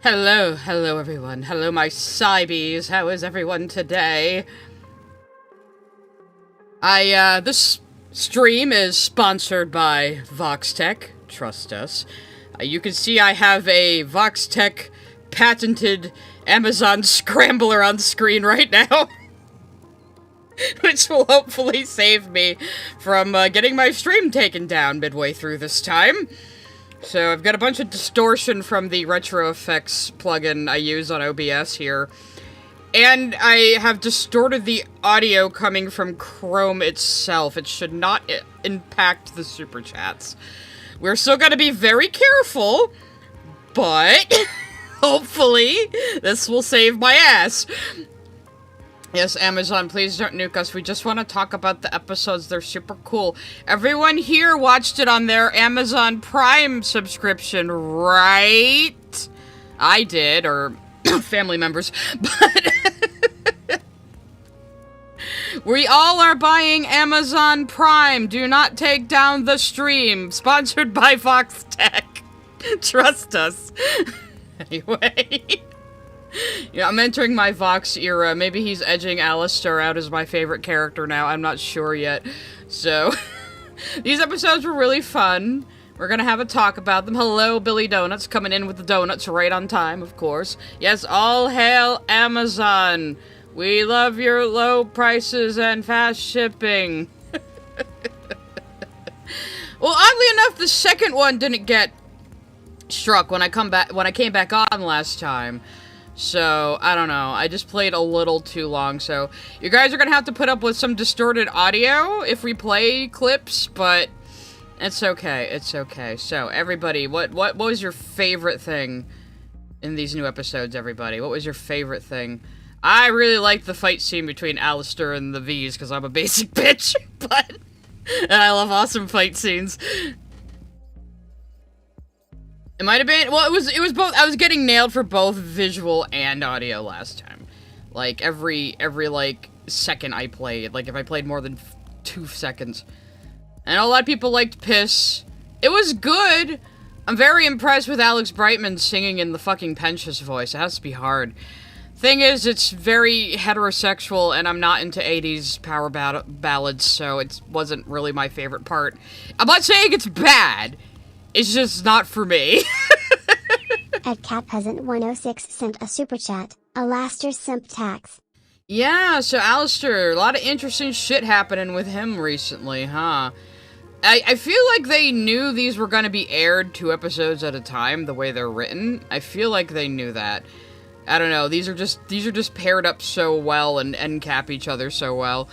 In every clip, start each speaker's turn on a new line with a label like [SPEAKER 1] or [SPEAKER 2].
[SPEAKER 1] Hello everyone. Hello my Cybees. How is everyone today? This stream is sponsored by VoxTech. Trust us. You can see I have a VoxTech patented Amazon scrambler on screen right now. Which will hopefully save me from getting my stream taken down midway through this time. So I've got a bunch of distortion from the retro effects plugin I use on OBS here. And I have distorted the audio coming from Chrome itself. It should not impact the super chats. We're still gonna be very careful, but hopefully this will save my ass. Yes, Amazon, please don't nuke us. We just want to talk about the episodes. They're super cool. Everyone here watched it on their Amazon Prime subscription, right? I did, or family members, but we all are buying Amazon Prime. Do not take down the stream. Sponsored by VoxTech. Trust us. Anyway. Yeah, I'm entering my Vox era. Maybe he's edging Alastor out as my favorite character now. I'm not sure yet. So, these episodes were really fun. We're gonna have a talk about them. Hello, Billy Donuts, coming in with the donuts right on time, of course. Yes, all hail Amazon. We love your low prices and fast shipping. Well, oddly enough, the second one didn't get struck when I came back on last time. So, I don't know. I just played a little too long, so you guys are gonna have to put up with some distorted audio if we play clips, but it's okay. It's okay. So, everybody, what was your favorite thing in these new episodes, everybody? What was your favorite thing? I really liked the fight scene between Alastor and the V's, because I'm a basic bitch, but and I love awesome fight scenes. It might have been, well, it was both. I was getting nailed for both visual and audio last time. Like, every like, second I played. Like, if I played more than 2 seconds. And a lot of people liked Piss. It was good. I'm very impressed with Alex Brightman singing in the fucking Pensious voice. It has to be hard. Thing is, it's very heterosexual, and I'm not into 80s power ballads, so it wasn't really my favorite part. I'm not saying it's bad. It's just not for me.
[SPEAKER 2] At Cat Peasant 106 sent a super chat. Alastor simp tax.
[SPEAKER 1] Yeah, so Alastor, a lot of interesting shit happening with him recently, huh? I feel like they knew these were gonna be aired 2 episodes at a time, the way they're written. I feel like they knew that. I don't know, these are just paired up so well and end cap each other so well.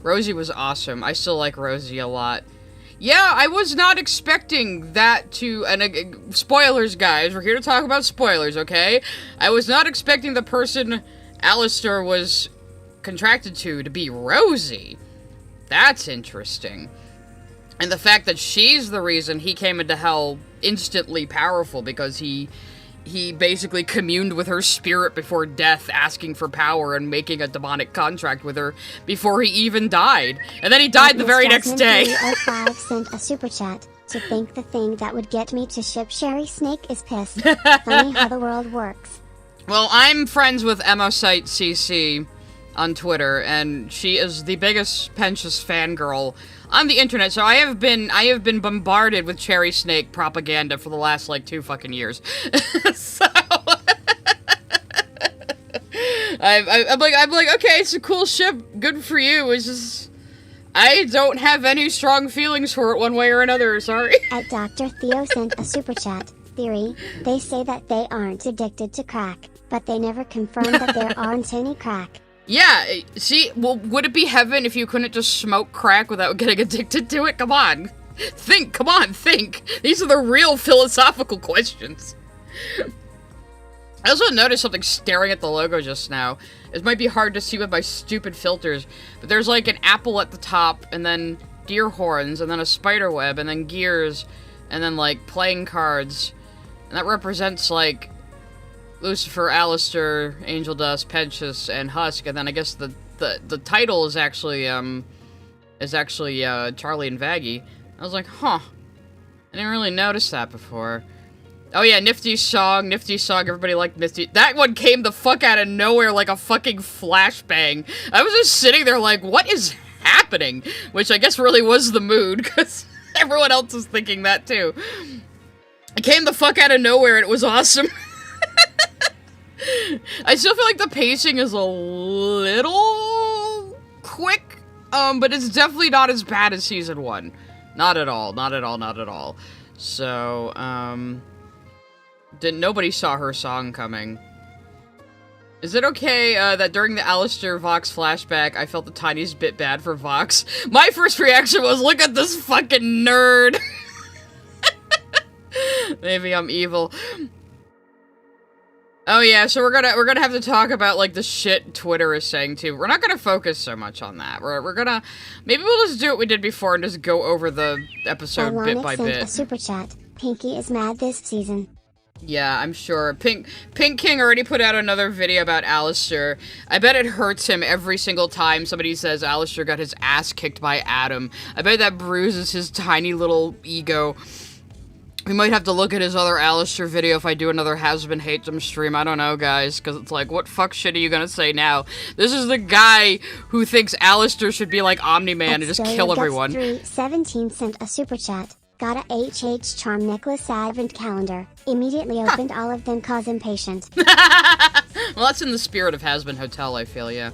[SPEAKER 1] Rosie was awesome. I still like Rosie a lot. Yeah, I was not expecting that to, and spoilers, guys, we're here to talk about spoilers, okay? I was not expecting the person Alastor was contracted to be Rosie. That's interesting. And the fact that she's the reason he came into hell instantly powerful, because he basically communed with her spirit before death, asking for power and making a demonic contract with her before he even died. And then he died the very next day.
[SPEAKER 2] 305 sent a super chat. To think the thing that would get me to ship Sherry Snake is Piss. Funny how the world works.
[SPEAKER 1] Well, I'm friends with EmmaSiteCC on Twitter, and she is the biggest Pensious fangirl on the internet, so I have been bombarded with Cherry Snake propaganda for the last, like, 2 fucking years. So I'm like, okay, it's a cool ship, good for you. It's just, I don't have any strong feelings for it one way or another, sorry.
[SPEAKER 2] At Dr. Theo sent a super chat. Theory, they say that they aren't addicted to crack, but they never confirm that there aren't any crack.
[SPEAKER 1] Yeah, see, well, would it be heaven if you couldn't just smoke crack without getting addicted to it? Come on. Think, come on, think. These are the real philosophical questions. I also noticed something staring at the logo just now. It might be hard to see with my stupid filters, but there's like an apple at the top, and then deer horns, and then a spider web, and then gears, and then like playing cards. And that represents like Lucifer, Alastor, Angel Dust, Pensious, and Husk, and then I guess the title is actually Charlie and Vaggie. I was like, huh. I didn't really notice that before. Oh yeah, Nifty song, everybody liked Nifty. That one came the fuck out of nowhere like a fucking flashbang. I was just sitting there like, what is happening? Which I guess really was the mood, because everyone else was thinking that too. It came the fuck out of nowhere and it was awesome. I still feel like the pacing is a little quick, but it's definitely not as bad as season 1. Not at all, not at all, not at all. So, nobody saw her song coming. Is it okay, that during the Alastor Vox flashback, I felt the tiniest bit bad for Vox? My first reaction was, look at this fucking nerd! Maybe I'm evil. Oh yeah, so we're gonna have to talk about, like, the shit Twitter is saying, too. We're not gonna focus so much on that. We're gonna... Maybe we'll just do what we did before and just go over the episode bit by bit.
[SPEAKER 2] A super chat. Pinky is mad this season.
[SPEAKER 1] Yeah, I'm sure. Pink King already put out another video about Alastor. I bet it hurts him every single time somebody says Alastor got his ass kicked by Adam. I bet that bruises his tiny little ego. We might have to look at his other Alastor video if I do another Hazbin Hotel stream. I don't know, guys, because it's like, what fuck shit are you gonna say now? This is the guy who thinks Alastor should be like Omni-Man and just kill everyone.
[SPEAKER 2] 17 sent a super chat. Got a HH Charm Necklace Advent Calendar. Immediately opened all of them cause impatient.
[SPEAKER 1] Well, that's in the spirit of Hazbin Hotel, I feel, yeah.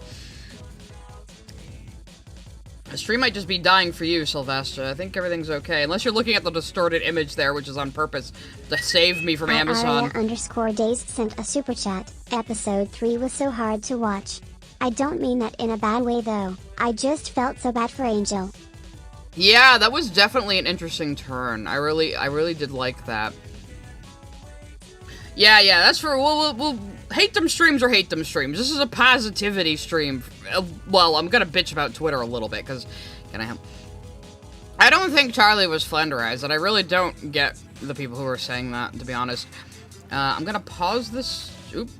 [SPEAKER 1] The stream might just be dying for you, Sylvester. I think everything's okay. Unless you're looking at the distorted image there, which is on purpose to save me from Amazon.
[SPEAKER 2] Aria_days sent a super chat. Episode 3 was so hard to watch. I don't mean that in a bad way, though. I just felt so bad for Angel.
[SPEAKER 1] Yeah, that was definitely an interesting turn. I really did like that. Yeah, that's for... We'll hate them streams or hate them streams. This is a positivity stream. Well, I'm gonna bitch about Twitter a little bit, because... I don't think Charlie was flenderized, and I really don't get the people who are saying that, to be honest. I'm gonna pause this...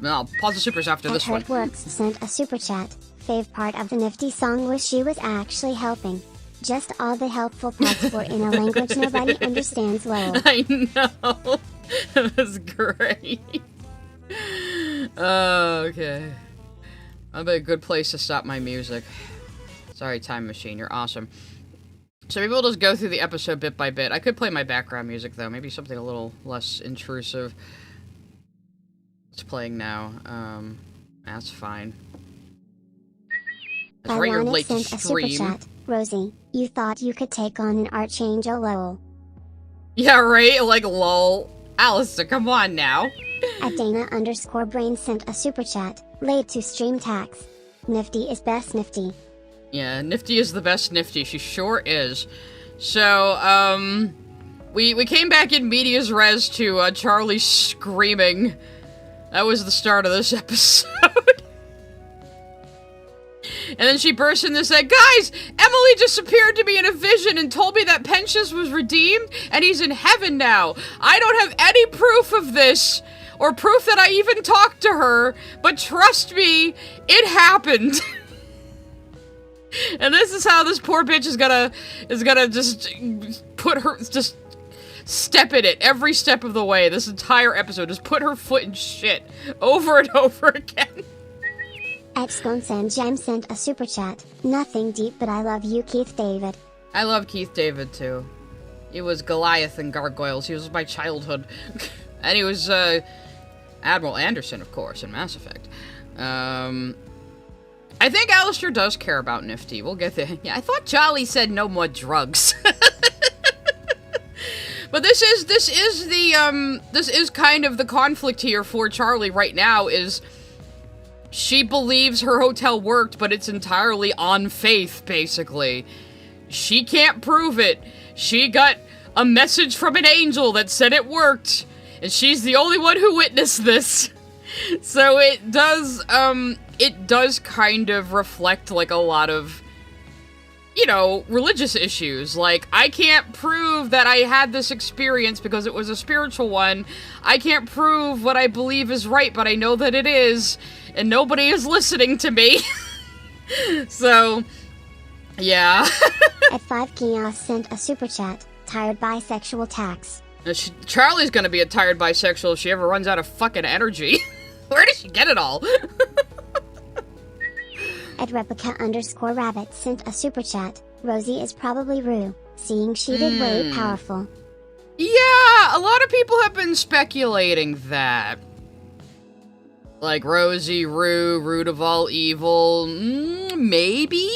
[SPEAKER 1] No, I'll pause the supers after this one.
[SPEAKER 2] Works sent a super chat. Fave part of the Nifty song was she was actually helping. Just all the helpful parts were in a language nobody understands, lol.
[SPEAKER 1] I know. That was great. Okay. That'd be a good place to stop my music. Sorry, Time Machine, you're awesome. So maybe we'll just go through the episode bit by bit. I could play my background music, though. Maybe something a little less intrusive. It's playing now. That's fine. That's right, you're late to stream.
[SPEAKER 2] Rosie, you thought you could take on an Archangel, lol.
[SPEAKER 1] Yeah, right? Like, lol. Alastor, come on now.
[SPEAKER 2] Dana_brain sent a super chat. Late to stream tax. Nifty is best Nifty.
[SPEAKER 1] Yeah, Nifty is the best Nifty. She sure is. So, we came back in medias res to, Charlie screaming. That was the start of this episode. And then she burst in and said, guys, Emily just appeared to me in a vision and told me that Pensius was redeemed and he's in heaven now. I don't have any proof of this or proof that I even talked to her, but trust me, it happened. And this is how this poor bitch is gonna just put her, just step in it every step of the way. This entire episode, just put her foot in shit over and over again.
[SPEAKER 2] Jam sent a super chat. Nothing deep, but I love you, Keith David.
[SPEAKER 1] I love Keith David, too. He was Goliath in Gargoyles. He was my childhood. And he was, Admiral Anderson, of course, in Mass Effect. I think Alastor does care about Nifty. We'll get there. Yeah, I thought Charlie said no more drugs. But this is kind of the conflict here for Charlie right now, is... She believes her hotel worked, but it's entirely on faith, basically. She can't prove it. She got a message from an angel that said it worked, and she's the only one who witnessed this. So it does kind of reflect, like, a lot of, you know, religious issues. Like, I can't prove that I had this experience because it was a spiritual one. I can't prove what I believe is right, but I know that it is. And nobody is listening to me. So, yeah.
[SPEAKER 2] At 5 Kios sent a super chat. Tired bisexual tax.
[SPEAKER 1] Charlie's gonna be a tired bisexual if she ever runs out of fucking energy. Where does she get it all?
[SPEAKER 2] At Replica_Rabbit sent a super chat. Rosie is probably Rue, seeing she did way powerful.
[SPEAKER 1] Yeah, a lot of people have been speculating that. Like Rosie, Rue, root of all evil, maybe?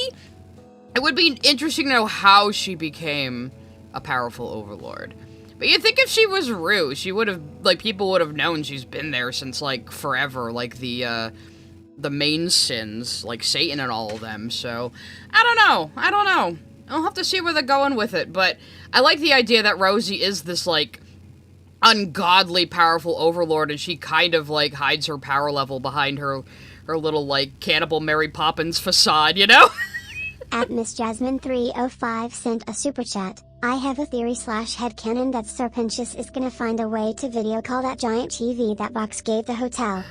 [SPEAKER 1] It would be interesting to know how she became a powerful overlord. But you'd think if she was Rue, she would have, like, people would have known she's been there since, like, forever, like the main sins, like Satan and all of them, so, I don't know. I'll have to see where they're going with it, but I like the idea that Rosie is this, like, ungodly powerful overlord, and she kind of, like, hides her power level behind her little, like, cannibal Mary Poppins facade, you know?
[SPEAKER 2] At Miss Jasmine 305 sent a super chat. I have a theory / headcanon that Serpentius is gonna find a way to video call that giant TV that Vox gave the hotel.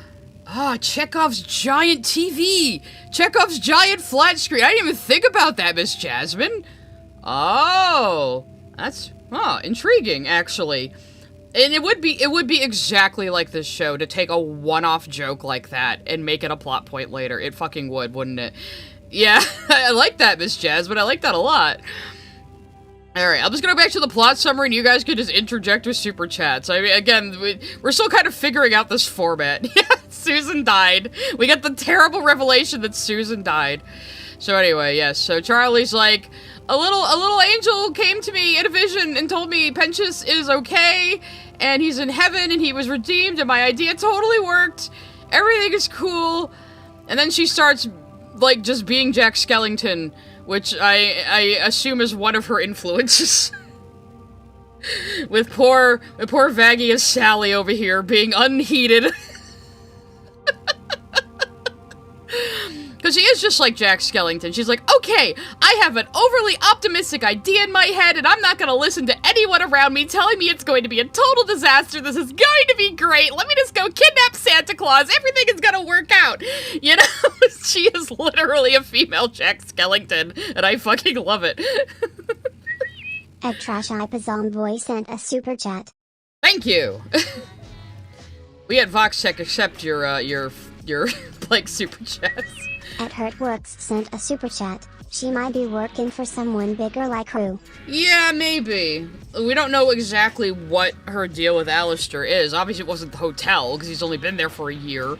[SPEAKER 1] Ah, Chekhov's giant TV! Chekhov's giant flat screen! I didn't even think about that, Miss Jasmine! Oh! That's, intriguing, actually. And it would be exactly like this show to take a one-off joke like that and make it a plot point later. It fucking would, wouldn't it? Yeah, I like that, Miss Jasmine. I like that a lot. Alright, I'm just gonna go back to the plot summary and you guys can just interject with super chats. I mean, again, we're still kind of figuring out this format. Yeah, Susan died. We got the terrible revelation that Susan died. So anyway, yes, so Charlie's like, a little angel came to me in a vision and told me Pentious is okay, and he's in heaven, and he was redeemed, and my idea totally worked. Everything is cool. And then she starts, like, just being Jack Skellington, which I assume is one of her influences. with poor Vaggy Sally over here being unheated. Because she is just like Jack Skellington. She's like, okay, I have an overly optimistic idea in my head, and I'm not going to listen to anyone around me telling me it's going to be a total disaster. This is going to be great. Let me just go kidnap Santa Claus. Everything is going to work out. You know, she is literally a female Jack Skellington, and I fucking love it.
[SPEAKER 2] At Trash Boy sent a super chat.
[SPEAKER 1] Thank you. We at VoxTech accept your like super chats.
[SPEAKER 2] At Hurtworks sent a super chat. She might be working for someone bigger like Rue.
[SPEAKER 1] Yeah, maybe. We don't know exactly what her deal with Alastor is. Obviously it wasn't the hotel, because he's only been there for a year.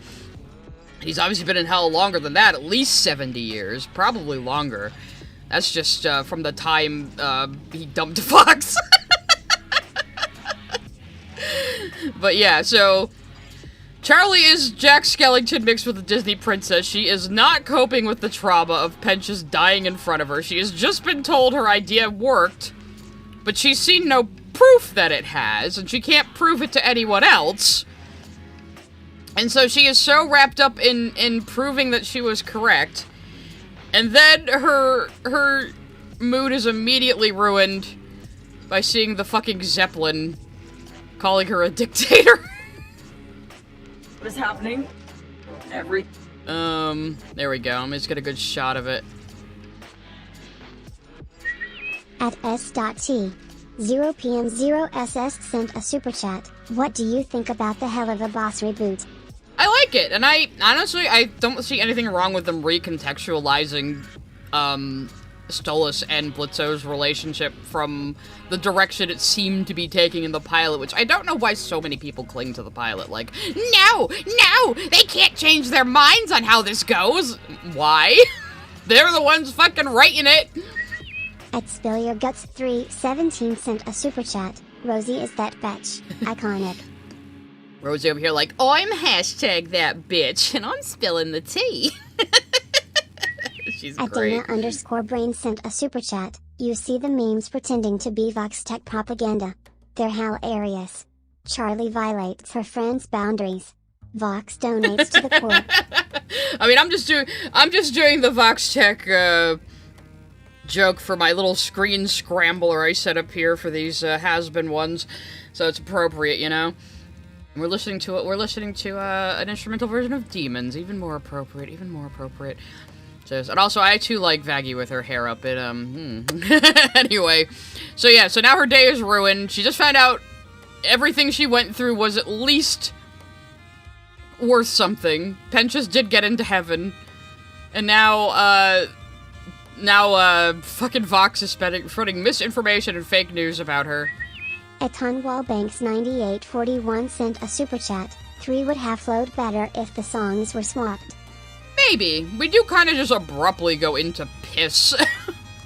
[SPEAKER 1] He's obviously been in hell longer than that, at least 70 years. Probably longer. That's just from the time he dumped Fox. But yeah, so Charlie is Jack Skellington mixed with a Disney princess. She is not coping with the trauma of Pentious dying in front of her. She has just been told her idea worked, but she's seen no proof that it has, and she can't prove it to anyone else. And so she is so wrapped up in proving that she was correct, and then her mood is immediately ruined by seeing the fucking Zeppelin calling her a dictator.
[SPEAKER 3] What is happening?
[SPEAKER 1] There we go. Let me just get a good shot of it.
[SPEAKER 2] At S.T. 0PM0SS sent a super chat. What do you think about the Hell of a Boss reboot?
[SPEAKER 1] I like it, and I don't see anything wrong with them recontextualizing, Stolas and Blitzo's relationship from the direction it seemed to be taking in the pilot, which I don't know why so many people cling to the pilot, like, no, they can't change their minds on how this goes. Why? They're the ones fucking writing it.
[SPEAKER 2] At Spill Your Guts 317 sent a super chat. Rosie is that bitch. Iconic.
[SPEAKER 1] Rosie over here like, I'm hashtag that bitch, and I'm spilling the tea. She's
[SPEAKER 2] At
[SPEAKER 1] great.
[SPEAKER 2] Dana_Brain sent a super chat. You see the memes pretending to be VoxTech propaganda. They're hilarious. Charlie violates her friend's boundaries. Vox donates to the poor.
[SPEAKER 1] I mean, I'm just doing the VoxTech joke for my little screen scrambler I set up here for these Hazbin ones, so it's appropriate, you know. And we're listening to an instrumental version of Demons, even more appropriate. And also, I too like Vaggy with her hair up. Anyway, so yeah, so now her day is ruined. She just found out everything she went through was at least worth something. Penchas did get into heaven. And now fucking Vox is spreading misinformation and fake news about her.
[SPEAKER 2] Etonwall Banks 9841 sent a super chat. 3 would have flowed better if the songs were swapped.
[SPEAKER 1] Maybe. We do kind of just abruptly go into piss.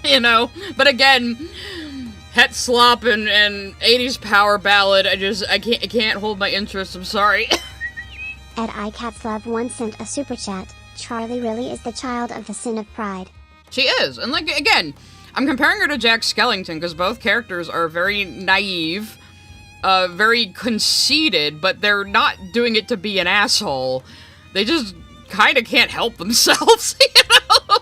[SPEAKER 1] You know? But again, Het Slop and 80s power ballad, I can't hold my interest, I'm sorry.
[SPEAKER 2] At iCatslove1 sent a super chat. Charlie really is the child of the sin of pride.
[SPEAKER 1] She is, and like, again, I'm comparing her to Jack Skellington, because both characters are very naive, very conceited, but they're not doing it to be an asshole. They just kind of can't help themselves, you know?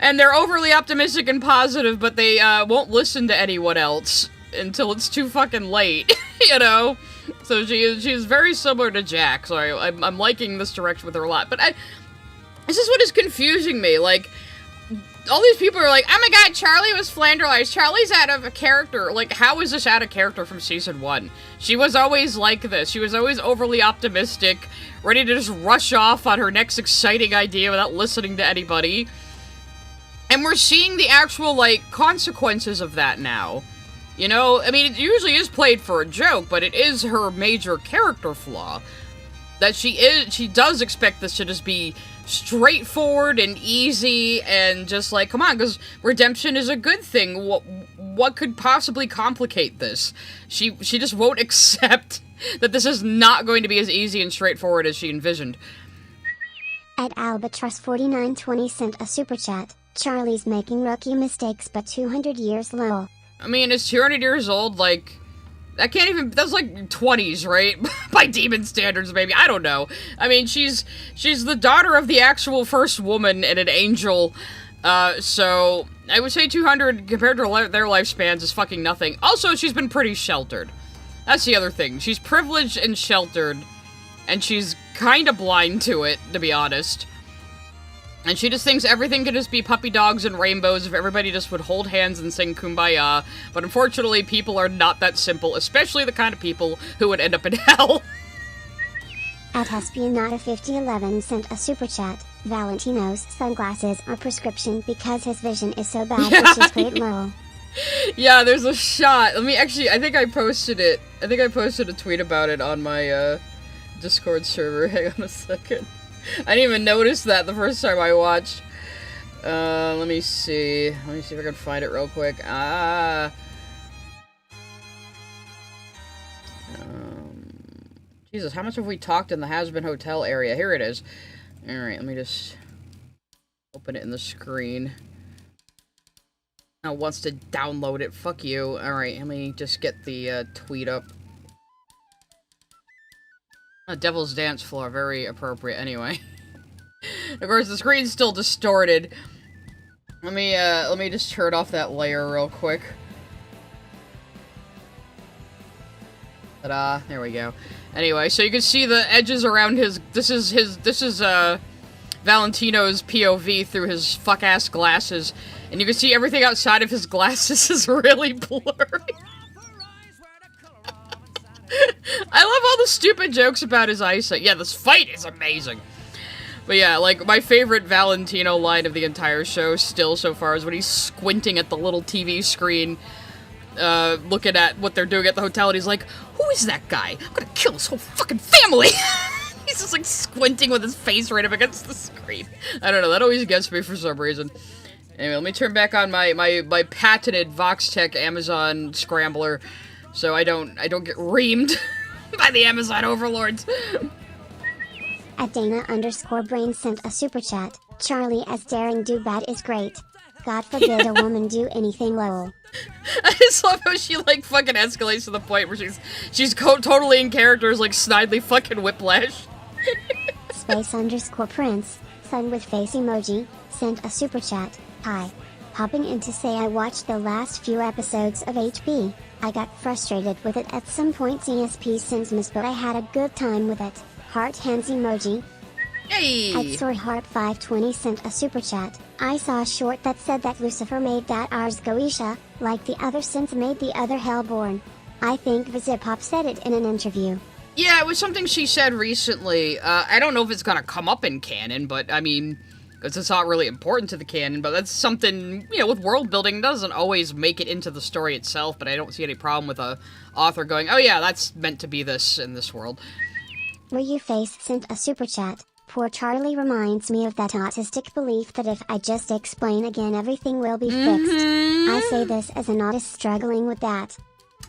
[SPEAKER 1] And they're overly optimistic and positive, but they won't listen to anyone else until it's too fucking late, you know? So she's very similar to Jack, so I'm liking this direction with her a lot. But this is what is confusing me, like, all these people are like, oh my god, Charlie was flanderized, Charlie's out of a character. Like, how is this out of character from Season 1? She was always like this. She was always overly optimistic, ready to just rush off on her next exciting idea without listening to anybody. And we're seeing the actual, like, consequences of that now. You know, I mean, it usually is played for a joke, but it is her major character flaw. That she does expect this to just be straightforward and easy and just like, come on, because redemption is a good thing. What could possibly complicate this? She just won't accept that this is not going to be as easy and straightforward as she envisioned.
[SPEAKER 2] At Albatross4920 sent a super chat. Charlie's making rookie mistakes, but 200 years lol.
[SPEAKER 1] I mean, it's 200 years old, like, that's like 20s, right? By demon standards, maybe, I don't know. I mean, she's the daughter of the actual first woman and an angel, so I would say 200 compared to their lifespans is fucking nothing. Also, she's been pretty sheltered. That's the other thing. She's privileged and sheltered, and she's kinda blind to it, to be honest. And she just thinks everything could just be puppy dogs and rainbows if everybody just would hold hands and sing Kumbaya. But unfortunately, people are not that simple, especially the kind of people who would end up in hell.
[SPEAKER 2] At Espionata5011 sent a super chat. Valentino's sunglasses are prescription because his vision is so bad,
[SPEAKER 1] Yeah.
[SPEAKER 2] which is great lol.
[SPEAKER 1] Yeah, there's a shot. I think I posted it. I think I posted a tweet about it on my, Discord server. Hang on a second. I didn't even notice that the first time I watched. Let me see. Let me see if I can find it real quick. Jesus, how much have we talked in the Hazbin Hotel area? Here it is. Alright, let me just open it in the screen. Now it wants to download it. Fuck you. Alright, let me just get the tweet up. Devil's Dance Floor, very appropriate anyway. Of course, the screen's still distorted. Let me just turn off that layer real quick. Ta-da, there we go. Anyway, so you can see the edges around his, this is Valentino's POV through his fuck-ass glasses. And you can see everything outside of his glasses is really blurry. I love all the stupid jokes about his eyesight. Yeah, this fight is amazing. But yeah, like, my favorite Valentino line of the entire show still so far is when he's squinting at the little TV screen, looking at what they're doing at the hotel, and he's like, who is that guy? I'm gonna kill his whole fucking family! He's just, like, squinting with his face right up against the screen. I don't know, that always gets me for some reason. Anyway, let me turn back on my patented VoxTech Amazon scrambler, so I don't get reamed by the Amazon overlords.
[SPEAKER 2] At Dana_Brain sent a super chat. Charlie as daring do bad is great. God forbid a woman do anything lol.
[SPEAKER 1] I just love how she, like, fucking escalates to the point where she's totally in characters like Snidely fucking Whiplash.
[SPEAKER 2] Space_Prince, son with face emoji, sent a super chat. Hi. Hopping in to say I watched the last few episodes of HP. I got frustrated with it at some point ESP since miss, but I had a good time with it. Heart hands emoji.
[SPEAKER 1] Hey!
[SPEAKER 2] At SoyHeart520 sent a super chat. I saw a short that said that Lucifer made that Ars Goetia, like the other sins made the other Hellborn. I think Vizipop said it in an interview.
[SPEAKER 1] Yeah, it was something she said recently. I don't know if it's gonna come up in canon, but I mean, because it's not really important to the canon, but that's something, you know, with world building, doesn't always make it into the story itself, but I don't see any problem with a author going, oh yeah, that's meant to be this in this world.
[SPEAKER 2] Face sent a super chat. Poor Charlie reminds me of that autistic belief that if I just explain again everything will be fixed. I say this as an autist struggling with that.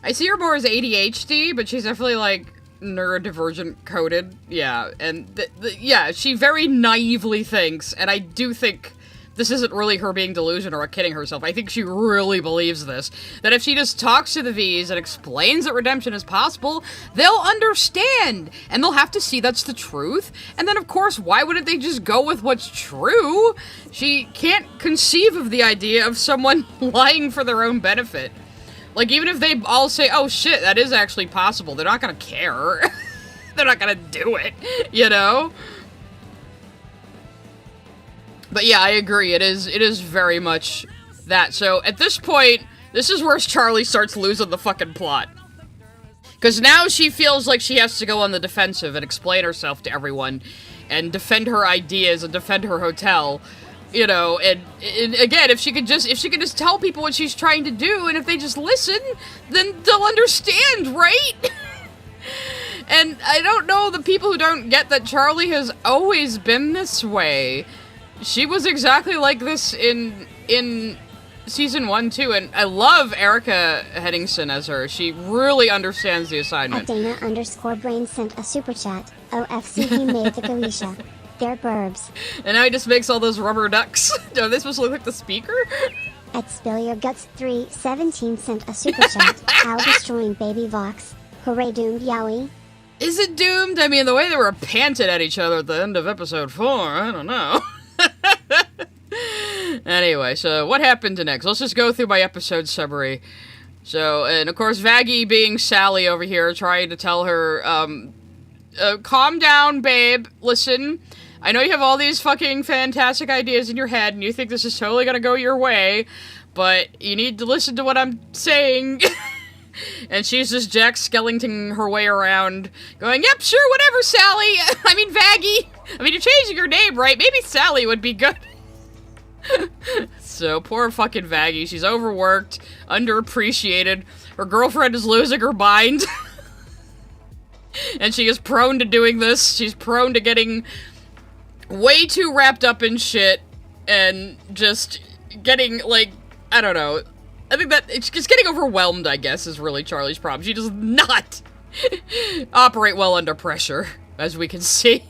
[SPEAKER 1] I see her more as ADHD, but she's definitely, like, neurodivergent coded. Yeah, and, yeah, she very naively thinks, and I do think this isn't really her being delusional or kidding herself. I think she really believes this. That if she just talks to the V's and explains that redemption is possible, they'll understand, and they'll have to see that's the truth. And then, of course, why wouldn't they just go with what's true? She can't conceive of the idea of someone lying for their own benefit. Like, even if they all say, oh shit, that is actually possible, they're not gonna care. They're not gonna do it, you know? But yeah, I agree, it is very much that. So, at this point, this is where Charlie starts losing the fucking plot. Because now she feels like she has to go on the defensive and explain herself to everyone, and defend her ideas and defend her hotel. You know, and again, if she could just tell people what she's trying to do, and if they just listen, then they'll understand, right? And I don't know the people who don't get that Charlie has always been this way. She was exactly like this in season 1 too, and I love Erica Henningsen as her. She really understands the assignment.
[SPEAKER 2] Dana_Brain sent a super chat. OFC, he made the Galisha. They're burbs.
[SPEAKER 1] And now he just makes all those rubber ducks. Are they supposed to look like the speaker?
[SPEAKER 2] At Spill Your Guts 317 sent a super chat. How destroying baby Vox. Hooray doomed Yowie.
[SPEAKER 1] Is it doomed? I mean, the way they were panted at each other at the end of episode 4, I don't know. Anyway, so what happened next? Let's just go through my episode summary. So, and of course, Vaggie being Sally over here, trying to tell her, calm down, babe. Listen, I know you have all these fucking fantastic ideas in your head, and you think this is totally gonna go your way, but you need to listen to what I'm saying. And she's just Jack Skellington her way around, going, yep, sure, whatever, Sally. I mean, Vaggie. I mean, you're changing your name, right? Maybe Sally would be good. So, poor fucking Vaggie. She's overworked, underappreciated. Her girlfriend is losing her mind. And she is prone to doing this. She's prone to getting way too wrapped up in shit and just getting, like, I don't know. I think that it's just getting overwhelmed, I guess, is really Charlie's problem. She does not operate well under pressure, as we can see.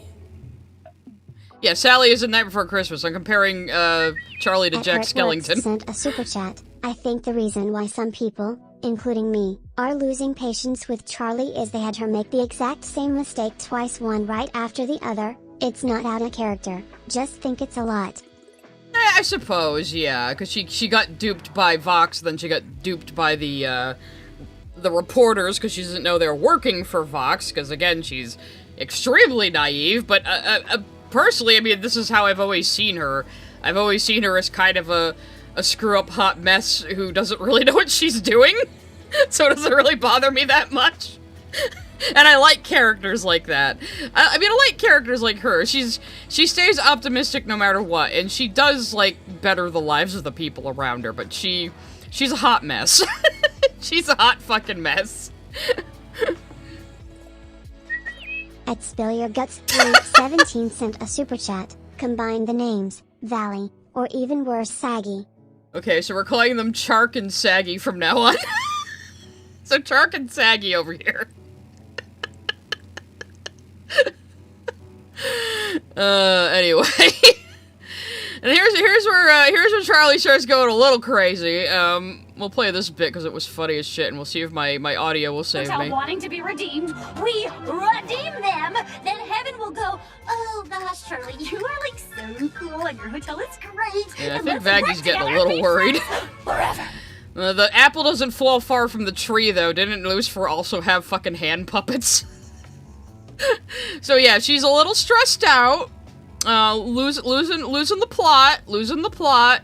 [SPEAKER 1] Yeah, Sally is in Night Before Christmas. I'm comparing Charlie to Jack Skellington.
[SPEAKER 2] Sent a super chat. I think the reason why some people, including me, are losing patience with Charlie is they had her make the exact same mistake twice, one right after the other. It's not out of character. Just think it's a lot.
[SPEAKER 1] I suppose, yeah, because she got duped by Vox, then she got duped by the reporters, because she doesn't know they're working for Vox, because, again, she's extremely naive, but, personally, I mean, this is how I've always seen her. I've always seen her as kind of a screw-up hot mess who doesn't really know what she's doing, so it doesn't really bother me that much. And I like characters like that. I mean, I like characters like her. She stays optimistic no matter what, and she does, like, better the lives of the people around her, but she's a hot mess. She's a hot fucking mess.
[SPEAKER 2] At Spill Your Guts 317 sent a super chat. Combine the names, Valley, or even worse, Saggy.
[SPEAKER 1] Okay, so we're calling them Chark and Saggy from now on. So Chark and Saggy over here. Anyway. And here's where Charlie starts going a little crazy. We'll play this bit because it was funny as shit, and we'll see if my audio will save me.
[SPEAKER 4] Wanting to be redeemed, we redeem them. Then heaven will go, oh gosh, Charlie, you are like so cool, and your hotel is great.
[SPEAKER 1] Yeah, I think Vaggie's getting a little worried.
[SPEAKER 4] Forever.
[SPEAKER 1] The apple doesn't fall far from the tree, though. Didn't Lucifer also have fucking hand puppets? So yeah, she's a little stressed out. Losing the plot.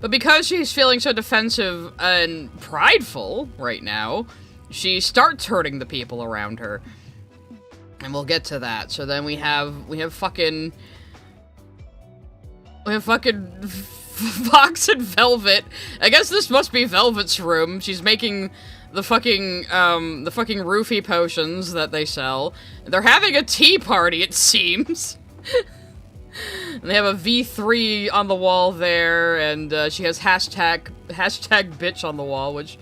[SPEAKER 1] But because she's feeling so defensive and prideful right now, she starts hurting the people around her. And we'll get to that. So then we have fucking Vox and Velvet. I guess this must be Velvet's room. She's making the fucking roofie potions that they sell. They're having a tea party, it seems. And they have a V3 on the wall there, and she has hashtag bitch on the wall, which,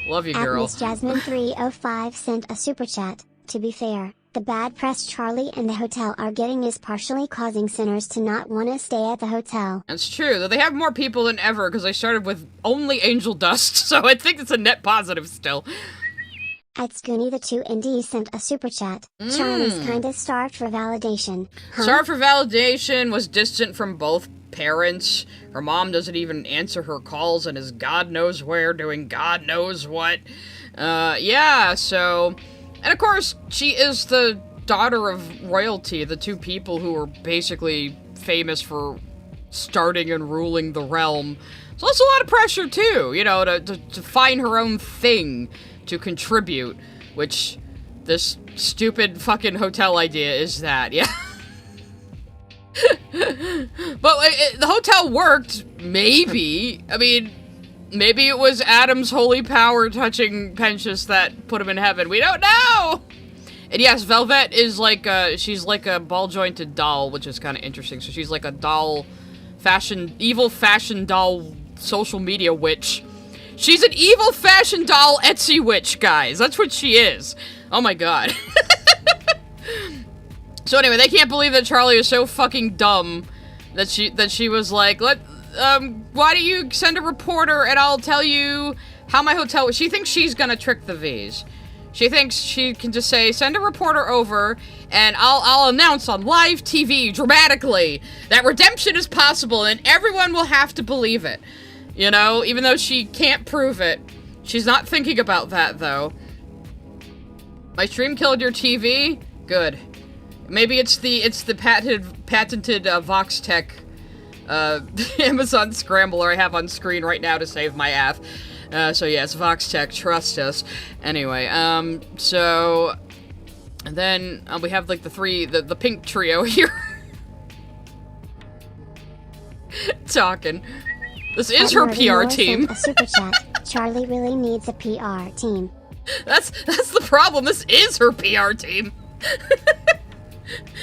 [SPEAKER 1] love you, girl.
[SPEAKER 2] Miss Jasmine 305 sent a super chat. To be fair, the bad press Charlie and the hotel are getting is partially causing sinners to not want to stay at the hotel.
[SPEAKER 1] That's true, though they have more people than ever, because they started with only angel dust, so I think it's a net positive still.
[SPEAKER 2] At Scoony the 2ND sent a super chat. Charlie's kinda starved for validation. Huh?
[SPEAKER 1] Starved for validation, was distant from both parents. Her mom doesn't even answer her calls and is God knows where doing God knows what. Yeah, so... And of course, she is the daughter of royalty, the two people who are basically famous for starting and ruling the realm. So that's a lot of pressure too, you know, to find her own thing to contribute, which this stupid fucking hotel idea is that, yeah. But the hotel worked, maybe. I mean, maybe it was Adam's holy power touching Pensius that put him in heaven. We don't know! And yes, Velvet is like she's like a ball-jointed doll, which is kind of interesting. So she's like a doll, evil fashion doll social media witch. She's an evil fashion doll Etsy witch, guys. That's what she is. Oh my god. So anyway, they can't believe that Charlie is so fucking dumb that she was like, why don't you send a reporter and I'll tell you how my hotel... She thinks she's gonna trick the V's. She thinks she can just say, send a reporter over and I'll announce on live TV dramatically that redemption is possible and everyone will have to believe it. You know, even though she can't prove it. She's not thinking about that, though. My stream killed your TV? Good. Maybe it's the patented Vox Tech Amazon Scrambler I have on screen right now to save my ass. So yes, Vox Tech, trust us. Anyway, so... And then we have, like, the pink trio here. Talking. This is her PR team.
[SPEAKER 2] A super chat. Charlie really needs a PR team.
[SPEAKER 1] That's the problem. This is her PR team.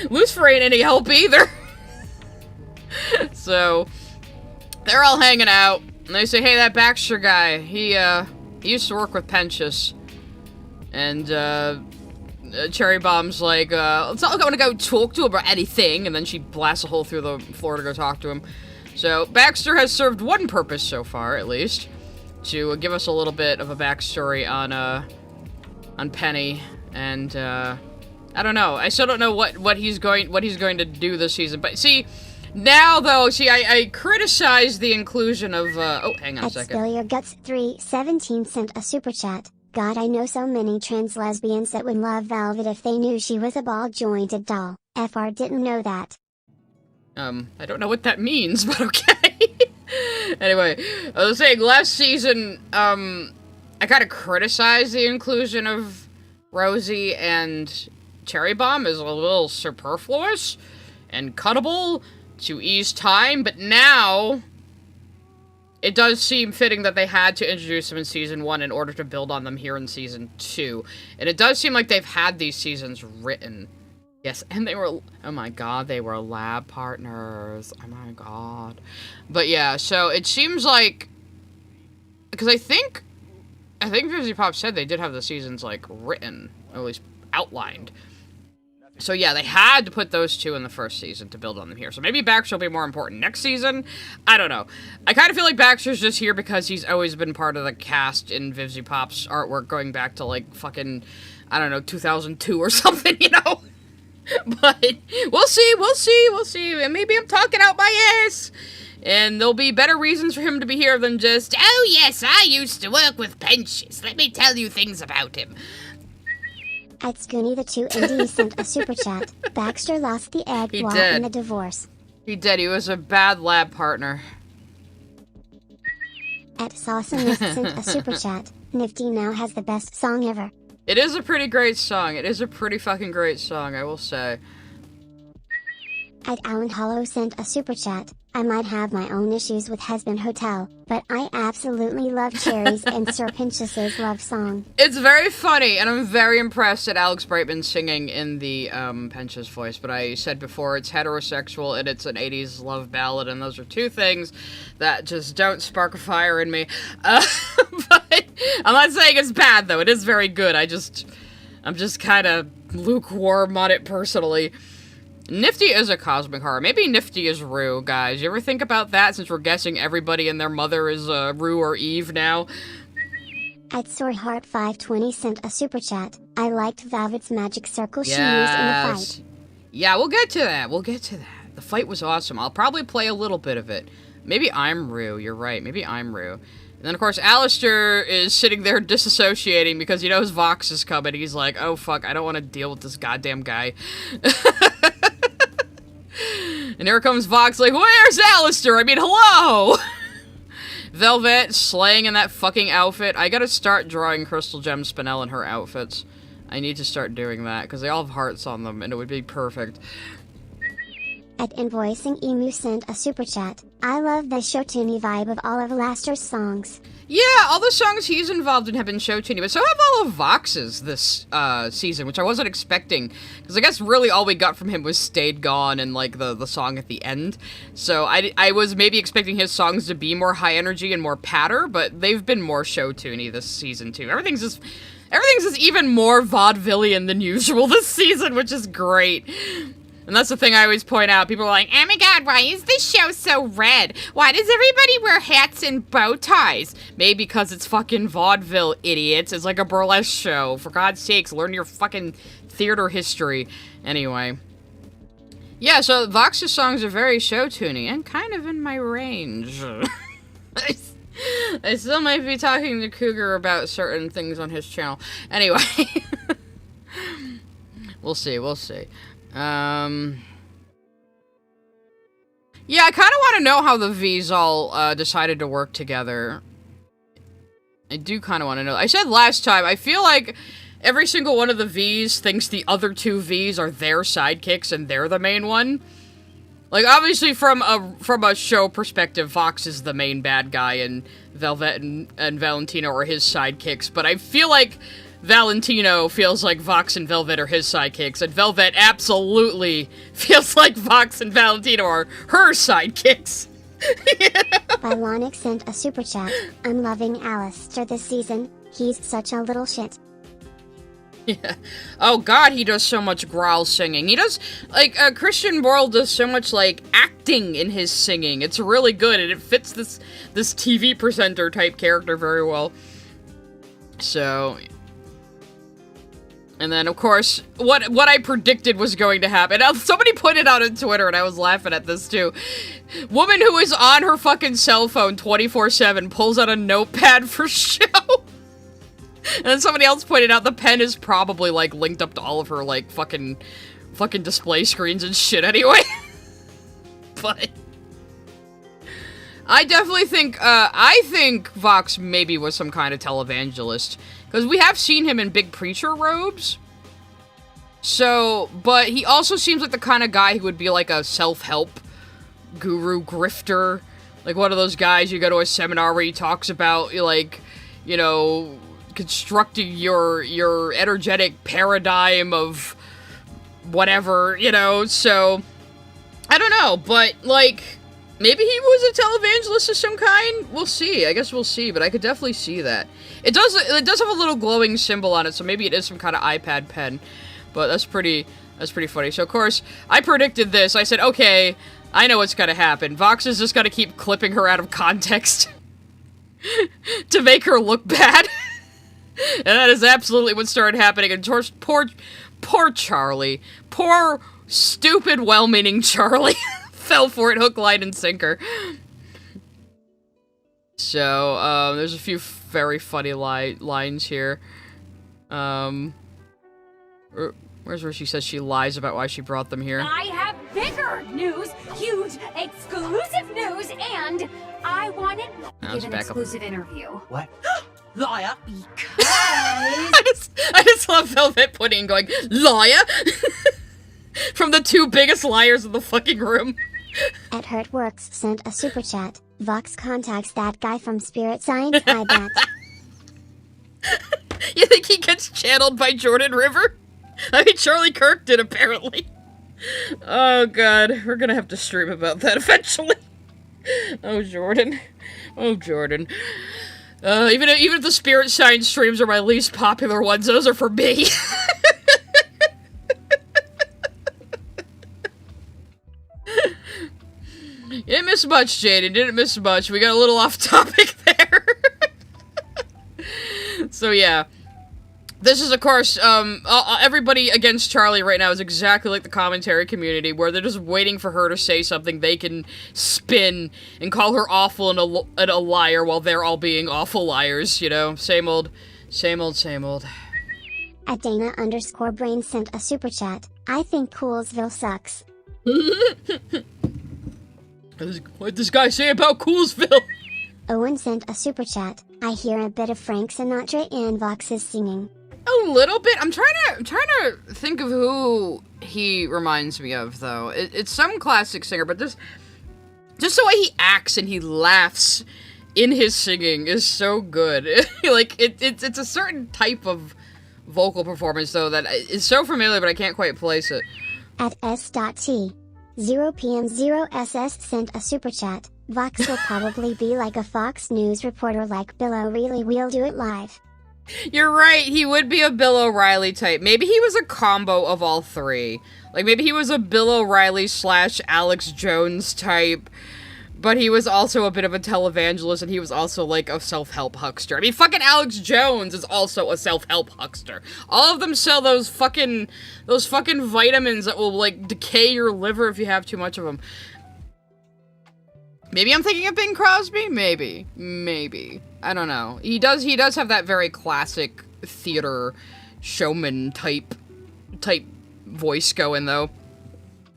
[SPEAKER 1] Lucifer ain't any help either. So they're all hanging out, and they say, "Hey, that Baxter guy. He used to work with Pensius." And Cherry Bomb's like, "It's not like I want to go talk to him about anything." And then she blasts a hole through the floor to go talk to him. So, Baxter has served one purpose so far, at least, to give us a little bit of a backstory on Penny, and, I don't know. I still don't know what he's going to do this season, but see, now, though, I criticize the inclusion of, oh, hang on a second.
[SPEAKER 2] Spill Your Guts 317 sent a super chat. God, I know so many trans lesbians that would love Velvet if they knew she was a ball-jointed doll. FR didn't know that.
[SPEAKER 1] I don't know what that means, but okay. Anyway, I was saying, last season, I kind of criticized the inclusion of Rosie and Cherry Bomb as a little superfluous and cuttable to ease time, but now it does seem fitting that they had to introduce them in Season 1 in order to build on them here in Season 2. And it does seem like they've had these seasons written. Yes, and they were, oh my god, they were lab partners. Oh my god. But yeah, so it seems like, because I think Vivzy Pop said they did have the seasons, like, written, or at least outlined. So yeah, they had to put those two in the first season to build on them here. So maybe Baxter will be more important next season. I don't know. I kind of feel like Baxter's just here because he's always been part of the cast in Vivzy Pop's artwork going back to, like, fucking, I don't know, 2002 or something, you know? But we'll see. And maybe I'm talking out my ass. And there'll be better reasons for him to be here than just, oh yes, I used to work with Pensius. Let me tell you things about him.
[SPEAKER 2] At Scoony the 2ND sent a super chat. Baxter lost the egg while in the divorce.
[SPEAKER 1] He did. He was a bad lab partner.
[SPEAKER 2] At Sauciness sent a super chat. Nifty now has the best song ever.
[SPEAKER 1] It is a pretty great song. It is a pretty fucking great song, I will say.
[SPEAKER 2] At Alan Hollow sent a super chat. I might have my own issues with Hazbin Hotel, but I absolutely love Cherries and Sir Pinchas's love song.
[SPEAKER 1] It's very funny, and I'm very impressed at Alex Brightman singing in the Pinchas voice, but I said before, it's heterosexual and it's an 80s love ballad, and those are two things that just don't spark a fire in me. But I'm not saying it's bad, though. It is very good. I'm just kind of lukewarm on it personally. Nifty is a cosmic horror. Maybe Nifty is Rue, guys. You ever think about that, since we're guessing everybody and their mother is Rue or Eve now?
[SPEAKER 2] At Soreheart520 sent a super chat. I liked Velvet's magic circle she used in the fight.
[SPEAKER 1] Yeah, we'll get to that. We'll get to that. The fight was awesome. I'll probably play a little bit of it. Maybe I'm Rue. You're right. Maybe I'm Rue. And then, of course, Alastor is sitting there disassociating because he knows Vox is coming. He's like, oh, fuck, I don't want to deal with this goddamn guy. And here comes Vox like, where's Alastor? I mean, hello! Velvet slaying in that fucking outfit. I gotta start drawing Crystal Gem Spinel in her outfits. I need to start doing that, because they all have hearts on them, and it would be perfect.
[SPEAKER 2] At Invoicing Emu sent a super chat. I love the showtune vibe of all of Alastor's songs.
[SPEAKER 1] Yeah, all the songs he's involved in have been showtuney, but so have all of Vox's this season, which I wasn't expecting, because I guess really all we got from him was Stayed Gone and, like, the song at the end. So I was maybe expecting his songs to be more high energy and more patter, but they've been more showtuney this season, too. Everything's just even more vaudevillian than usual this season, which is great. And that's the thing I always point out. People are like, oh my god, why is this show so red? Why does everybody wear hats and bow ties? Maybe because it's fucking vaudeville, idiots. It's like a burlesque show. For God's sakes, learn your fucking theater history. Anyway. Yeah, so Vox's songs are very show-tuning and kind of in my range. I still might be talking to Cougar about certain things on his channel. Anyway. We'll see, we'll see. Yeah, I kind of want to know how the V's all decided to work together. I do kind of want to know. I said last time, I feel like every single one of the V's thinks the other two V's are their sidekicks and they're the main one. Like, obviously from a show perspective, Vox is the main bad guy and Velvet and Valentino are his sidekicks, but I feel like Valentino feels like Vox and Velvet are his sidekicks, and Velvet absolutely feels like Vox and Valentino are her sidekicks.
[SPEAKER 2] Bylonic sent a super chat. I'm loving Alastor this season. He's such a little shit.
[SPEAKER 1] Yeah. Oh god, he does so much growl singing. He does, like, Christian Borle does so much, like, acting in his singing. It's really good, and it fits this TV presenter type character very well. So... And then, of course, what I predicted was going to happen. Somebody put it out on Twitter, and I was laughing at this, too. Woman who is on her fucking cell phone 24/7 pulls out a notepad for show. And then somebody else pointed out the pen is probably, like, linked up to all of her, like, fucking display screens and shit anyway. But... I definitely think, I think Vox maybe was some kind of televangelist. Because we have seen him in big preacher robes. So, but he also seems like the kind of guy who would be like a self-help guru grifter. Like one of those guys you go to a seminar where he talks about, like, you know, constructing your energetic paradigm of whatever, you know. So, I don't know, but, like... Maybe he was a televangelist of some kind? We'll see. I guess we'll see, but I could definitely see that. It does have a little glowing symbol on it, so maybe it is some kind of iPad pen. But that's pretty funny. So, of course, I predicted this. I said, okay, I know what's gonna happen. Vox is just gonna keep clipping her out of context to make her look bad. And that is absolutely what started happening. And poor Charlie. Poor, stupid, well-meaning Charlie. Fell for it, hook, line, and sinker. So, there's a few very funny lines here. Where's where she says she lies about why she brought them here?
[SPEAKER 4] I have bigger news, huge, exclusive news, and I wanted to give an exclusive interview.
[SPEAKER 5] What?
[SPEAKER 3] Liar.
[SPEAKER 4] Because...
[SPEAKER 1] I just love Velvet Pudding going, liar! From the two biggest liars in the fucking room.
[SPEAKER 2] At Hurtworks sent a super chat. Vox contacts that guy from Spirit Science, I bet.
[SPEAKER 1] You think he gets channeled by Jordan River? I mean, Charlie Kirk did, apparently. Oh, God. We're gonna have to stream about that eventually. Oh, Jordan. Oh, Jordan. Even if the Spirit Science streams are my least popular ones, those are for me. You didn't miss much, Jaden. Didn't miss much. We got a little off topic there. So, yeah. This is, of course, everybody against Charlie right now is exactly like the commentary community, where they're just waiting for her to say something they can spin and call her awful and a liar while they're all being awful liars, you know? Same old, same old, same old.
[SPEAKER 2] At Dana_Brain sent a super chat. I think Coolsville sucks.
[SPEAKER 1] What'd this guy say about Coolsville?
[SPEAKER 2] Owen sent a super chat. I hear a bit of Frank Sinatra and Vox's singing.
[SPEAKER 1] A little bit. I'm trying to think of who he reminds me of, though. It's some classic singer, but just the way he acts and he laughs in his singing is so good. Like, it's a certain type of vocal performance, though, that is so familiar, but I can't quite place it.
[SPEAKER 2] At S.T. 0PM0SS sent a super chat. Vox will probably be like a Fox News reporter like Bill O'Reilly. We'll do it live.
[SPEAKER 1] You're right, he would be a Bill O'Reilly type. Maybe he was a combo of all three. Like, maybe he was a Bill O'Reilly / Alex Jones type, but he was also a bit of a televangelist, and he was also, like, a self-help huckster. I mean, fucking Alex Jones is also a self-help huckster. All of them sell those fucking vitamins that will, like, decay your liver if you have too much of them. Maybe I'm thinking of Bing Crosby? Maybe. I don't know. He does have that very classic theater showman type voice going, though.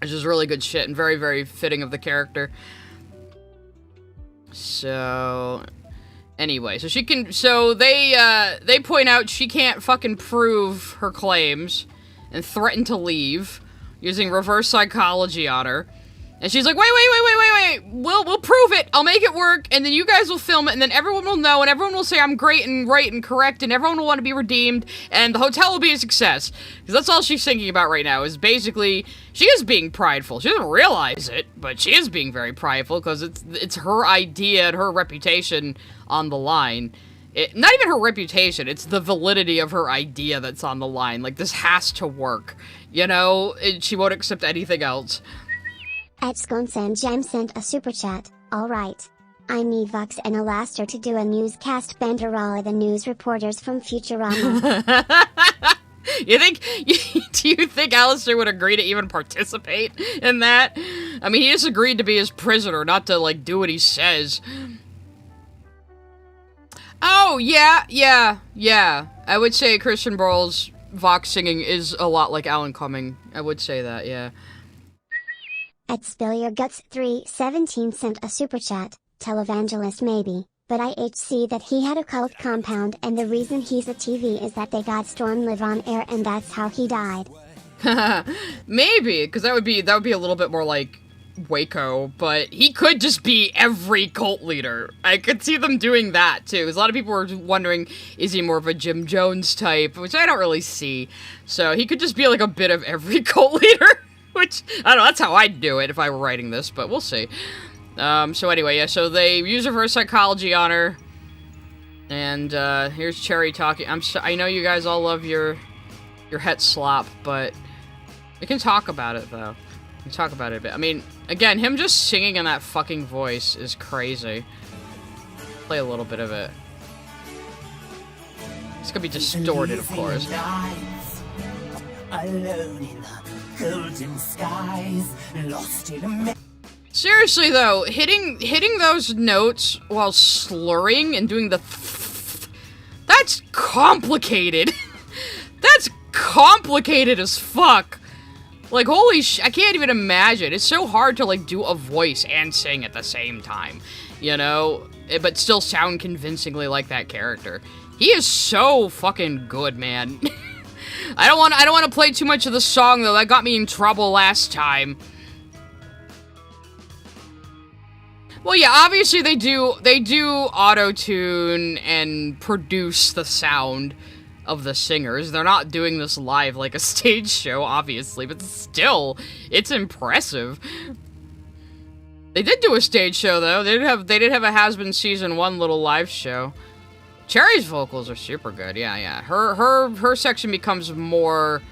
[SPEAKER 1] Which is really good shit and very, very fitting of the character. So, anyway, so they point out she can't fucking prove her claims and threaten to leave using reverse psychology on her. And she's like, wait, we'll prove it, I'll make it work, and then you guys will film it, and then everyone will know, and everyone will say I'm great and right and correct, and everyone will want to be redeemed, and the hotel will be a success. Because that's all she's thinking about right now, is basically, she is being prideful. She doesn't realize it, but she is being very prideful, because it's her idea and her reputation on the line. Not even her reputation, it's the validity of her idea that's on the line. Like, this has to work, you know? She won't accept anything else.
[SPEAKER 2] At Scones and Jam sent a super chat. Alright. I need Vox and Alastor to do a newscast banderole the news reporters from Futurama.
[SPEAKER 1] Do you think Alastor would agree to even participate in that? I mean, he just agreed to be his prisoner, not to, like, do what he says. Oh, yeah. I would say Christian Borle's Vox singing is a lot like Alan Cumming. I would say that, yeah.
[SPEAKER 2] At Spill Your Guts 317 sent a super chat. Televangelist maybe, but I see that he had a cult compound and the reason he's a TV is that they got Storm live on air and that's how he died.
[SPEAKER 1] Maybe, because that would be a little bit more like Waco, but he could just be every cult leader. I could see them doing that too, because a lot of people were wondering, is he more of a Jim Jones type, which I don't really see. So he could just be like a bit of every cult leader. Which, I don't know, that's how I'd do it if I were writing this, but we'll see. So anyway, yeah, so they use reverse psychology on her. And, here's Cherry talking. I know you guys all love your het slop, but we can talk about it, though. We can talk about it a bit. I mean, again, him just singing in that fucking voice is crazy. Play a little bit of it. It's gonna be distorted, of course.
[SPEAKER 5] Alone in the golden skies, lost in a
[SPEAKER 1] Seriously though, hitting those notes while slurring and doing the that's complicated. That's complicated as fuck. Like, holy I can't even imagine. It's so hard to, like, do a voice and sing at the same time, you know? But still sound convincingly like that character. He is so fucking good, man. I don't want to play too much of the song though. That got me in trouble last time. Well, yeah, obviously they do auto-tune and produce the sound of the singers. They're not doing this live like a stage show, obviously, but still, it's impressive. They did do a stage show though. They did have a Hazbin Season 1 little live show. Cherry's vocals are super good. Yeah. Her section becomes more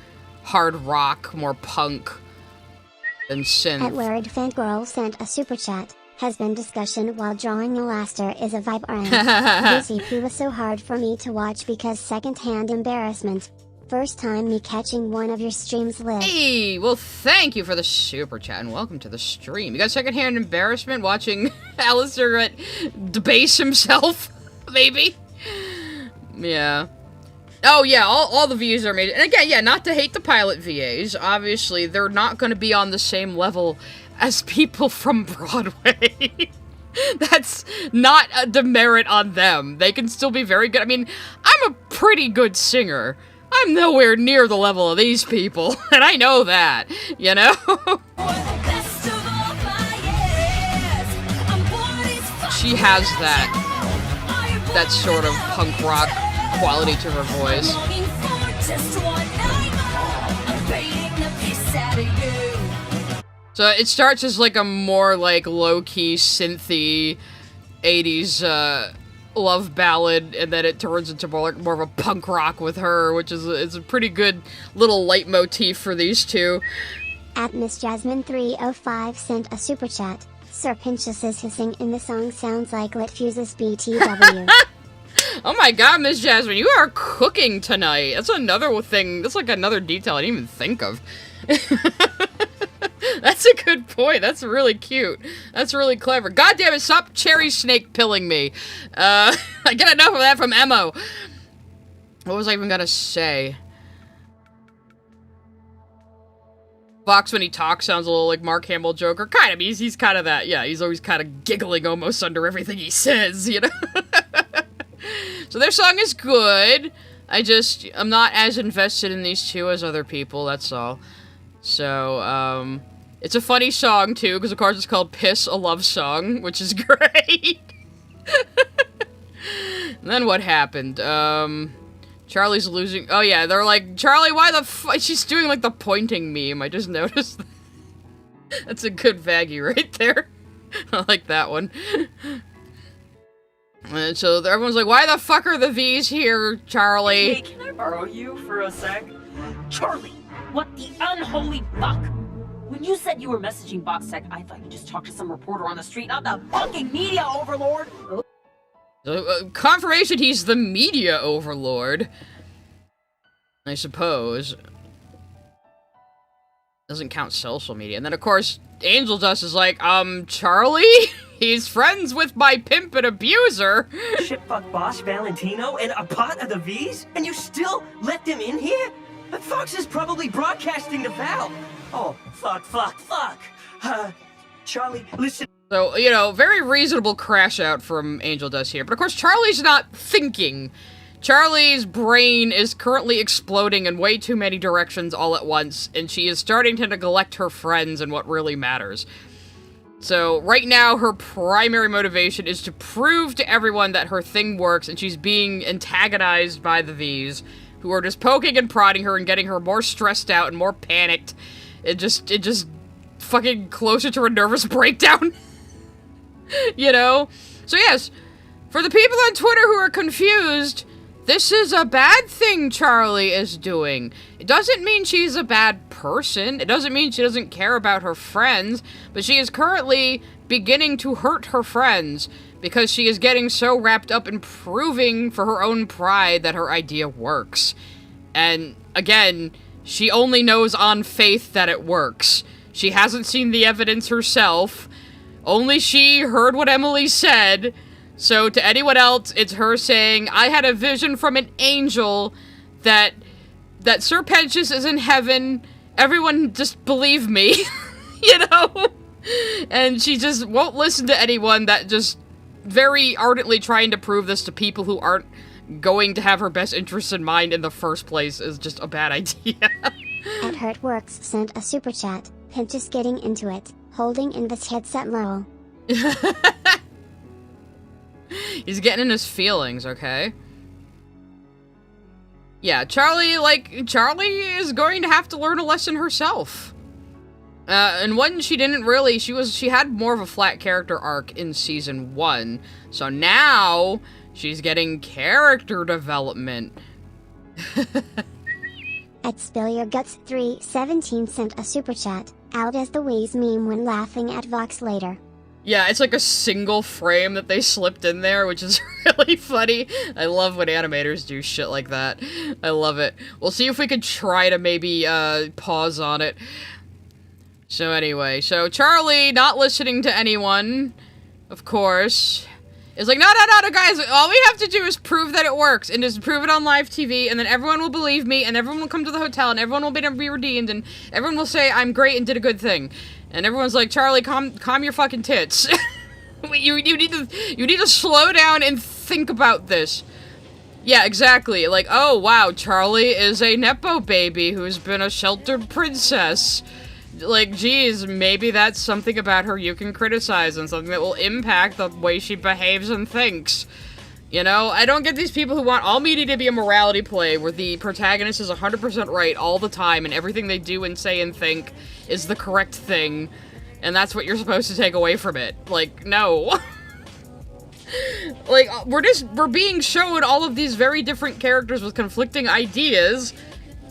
[SPEAKER 1] hard rock, more punk than synth.
[SPEAKER 2] At Worried Fangirl sent a super chat. Husband discussion while drawing Alastor is a vibe around. This EP was so hard for me to watch because secondhand embarrassment. First time me catching one of your streams live.
[SPEAKER 1] Hey, well thank you for the super chat and welcome to the stream. You got secondhand embarrassment watching Alastor debase himself? Maybe? Yeah. Oh yeah, all the VAs are amazing. And again, yeah, not to hate the pilot VAs. Obviously, they're not going to be on the same level as people from Broadway. That's not a demerit on them. They can still be very good. I mean, I'm a pretty good singer. I'm nowhere near the level of these people, and I know that, you know? She has that sort of punk rock quality to her voice. So it starts as like a more like low-key synthy 80s love ballad, and then it turns into more of a punk rock with her, which is a pretty good little leitmotif for these two.
[SPEAKER 2] At Miss Jasmine 305 sent a super chat. Sir Pinchas's hissing in the song sounds like Lit Fuse's BTW.
[SPEAKER 1] Oh my god, Miss Jasmine, you are cooking tonight. That's another thing. That's like another detail I didn't even think of. That's a good point. That's really cute. That's really clever. God damn it, stop cherry snake pilling me. I get enough of that from Emo. What was I even gonna say? Vox, when he talks, sounds a little like Mark Hamill Joker. Kind of. He's kind of that. Yeah, he's always kind of giggling almost under everything he says, you know? So their song is good. I'm not as invested in these two as other people, that's all. So, it's a funny song, too, because of course it's called Piss, a Love Song, which is great. And then what happened? Charlie's losing. Oh, yeah, they're like, Charlie, why the f-? She's doing, like, the pointing meme. I just noticed that. That's a good Vaggie right there. I like that one. And so everyone's like, why the fuck are the V's here, Charlie?
[SPEAKER 3] Hey, can I borrow you for a sec?
[SPEAKER 4] Charlie, what the unholy fuck? When you said you were messaging VoxTech, I thought you just talked to some reporter on the street, not the fucking media overlord.
[SPEAKER 1] Confirmation he's the media overlord. I suppose. Doesn't count social media. And then, of course, Angel Dust is like, Charlie? He's friends with my pimp and abuser.
[SPEAKER 5] Shitfuck Boss Valentino and a pot of the V's? And you still let them in here? The Fox is probably broadcasting to Val. Oh, fuck. Charlie, listen.
[SPEAKER 1] So, you know, very reasonable crash out from Angel Dust here. But of course, Charlie's not thinking. Charlie's brain is currently exploding in way too many directions all at once, and she is starting to neglect her friends and what really matters. So, right now, her primary motivation is to prove to everyone that her thing works, and she's being antagonized by the V's, who are just poking and prodding her and getting her more stressed out and more panicked. It just fucking closer to a nervous breakdown. You know? So yes, for the people on Twitter who are confused, this is a bad thing Charlie is doing. It doesn't mean she's a bad person. It doesn't mean she doesn't care about her friends, but she is currently beginning to hurt her friends because she is getting so wrapped up in proving for her own pride that her idea works. And again, she only knows on faith that it works. She hasn't seen the evidence herself. Only she heard what Emily said. So to anyone else, it's her saying, I had a vision from an angel that Sir Pentious is in heaven. Everyone just believe me, you know? And she just won't listen to anyone that just very ardently trying to prove this to people who aren't going to have her best interests in mind in the first place is just a bad idea.
[SPEAKER 2] At Hurtworks sent a super chat. Him just getting into it, holding in this headset lol.
[SPEAKER 1] He's getting in his feelings, okay? Yeah, Charlie is going to have to learn a lesson herself. And one she didn't really, she had more of a flat character arc in season 1. So now, she's getting character development.
[SPEAKER 2] At Spill Your Guts 317 sent a super chat, out as the Wheeze meme when laughing at Vox later.
[SPEAKER 1] Yeah, it's like a single frame that they slipped in there, which is really funny. I love when animators do shit like that. I love it. We'll see if we could try to maybe pause on it. So anyway, so Charlie, not listening to anyone, of course, is like, no, guys, all we have to do is prove that it works, and just prove it on live TV, and then everyone will believe me, and everyone will come to the hotel, and everyone will be redeemed, and everyone will say I'm great and did a good thing. And everyone's like, Charlie, calm your fucking tits. you need to slow down and think about this. Yeah, exactly. Like, oh wow, Charlie is a Nepo baby who's been a sheltered princess. Like, geez, maybe that's something about her you can criticize and something that will impact the way she behaves and thinks. You know, I don't get these people who want all media to be a morality play where the protagonist is 100% right all the time and everything they do and say and think is the correct thing, and that's what you're supposed to take away from it. Like, no. Like, we're being shown all of these very different characters with conflicting ideas,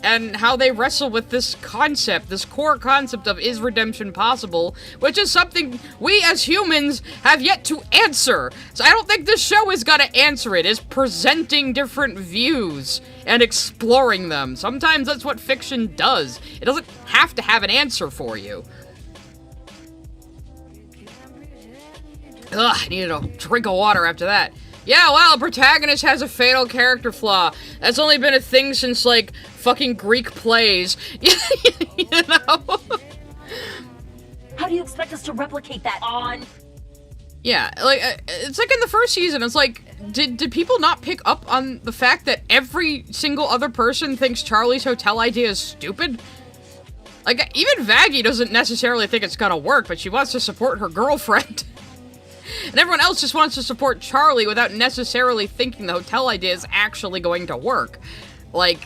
[SPEAKER 1] and how they wrestle with this concept, this core concept of is redemption possible, which is something we as humans have yet to answer. So I don't think this show is gonna answer it. It's presenting different views and exploring them. Sometimes that's what fiction does. It doesn't have to have an answer for you. Ugh, I needed a drink of water after that. Yeah, well, a protagonist has a fatal character flaw. That's only been a thing since, like, fucking Greek plays. You know?
[SPEAKER 4] How do you expect us to replicate that on?
[SPEAKER 1] Yeah, like, it's like in the first season, it's like, did people not pick up on the fact that every single other person thinks Charlie's hotel idea is stupid? Like, even Vaggie doesn't necessarily think it's gonna work, but she wants to support her girlfriend. And everyone else just wants to support Charlie without necessarily thinking the hotel idea is actually going to work. Like,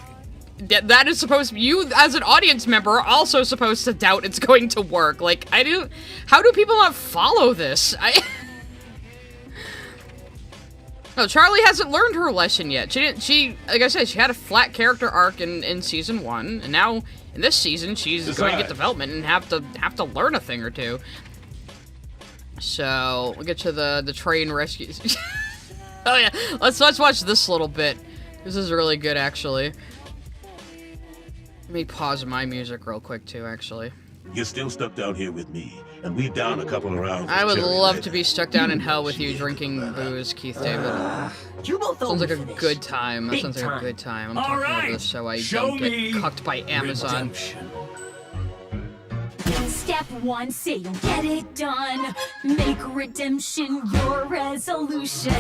[SPEAKER 1] that is supposed to, you as an audience member are also supposed to doubt it's going to work. Like, how do people not follow this? No, Charlie hasn't learned her lesson yet. Like I said, she had a flat character arc in season 1, and now in this season she's going to get development and have to learn a thing or two. So, we'll get to the train rescue. Oh yeah, let's watch this little bit. This is really good, actually. Let me pause my music real quick, too, actually.
[SPEAKER 6] You're still stuck down here with me, and we've down a couple of rounds.
[SPEAKER 1] I would love to be stuck down in hell with you drinking booze, Keith David.
[SPEAKER 5] You both
[SPEAKER 1] Sounds like a
[SPEAKER 5] finished.
[SPEAKER 1] good time. That
[SPEAKER 5] Big
[SPEAKER 1] sounds like
[SPEAKER 5] time.
[SPEAKER 1] a good time. I'm
[SPEAKER 7] All
[SPEAKER 1] talking about
[SPEAKER 7] right,
[SPEAKER 1] this so I
[SPEAKER 7] show
[SPEAKER 1] don't get
[SPEAKER 7] me
[SPEAKER 1] cucked by Amazon.
[SPEAKER 7] redemption.
[SPEAKER 4] Step 1, say you'll get it done. Make redemption your resolution.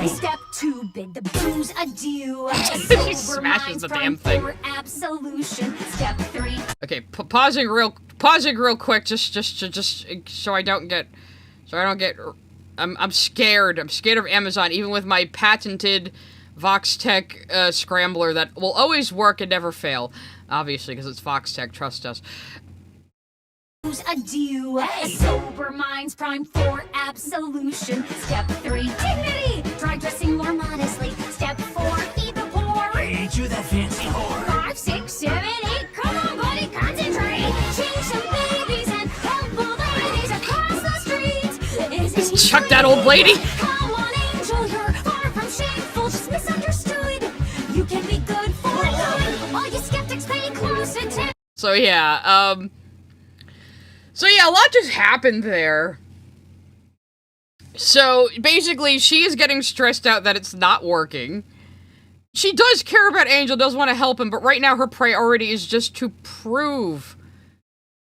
[SPEAKER 4] Step 2, bid the booze adieu.
[SPEAKER 1] He smashes the damn thing.
[SPEAKER 4] For absolution. Step 3.
[SPEAKER 1] Okay, pausing real quick, just so I don't get, I'm scared. I'm scared of Amazon, even with my patented VoxTech scrambler that will always work and never fail. Obviously, because it's VoxTech, trust us.
[SPEAKER 4] Adieu. Sober minds prime for absolution. Step 3, dignity. Try dressing more modestly. Step 4, feed the poor.
[SPEAKER 7] Ain't you that fancy whore?
[SPEAKER 4] 5, 6, 7, 8. Come on, buddy, concentrate. Change some babies and help old ladies across the street.
[SPEAKER 1] Just chuck that old lady.
[SPEAKER 4] Come on, angel, you're far from shameful, just misunderstood. You can be good for good. All you skeptics pay close attention.
[SPEAKER 1] So yeah, a lot just happened there. So, basically, she is getting stressed out that it's not working. She does care about Angel, does want to help him, but right now her priority is just to prove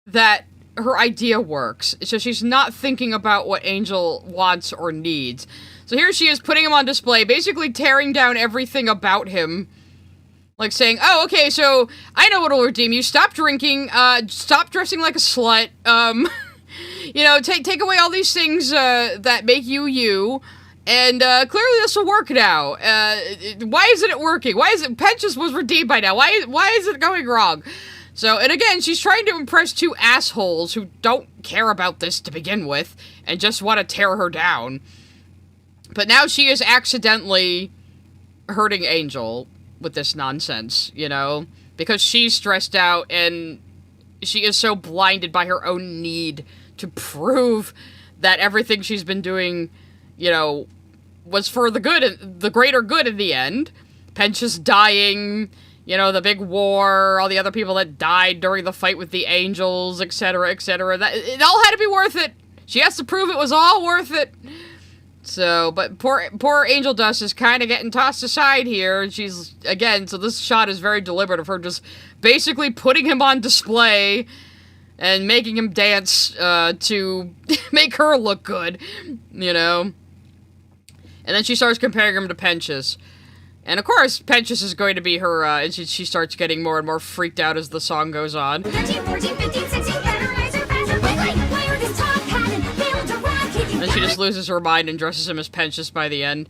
[SPEAKER 1] that her idea works. So she's not thinking about what Angel wants or needs. So here she is putting him on display, basically tearing down everything about him. Like saying, oh, okay, so I know what'll redeem you. Stop drinking, stop dressing like a slut, you know, take away all these things, that make you you, and, clearly this will work now. Why isn't it working? Why is it, Penchus was redeemed by now. Why is it going wrong? So, and again, she's trying to impress two assholes who don't care about this to begin with, and just want to tear her down. But now she is accidentally hurting Angel with this nonsense, you know? Because she's stressed out, and she is so blinded by her own need to prove that everything she's been doing, you know, was for the good, the greater good in the end. Penchus dying, you know, the big war, all the other people that died during the fight with the angels, etc., etc. That it all had to be worth it. She has to prove it was all worth it. So, but poor Angel Dust is kind of getting tossed aside here. She's, again, so this shot is very deliberate of her just basically putting him on display and making him dance, to make her look good, you know? And then she starts comparing him to Penchus. And of course, Penchus is going to be her, and she starts getting more and more freaked out as the song goes on.
[SPEAKER 4] 13, 14, 15, 16, fertilizer, faster, quickly, wire this top cannon, build a rocket.
[SPEAKER 1] And then she just loses her mind and dresses him as Penchus by the end.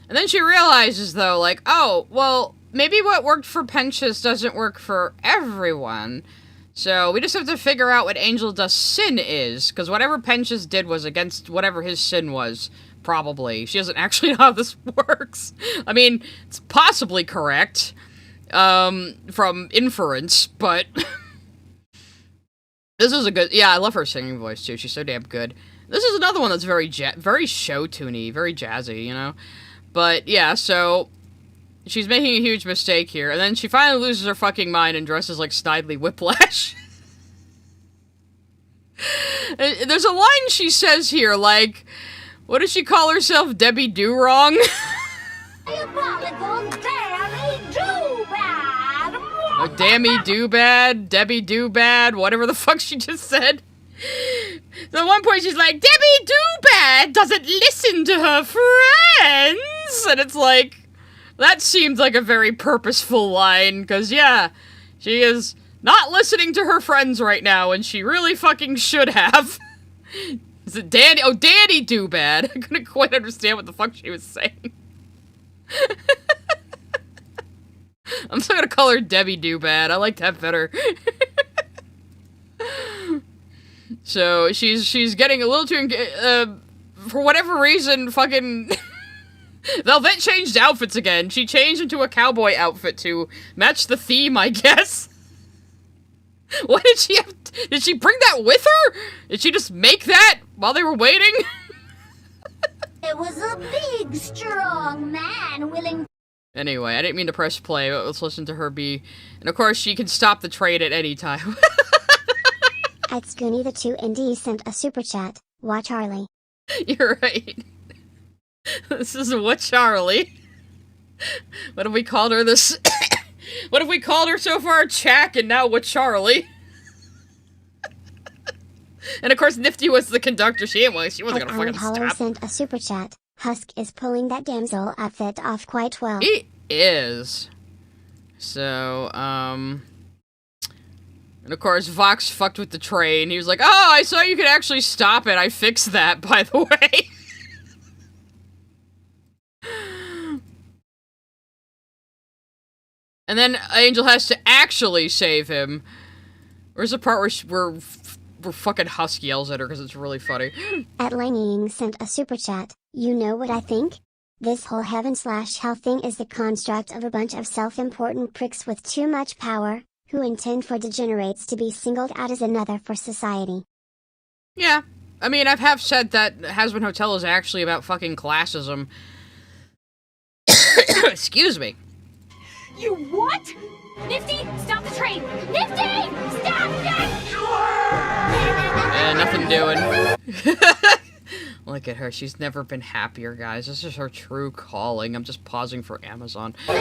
[SPEAKER 1] And then she realizes, though, like, oh, well, maybe what worked for Penchus doesn't work for everyone. So we just have to figure out what Angel Dust's sin is, because whatever Penchus did was against whatever his sin was, probably. She doesn't actually know how this works. I mean, it's possibly correct, from inference, but this is a good, yeah, I love her singing voice, too. She's so damn good. This is another one that's very show-tuney, very jazzy, you know? But, yeah, so she's making a huge mistake here, and then she finally loses her fucking mind and dresses like Snidely Whiplash. There's a line she says here, like, what does she call herself? Debbie Do-Wrong?
[SPEAKER 4] Diabolical Dammy Do-Bad!
[SPEAKER 1] Oh, Dammy Do-Bad, Debbie Do-Bad, whatever the fuck she just said. So at one point she's like, Debbie Do-Bad doesn't listen to her friends! And it's like, that seemed like a very purposeful line, because yeah, she is not listening to her friends right now, and she really fucking should have. Is it Danny? Oh, Danny Do-Bad. I couldn't quite understand what the fuck she was saying. I'm still gonna call her Debbie Do-Bad. I like that better. So, she's getting a little too, for whatever reason, fucking Velvet changed outfits again. She changed into a cowboy outfit to match the theme, I guess. What did she have? Did she bring that with her? Did she just make that while they were waiting?
[SPEAKER 4] It was a big, strong man willing.
[SPEAKER 1] Anyway, I didn't mean to press play, but let's listen to her be. And of course, she can stop the train at any time.
[SPEAKER 2] At Scoony the 2 ND sent a super chat. Watch Charlie.
[SPEAKER 1] You're right. This is what Charlie. What have we called her this? What have we called her so far? Chack, and now what Charlie? And of course, Nifty was the conductor. She wasn't gonna fucking
[SPEAKER 2] Hollow
[SPEAKER 1] stop.
[SPEAKER 2] sent a super chat. Husk is pulling that damsel outfit off quite well.
[SPEAKER 1] He is. So, and of course, Vox fucked with the train. He was like, oh, I saw you could actually stop it. I fixed that, by the way. And then Angel has to actually save him. Where's the part where we're fucking Husky yells at her because it's really funny.
[SPEAKER 2] At Langing sent a super chat. You know what I think? This whole heaven/hell thing is the construct of a bunch of self-important pricks with too much power, who intend for degenerates to be singled out as another for society.
[SPEAKER 1] Yeah. I mean, I have said that Hazbin Hotel is actually about fucking classism. Excuse me.
[SPEAKER 4] You what? Nifty, stop the train! Nifty! Stop it!
[SPEAKER 1] Nothing doing. Look at her. She's never been happier, guys. This is her true calling. I'm just pausing for Amazon.
[SPEAKER 4] Husk,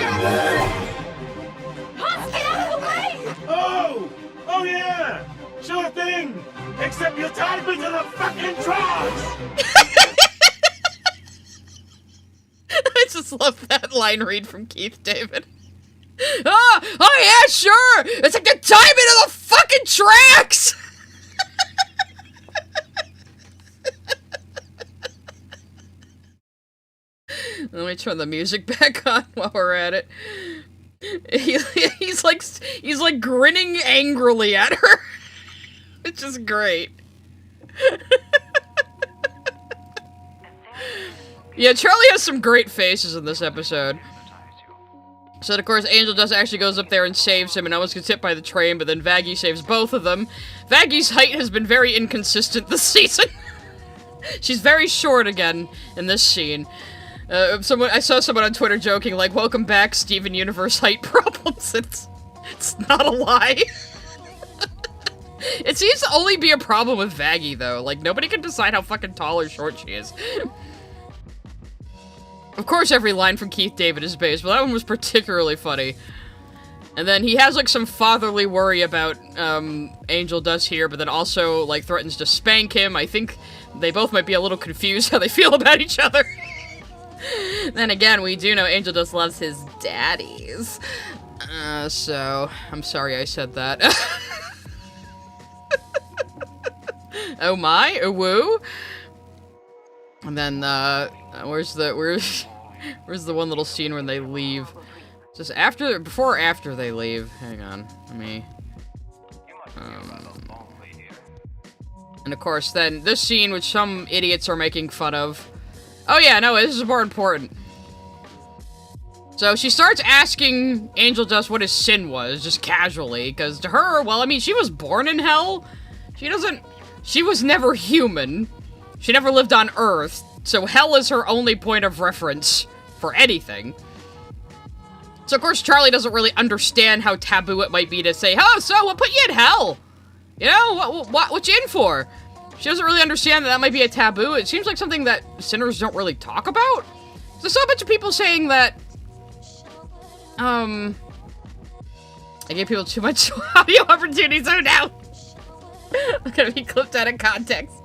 [SPEAKER 4] get out of the way!
[SPEAKER 6] Oh! Oh yeah!
[SPEAKER 7] Sure thing! Except you tied me to the fucking drugs!
[SPEAKER 1] I just love that line read from Keith David. Oh yeah, sure! It's like the tie me to the fucking tracks! Let me turn the music back on while we're at it. He's like grinning angrily at her. Which is great. Yeah, Charlie has some great faces in this episode. So, of course, Angel Dust actually goes up there and saves him and almost gets hit by the train, but then Vaggie saves both of them. Vaggie's height has been very inconsistent this season. She's very short again in this scene. I saw someone on Twitter joking, like, welcome back, Steven Universe height problems. It's not a lie. It seems to only be a problem with Vaggie, though. Like, nobody can decide how fucking tall or short she is. Of course, every line from Keith David is based, but that one was particularly funny. And then he has, like, some fatherly worry about, Angel Dust here, but then also, like, threatens to spank him. I think they both might be a little confused how they feel about each other. Then again, we do know Angel Dust loves his daddies. So, I'm sorry I said that. Oh my, oh woo. And then, where's the one little scene when they leave? Just before or after they leave? Hang on, let me... and of course, then, this scene, which some idiots are making fun of. Oh yeah, no, this is more important. So she starts asking Angel Dust what his sin was, just casually, because to her, well, I mean, she was born in hell. She was never human. She never lived on Earth, so hell is her only point of reference for anything. So of course Charlie doesn't really understand how taboo it might be to say, oh, so what put you in hell? You know, what you in for? She doesn't really understand that might be a taboo. It seems like something that sinners don't really talk about. So I saw a bunch of people saying that, I gave people too much audio opportunities, so now I'm gonna be clipped out of context.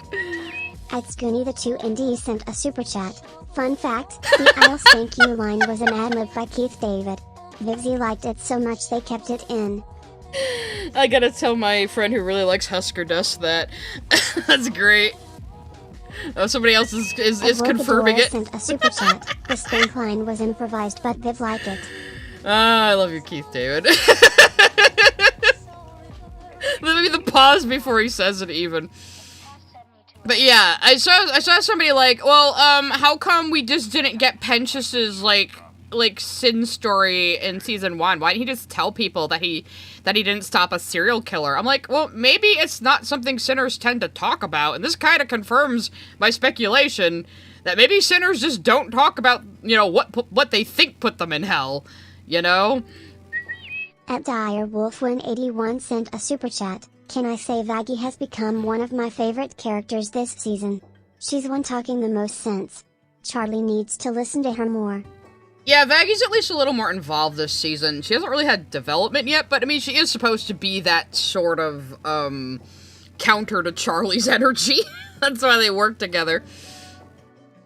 [SPEAKER 2] At Scoony the 2 ND sent a super chat. Fun fact, the I'll thank you line was an ad-lib by Keith David. Vivsy liked it so much they kept it in.
[SPEAKER 1] I gotta tell my friend who really likes Husker Dust that. That's great. Oh, somebody else is confirming it.
[SPEAKER 2] Sent a super chat. The spank line was improvised, but Viv liked it.
[SPEAKER 1] I love you, Keith David. Maybe the pause before he says it, even. But yeah, I saw somebody like, well, how come we just didn't get Pentius's like sin story in season 1? Why didn't he just tell people that he didn't stop a serial killer? I'm like, well, maybe it's not something sinners tend to talk about, and this kind of confirms my speculation that maybe sinners just don't talk about, you know, what they think put them in hell, you know?
[SPEAKER 2] At Direwolf181 sent a super chat. Can I say Vaggie has become one of my favorite characters this season? She's one talking the most sense. Charlie needs to listen to her more.
[SPEAKER 1] Yeah, Vaggie's at least a little more involved this season. She hasn't really had development yet, but I mean, she is supposed to be that sort of, counter to Charlie's energy. That's why they work together.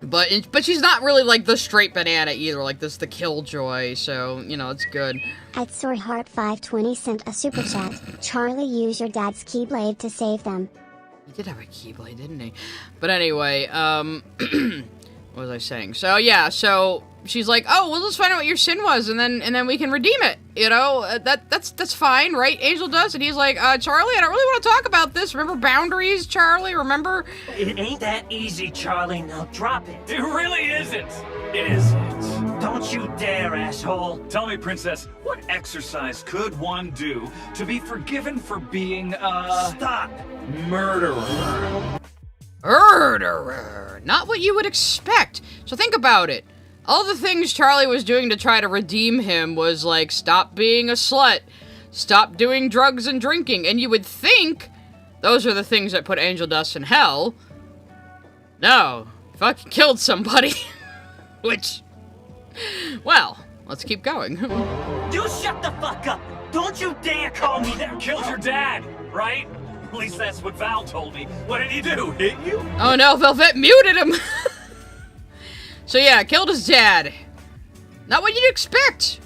[SPEAKER 1] But she's not really, like, the straight banana either, like this, the killjoy, so, you know, it's good.
[SPEAKER 2] At Soreheart520 sent a super chat. Charlie, use your dad's keyblade to save them.
[SPEAKER 1] He did have a keyblade, didn't he? But anyway, what was I saying? So, yeah, so she's like, oh, well, let's find out what your sin was, and then we can redeem it, you know? That's fine, right? Angel does, and he's like, Charlie, I don't really want to talk about this. Remember boundaries, Charlie? Remember?
[SPEAKER 5] It ain't that easy, Charlie. Now drop it.
[SPEAKER 7] It really isn't. It isn't.
[SPEAKER 5] Don't you dare, asshole.
[SPEAKER 7] Tell me, Princess, what exercise could one do to be forgiven for being
[SPEAKER 5] Stop.
[SPEAKER 7] murderer?
[SPEAKER 1] Murderer! Not what you would expect. So think about it. All the things Charlie was doing to try to redeem him was like, stop being a slut, stop doing drugs and drinking, and you would think those are the things that put Angel Dust in hell. No, fucking killed somebody. Which, well, let's keep going.
[SPEAKER 5] You shut the fuck up! Don't you dare call me that!
[SPEAKER 7] Killed your dad, right? At least that's what Val told me. What did he do? Hit you?
[SPEAKER 1] Oh no, Velvet muted him! So yeah, killed his dad. Not what you'd expect.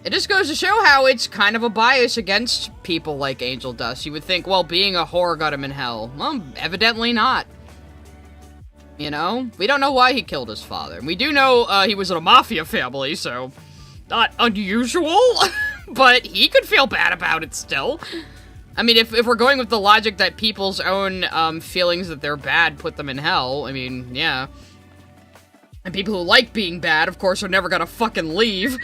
[SPEAKER 1] It just goes to show how it's kind of a bias against people like Angel Dust. You would think, well, being a whore got him in hell. Well, evidently not. You know? We don't know why he killed his father. We do know he was in a mafia family, so not unusual. But he could feel bad about it still. I mean, if we're going with the logic that people's own feelings that they're bad put them in hell, I mean, yeah. And people who like being bad, of course, are never gonna fucking leave.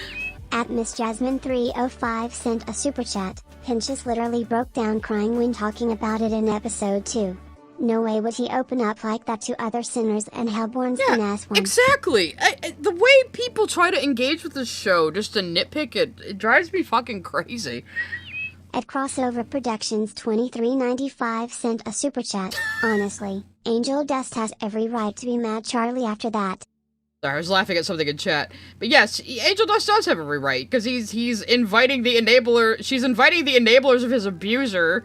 [SPEAKER 2] At Miss Jasmine 305 sent a super chat. Pinchas literally broke down crying when talking about it in episode 2. No way would he open up like that to other sinners and Hellborn's an ass one.
[SPEAKER 1] Exactly. The way people try to engage with this show, just to nitpick it drives me fucking crazy.
[SPEAKER 2] At Crossover Productions 2395 sent a super chat. Honestly, Angel Dust has every right to be mad Charlie after that.
[SPEAKER 1] Sorry, I was laughing at something in chat. But yes, Angel Dust does have every right, because he's inviting the enabler, she's inviting the enablers of his abuser,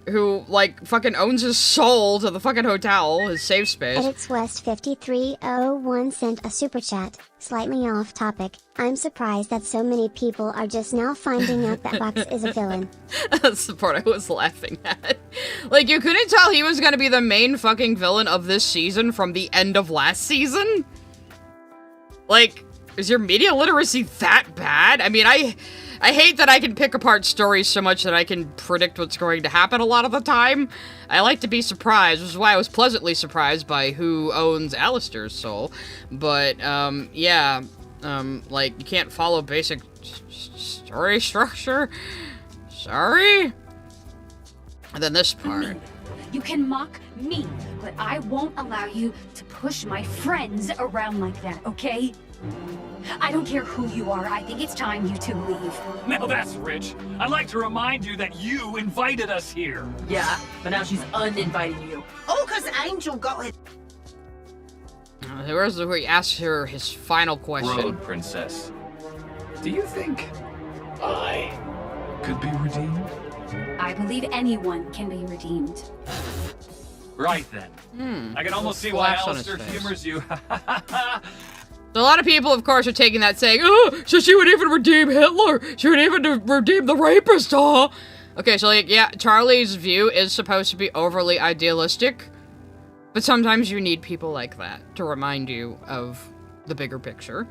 [SPEAKER 1] who, like, fucking owns his soul to the fucking hotel, his safe space.
[SPEAKER 2] Edits West 5301 sent a super chat. Slightly off topic. I'm surprised that so many people are just now finding out that Vox is a villain.
[SPEAKER 1] That's the part I was laughing at. Like, you couldn't tell he was gonna be the main fucking villain of this season from the end of last season? Like, is your media literacy that bad? I mean, I hate that I can pick apart stories so much that I can predict what's going to happen a lot of the time. I like to be surprised, which is why I was pleasantly surprised by who owns Alastor's soul. But, yeah, like, you can't follow basic story structure? Sorry? And then this part.
[SPEAKER 4] You can mock me, but I won't allow you to push my friends around like that, okay? I don't care who you are, I think it's time you two leave.
[SPEAKER 7] Now that's rich. I'd like to remind you that you invited us here.
[SPEAKER 3] Yeah, but now she's uninviting you. Oh, 'cause Angel got it.
[SPEAKER 1] Where's where he asks her his final question.
[SPEAKER 7] Road Princess. Do you think I could be redeemed?
[SPEAKER 4] I believe anyone can be redeemed.
[SPEAKER 7] Right then. I can almost see why
[SPEAKER 1] Flash on his
[SPEAKER 7] Alastor
[SPEAKER 1] face.
[SPEAKER 7] humors you.
[SPEAKER 1] So a lot of people, of course, are taking that saying, oh, so she would even redeem Hitler. She would even redeem the rapist, huh? Okay, so, like, yeah, Charlie's view is supposed to be overly idealistic. But sometimes you need people like that to remind you of the bigger picture.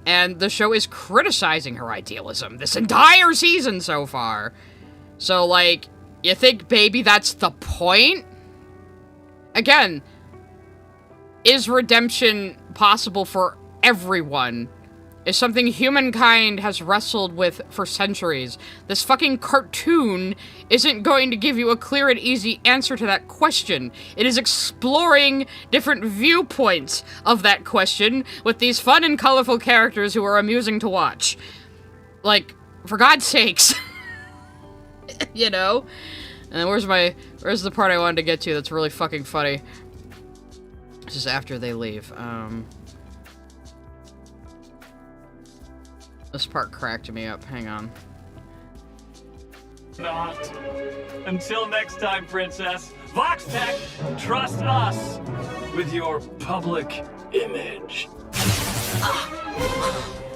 [SPEAKER 1] And the show is criticizing her idealism this entire season so far. So, like, you think, baby, that's the point? Again, is redemption possible for everyone? Is something humankind has wrestled with for centuries. This fucking cartoon isn't going to give you a clear and easy answer to that question. It is exploring different viewpoints of that question with these fun and colorful characters who are amusing to watch. Like, for God's sakes. You know? And where's the part I wanted to get to that's really fucking funny? This is after they leave. This part cracked me up. Hang on.
[SPEAKER 7] Not. Until next time, Princess. Vox Tech, trust us with your public image.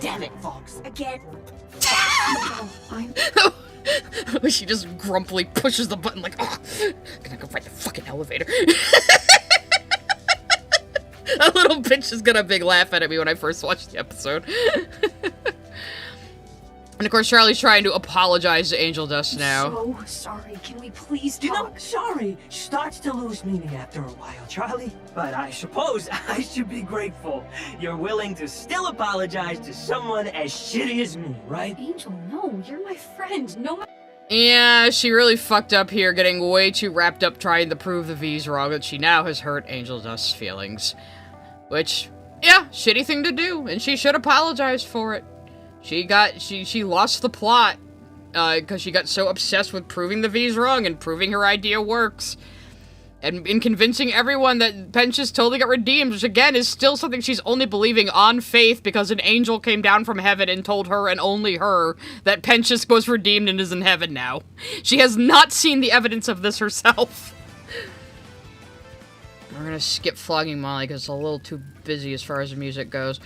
[SPEAKER 3] Damn it, Vox. Again.
[SPEAKER 1] She just grumpily pushes the button like, oh, I'm gonna go ride the fucking elevator. A little bitch is gonna big laugh at me when I first watched the episode. And of course, Charlie's trying to apologize to Angel Dust now.
[SPEAKER 4] So sorry. Can we please
[SPEAKER 5] You know,
[SPEAKER 4] talk?
[SPEAKER 5] sorry starts to lose meaning after a while, Charlie. But I suppose I should be grateful you're willing to still apologize to someone as shitty as me, right?
[SPEAKER 4] Angel, no, you're my friend. No.
[SPEAKER 1] Yeah, she really fucked up here, getting way too wrapped up trying to prove the V's wrong that she now has hurt Angel Dust's feelings. Which, yeah, shitty thing to do, and she should apologize for it. She lost the plot, because she got so obsessed with proving the V's wrong and proving her idea works. And in convincing everyone that Pench's totally got redeemed, which again is still something she's only believing on faith because an angel came down from heaven and told her and only her that Pench's was redeemed and is in heaven now. She has not seen the evidence of this herself. We're gonna skip Flogging Molly because it's a little too busy as far as the music goes.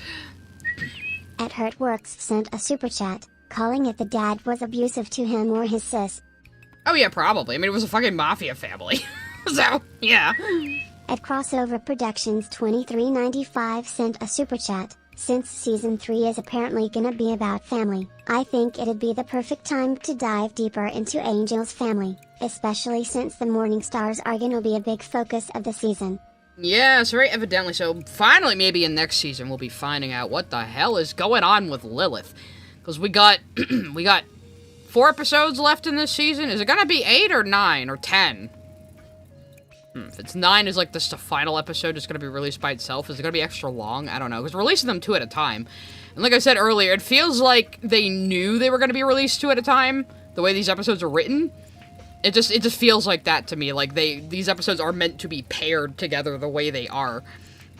[SPEAKER 2] At Hurtworks sent a super chat, calling it the dad was abusive to him or his sis.
[SPEAKER 1] Oh yeah, probably. I mean, it was a fucking mafia family. So, yeah.
[SPEAKER 2] At Crossover Productions 2395 sent a super chat, since season 3 is apparently gonna be about family, I think it'd be the perfect time to dive deeper into Angel's family, especially since the Morning Stars are gonna be a big focus of the season.
[SPEAKER 1] Yeah, so very evidently, so finally maybe in next season we'll be finding out what the hell is going on with Lilith. Because we got, we got 4 episodes left in this season. Is it gonna be 8 or 9 or 10? If it's 9 is like this the final episode is going to be released by itself, is it going to be extra long? I don't know, because we're releasing them 2 at a time. And like I said earlier, it feels like they knew they were going to be released 2 at a time, the way these episodes are written. It just feels like that to me, like these episodes are meant to be paired together the way they are.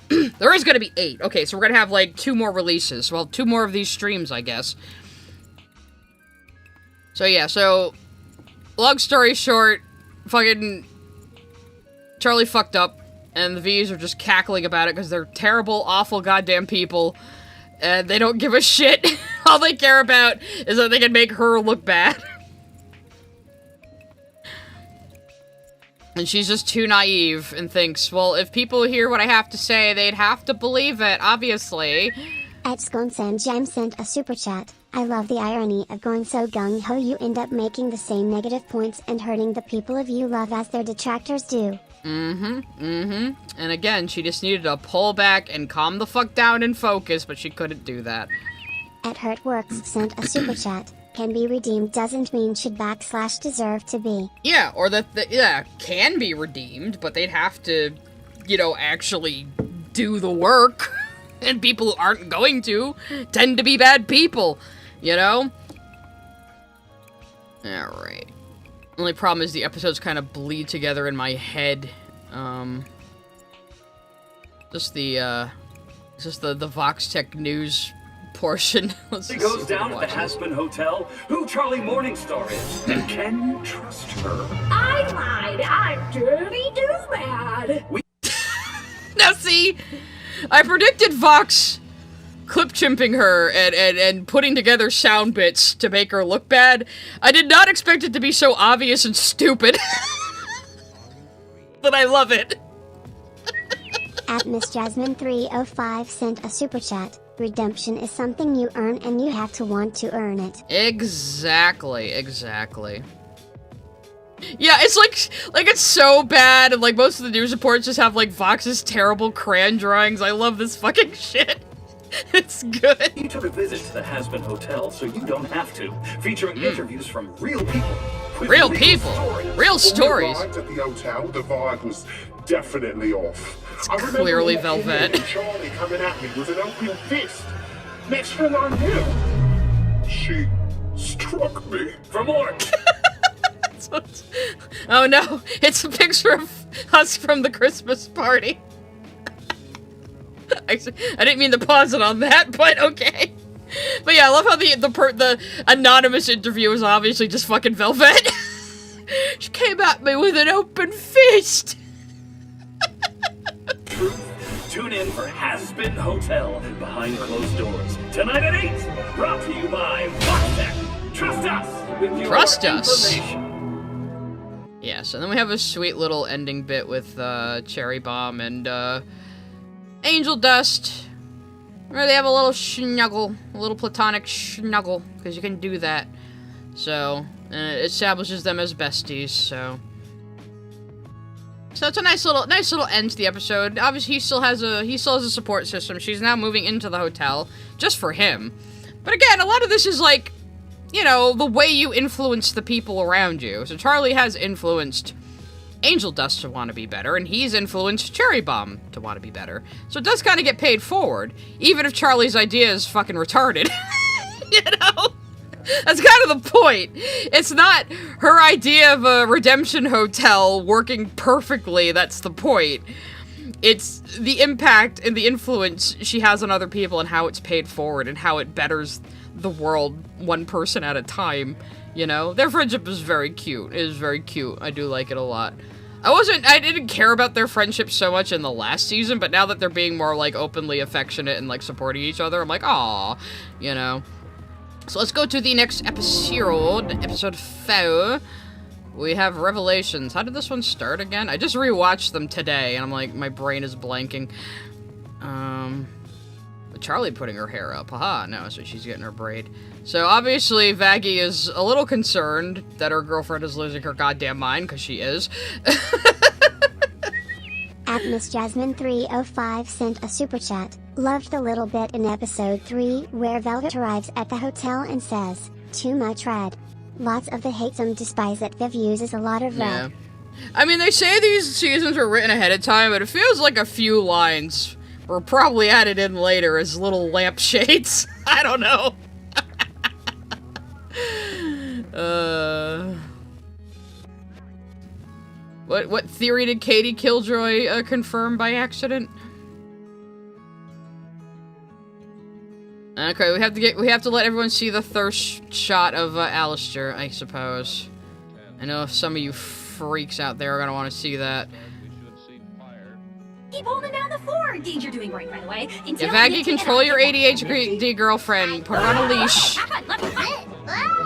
[SPEAKER 1] There is going to be 8. Okay, so we're going to have like 2 more releases. Well, 2 more of these streams, I guess. So yeah, so long story short, fucking Charlie fucked up, and the V's are just cackling about it because they're terrible, awful goddamn people, and they don't give a shit. All they care about is that they can make her look bad. And she's just too naive and thinks, well, if people hear what I have to say, they'd have to believe it, obviously.
[SPEAKER 2] At Sconsan Jam sent a super chat, I love the irony of going so gung-ho you end up making the same negative points and hurting the people of you love as their detractors do.
[SPEAKER 1] And again, she just needed to pull back and calm the fuck down and focus, but she couldn't do that.
[SPEAKER 2] At Hurtworks sent a super chat, can be redeemed doesn't mean should / deserve to be.
[SPEAKER 1] Yeah, or that, yeah, can be redeemed, but they'd have to, you know, actually do the work. And people who aren't going to tend to be bad people, you know? Alright. Only problem is the episodes kind of bleed together in my head. Just the Vox Tech news portion.
[SPEAKER 7] It goes down at the Hazbin Hotel. Who Charlie Morningstar is, and can you trust her?
[SPEAKER 4] I lied. I'm dirty do-bad.
[SPEAKER 1] Now see, I predicted Vox clip-chimping her and putting together sound bits to make her look bad. I did not expect it to be so obvious and stupid. But I love it.
[SPEAKER 2] At Miss Jasmine 305 sent a super chat, redemption is something you earn and you have to want to earn it.
[SPEAKER 1] Exactly. Yeah, it's like it's so bad, and like most of the news reports just have like Vox's terrible crayon drawings. I love this fucking shit. It's good.
[SPEAKER 7] You took a visit to the Hazbin Hotel, so you don't have to. Featuring interviews from real people.
[SPEAKER 1] Real people. Real stories.
[SPEAKER 8] When we arrived at the hotel, the vibe was definitely off.
[SPEAKER 1] It's clearly Velvet.
[SPEAKER 8] Charlie coming at me with an open fist. Next thing I knew, she struck me.
[SPEAKER 7] For more.
[SPEAKER 1] Oh no, it's a picture of us from the Christmas party. I didn't mean to pause it on that, but okay. But yeah, I love how the anonymous interview is obviously just fucking Velvet. She came at me with an open fist.
[SPEAKER 7] Tune in for Hazbin Hotel behind closed doors tonight at 8. Brought to you by Voxtech. Trust us with your information.
[SPEAKER 1] Yes, and then we have a sweet little ending bit with Cherry Bomb and Angel Dust, where they have a little snuggle, a little platonic snuggle, because you can do that. So, it establishes them as besties. So it's a nice little end to the episode. Obviously, he still has a support system. She's now moving into the hotel just for him. But again, a lot of this is like, you know, the way you influence the people around you. So Charlie has influenced Angel Dust to want to be better, and he's influenced Cherry Bomb to want to be better. So it does kind of get paid forward, even if Charlie's idea is fucking retarded. You know? That's kind of the point. It's not her idea of a redemption hotel working perfectly, that's the point. It's the impact and the influence she has on other people and how it's paid forward and how it betters the world one person at a time, you know? Their friendship is very cute. It is very cute. I do like it a lot. I didn't care about their friendship so much in the last season, but now that they're being more, like, openly affectionate and, like, supporting each other, I'm like, aw, you know? So let's go to the next episode 4. We have Revelations. How did this one start again? I just rewatched them today, and I'm like, my brain is blanking. Charlie putting her hair up. Haha, no, so she's getting her braid. So obviously, Vaggie is a little concerned that her girlfriend is losing her goddamn mind, because she is.
[SPEAKER 2] At Miss Jasmine 305 sent a super chat. Loved the little bit in episode 3 where Velvet arrives at the hotel and says, "Too much red." Lots of the hate some despise it. Viv uses a lot of red.
[SPEAKER 1] Yeah. I mean, they say these seasons were written ahead of time, but it feels like a few lines were probably added in later as little lampshades. I don't know. What theory did Katie Killjoy confirm by accident? Okay, we have to let everyone see the thirst shot of Alastor, I suppose. I know some of you freaks out there are gonna want to see that.
[SPEAKER 4] Keep holding down the fort. You're doing great, by the way.
[SPEAKER 1] If Aggie, control your ADHD girlfriend. Put her on a leash.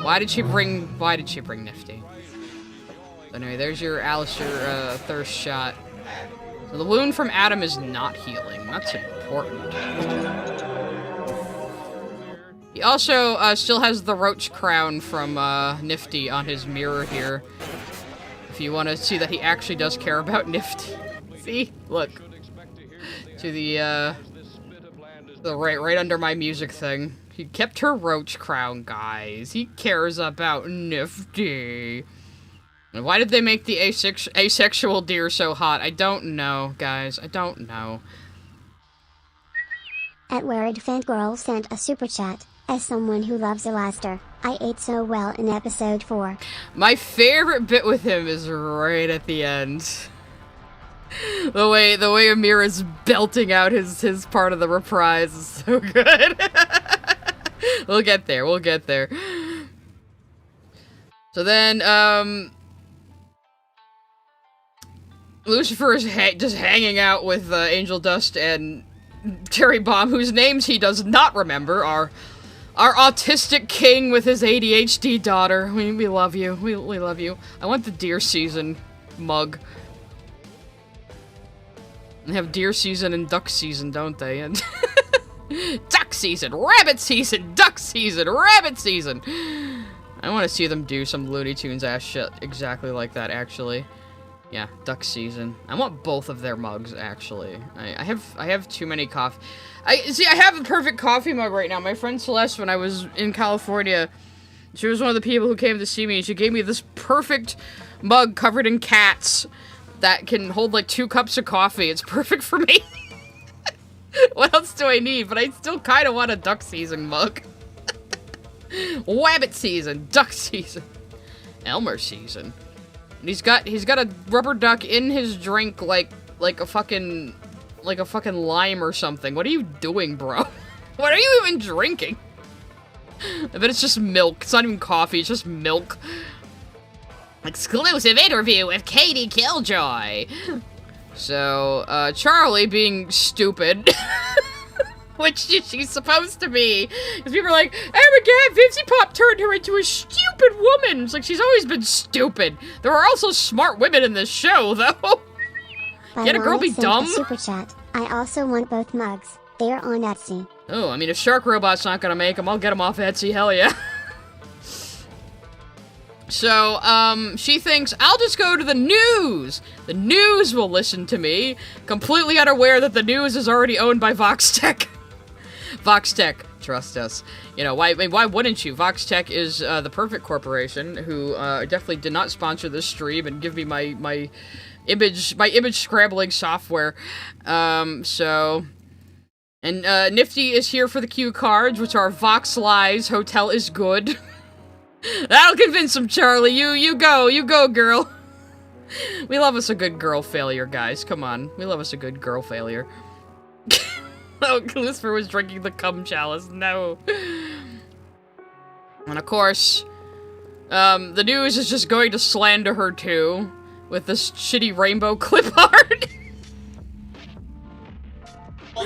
[SPEAKER 1] Why did she bring Nifty? So anyway, there's your Alastor thirst shot. So the wound from Adam is not healing. That's important. He also still has the roach crown from Nifty on his mirror here. If you want to see that he actually does care about Nifty. See? Look. To the right under my music thing. He kept her roach crown, guys. He cares about Nifty. And why did they make the asexual deer so hot? I don't know, guys. I don't know.
[SPEAKER 2] At Worried Fangirl sent a super chat. As someone who loves Alastor, I ate so well in episode 4.
[SPEAKER 1] My favorite bit with him is right at the end. The way Amir is belting out his part of the reprise is so good. We'll get there. So then, Lucifer is just hanging out with Angel Dust and Cherry Bomb, whose names he does not remember, our autistic king with his ADHD daughter. We love you. We love you. I want the deer season mug. They have deer season and duck season, don't they? And duck season, rabbit season, duck season, rabbit season. I want to see them do some Looney Tunes ass shit exactly like that, actually. Yeah, duck season. I want both of their mugs, actually. I have too many coffee. I have the perfect coffee mug right now. My friend Celeste, when I was in California, she was one of the people who came to see me, and she gave me this perfect mug covered in cats that can hold like 2 cups of coffee. It's perfect for me. What else do I need? But I still kind of want a duck season mug. Wabbit season, duck season, Elmer season. And he's got a rubber duck in his drink like a fucking lime or something. What are you doing, bro? What are you even drinking? I bet it's just milk. It's not even coffee, it's just milk. Exclusive interview with Katie Killjoy. So, Charlie being stupid, which she's supposed to be, because people are like, oh my god, Vincy Pop turned her into a stupid woman. It's like, she's always been stupid. There are also smart women in this show, though. Can a girl be dumb?
[SPEAKER 2] Super chat. I also want both mugs. They are on Etsy.
[SPEAKER 1] Oh, I mean, if Shark Robot's not gonna make them, I'll get them off Etsy, hell yeah. So, she thinks, I'll just go to the news. The news will listen to me. Completely unaware that the news is already owned by Voxtech. Voxtech, trust us. You know, why wouldn't you? Voxtech is, the perfect corporation who, definitely did not sponsor this stream and give me my image scrambling software. So... And, Nifty is here for the cue cards, which are Vox Lies, Hotel is Good. That'll convince him, Charlie. You go, girl. We love us a good girl failure, guys. Come on. We love us a good girl failure. Oh, Lucifer was drinking the cum chalice. No. And of course, the news is just going to slander her too, with this shitty rainbow clip art.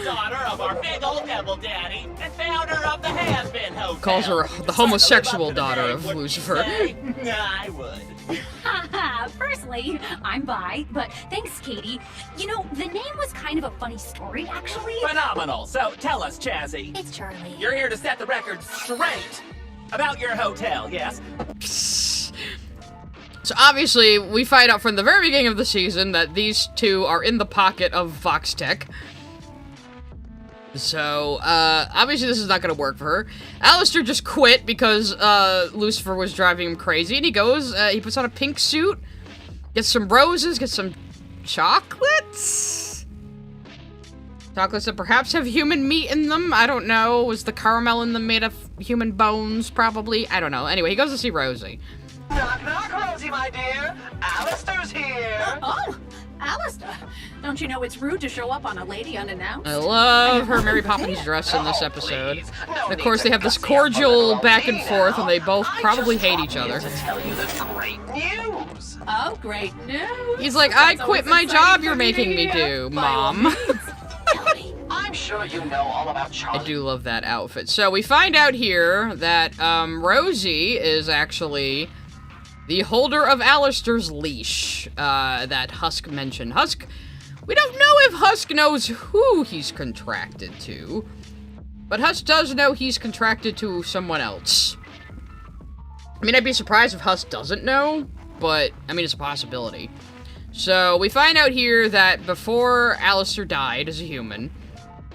[SPEAKER 9] Daughter of our big old devil daddy and founder of the Hazbin Hotel.
[SPEAKER 1] Calls her the homosexual daughter of Lucifer.
[SPEAKER 9] I would.
[SPEAKER 4] Haha, firstly, I'm bi, but thanks, Katie. You know, the name was kind of a funny story, actually.
[SPEAKER 9] Phenomenal. So tell us, Chazzy.
[SPEAKER 4] It's Charlie.
[SPEAKER 9] You're here to set the record straight about your hotel, yes?
[SPEAKER 1] So obviously, we find out from the very beginning of the season that these two are in the pocket of Voxtech. So, obviously this is not gonna work for her. Alastor just quit because, Lucifer was driving him crazy, and he goes, he puts on a pink suit, gets some roses, gets some chocolates? Chocolates that perhaps have human meat in them? I don't know. Was the caramel in them made of human bones? Probably. I don't know. Anyway, he goes to see Rosie.
[SPEAKER 9] Knock, knock, Rosie, my dear. Alastor's here.
[SPEAKER 3] Oh, Alastor. Don't you know it's rude to show up on a lady unannounced?
[SPEAKER 1] I love her Mary Poppins dress in this episode. And of course, they have this cordial back and forth, and they both probably hate each other.
[SPEAKER 9] To tell you this great news.
[SPEAKER 3] Oh, great news.
[SPEAKER 1] He's like, I quit my job you're making me do, Mom.
[SPEAKER 9] I'm sure you know all about Charlie.
[SPEAKER 1] I do love that outfit. So we find out here that Rosie is actually the holder of Alastor's leash that Husk mentioned. Husk, we don't know if Husk knows who he's contracted to, but Husk does know he's contracted to someone else. I mean, I'd be surprised if Husk doesn't know, but, I mean, it's a possibility. So, we find out here that before Alastor died as a human,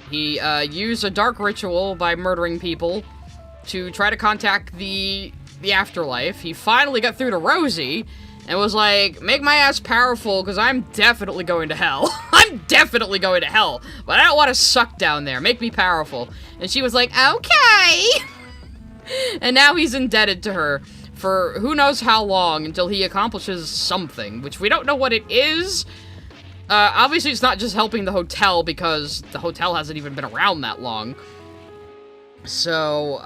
[SPEAKER 1] he used a dark ritual by murdering people to try to contact the afterlife. He finally got through to Rosie and was like, make my ass powerful because I'm definitely going to hell. I'm definitely going to hell, but I don't want to suck down there. Make me powerful. And she was like, okay. And now he's indebted to her for who knows how long until he accomplishes something, which we don't know what it is. Obviously it's not just helping the hotel because the hotel hasn't even been around that long. So,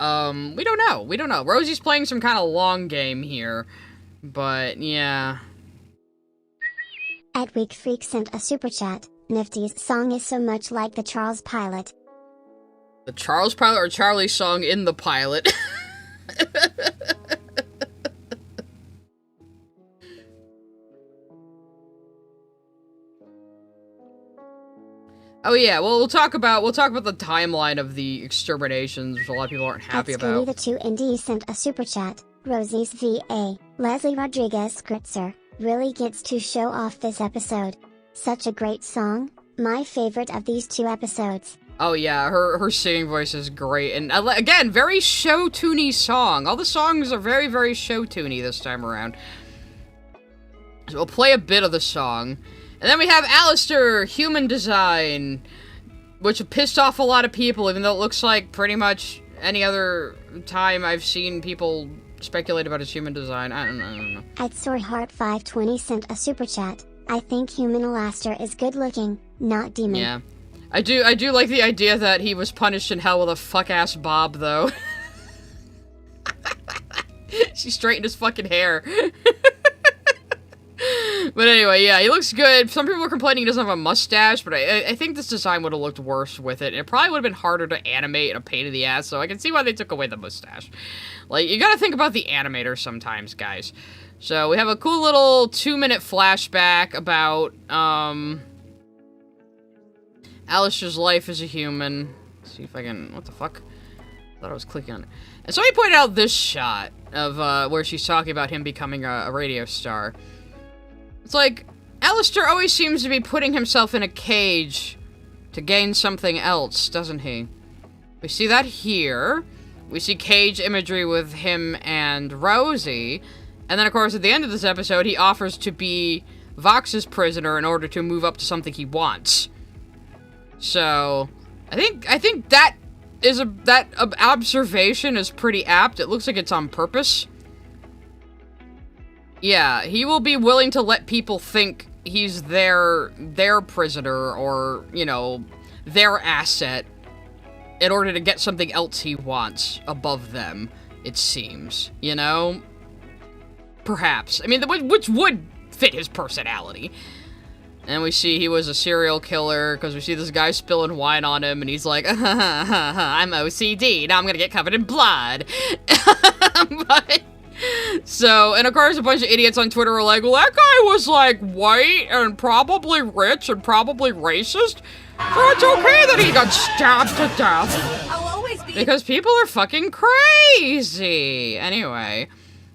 [SPEAKER 1] we don't know. We don't know. Rosie's playing some kind of long game here. But, yeah.
[SPEAKER 2] At Week Freak sent a super chat. Nifty's song is so much like the Charles pilot.
[SPEAKER 1] The Charles pilot or Charlie's song in the pilot? Oh yeah, well we'll talk about the timeline of the exterminations, which a lot of people aren't happy about.
[SPEAKER 2] The 2 Indies sent a super chat. Rosie's VA, Leslie Rodriguez Skritzer, really gets to show off this episode. Such a great song, my favorite of these 2 episodes.
[SPEAKER 1] Oh yeah, her singing voice is great, and again, very show-tuney song. All the songs are very, very show-tuney this time around. So we'll play a bit of the song. And then we have Alastor, human design, which pissed off a lot of people, even though it looks like pretty much any other time I've seen people speculate about his human design. I don't know.
[SPEAKER 2] At Soreheart520 sent a super chat. I think human Alastor is good looking, not demon.
[SPEAKER 1] Yeah. I do like the idea that he was punished in hell with a fuck-ass bob, though. She straightened his fucking hair. But anyway, yeah, he looks good. Some people are complaining he doesn't have a mustache, but I think this design would have looked worse with it. It probably would have been harder to animate and a pain in the ass, so I can see why they took away the mustache. Like, you gotta think about the animator sometimes, guys. So, we have a cool little 2-minute flashback about, Alastor's life as a human. Let's see if I can... What the fuck? I thought I was clicking on it. And somebody pointed out this shot of, where she's talking about him becoming a radio star. It's like, Alastor always seems to be putting himself in a cage to gain something else, doesn't he? We see that here. We see cage imagery with him and Rosie. And then, of course, at the end of this episode, he offers to be Vox's prisoner in order to move up to something he wants. So, I think that observation is pretty apt. It looks like it's on purpose. Yeah, he will be willing to let people think he's their prisoner or, you know, their asset in order to get something else he wants above them, it seems, you know? Perhaps. I mean, which would fit his personality. And we see he was a serial killer, because we see this guy spilling wine on him, and he's like, I'm OCD, now I'm gonna get covered in blood. But, so, and of course a bunch of idiots on Twitter were like, well, that guy was, like, white, and probably rich, and probably racist, so it's okay that he got stabbed to death.
[SPEAKER 3] I'll always be.
[SPEAKER 1] Because people are fucking crazy. Anyway,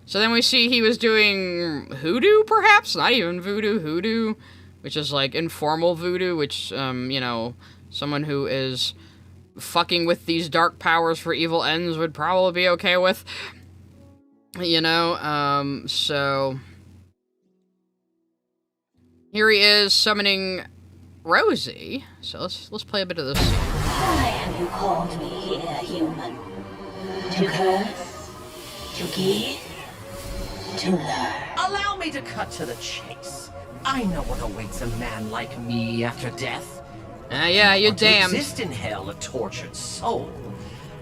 [SPEAKER 1] so then we see he was doing hoodoo, perhaps? Not even voodoo, hoodoo. Which is, like, informal voodoo, which, you know, someone who is fucking with these dark powers for evil ends would probably be okay with. You know, so... Here he is summoning Rosie. So let's play a bit of this.
[SPEAKER 10] Why have you called me here, human? To curse? To give? To learn?
[SPEAKER 9] Allow me to cut to the chase. I know what awaits a man like me after death.
[SPEAKER 1] Yeah, you're damned.
[SPEAKER 9] To exist in hell, a tortured soul.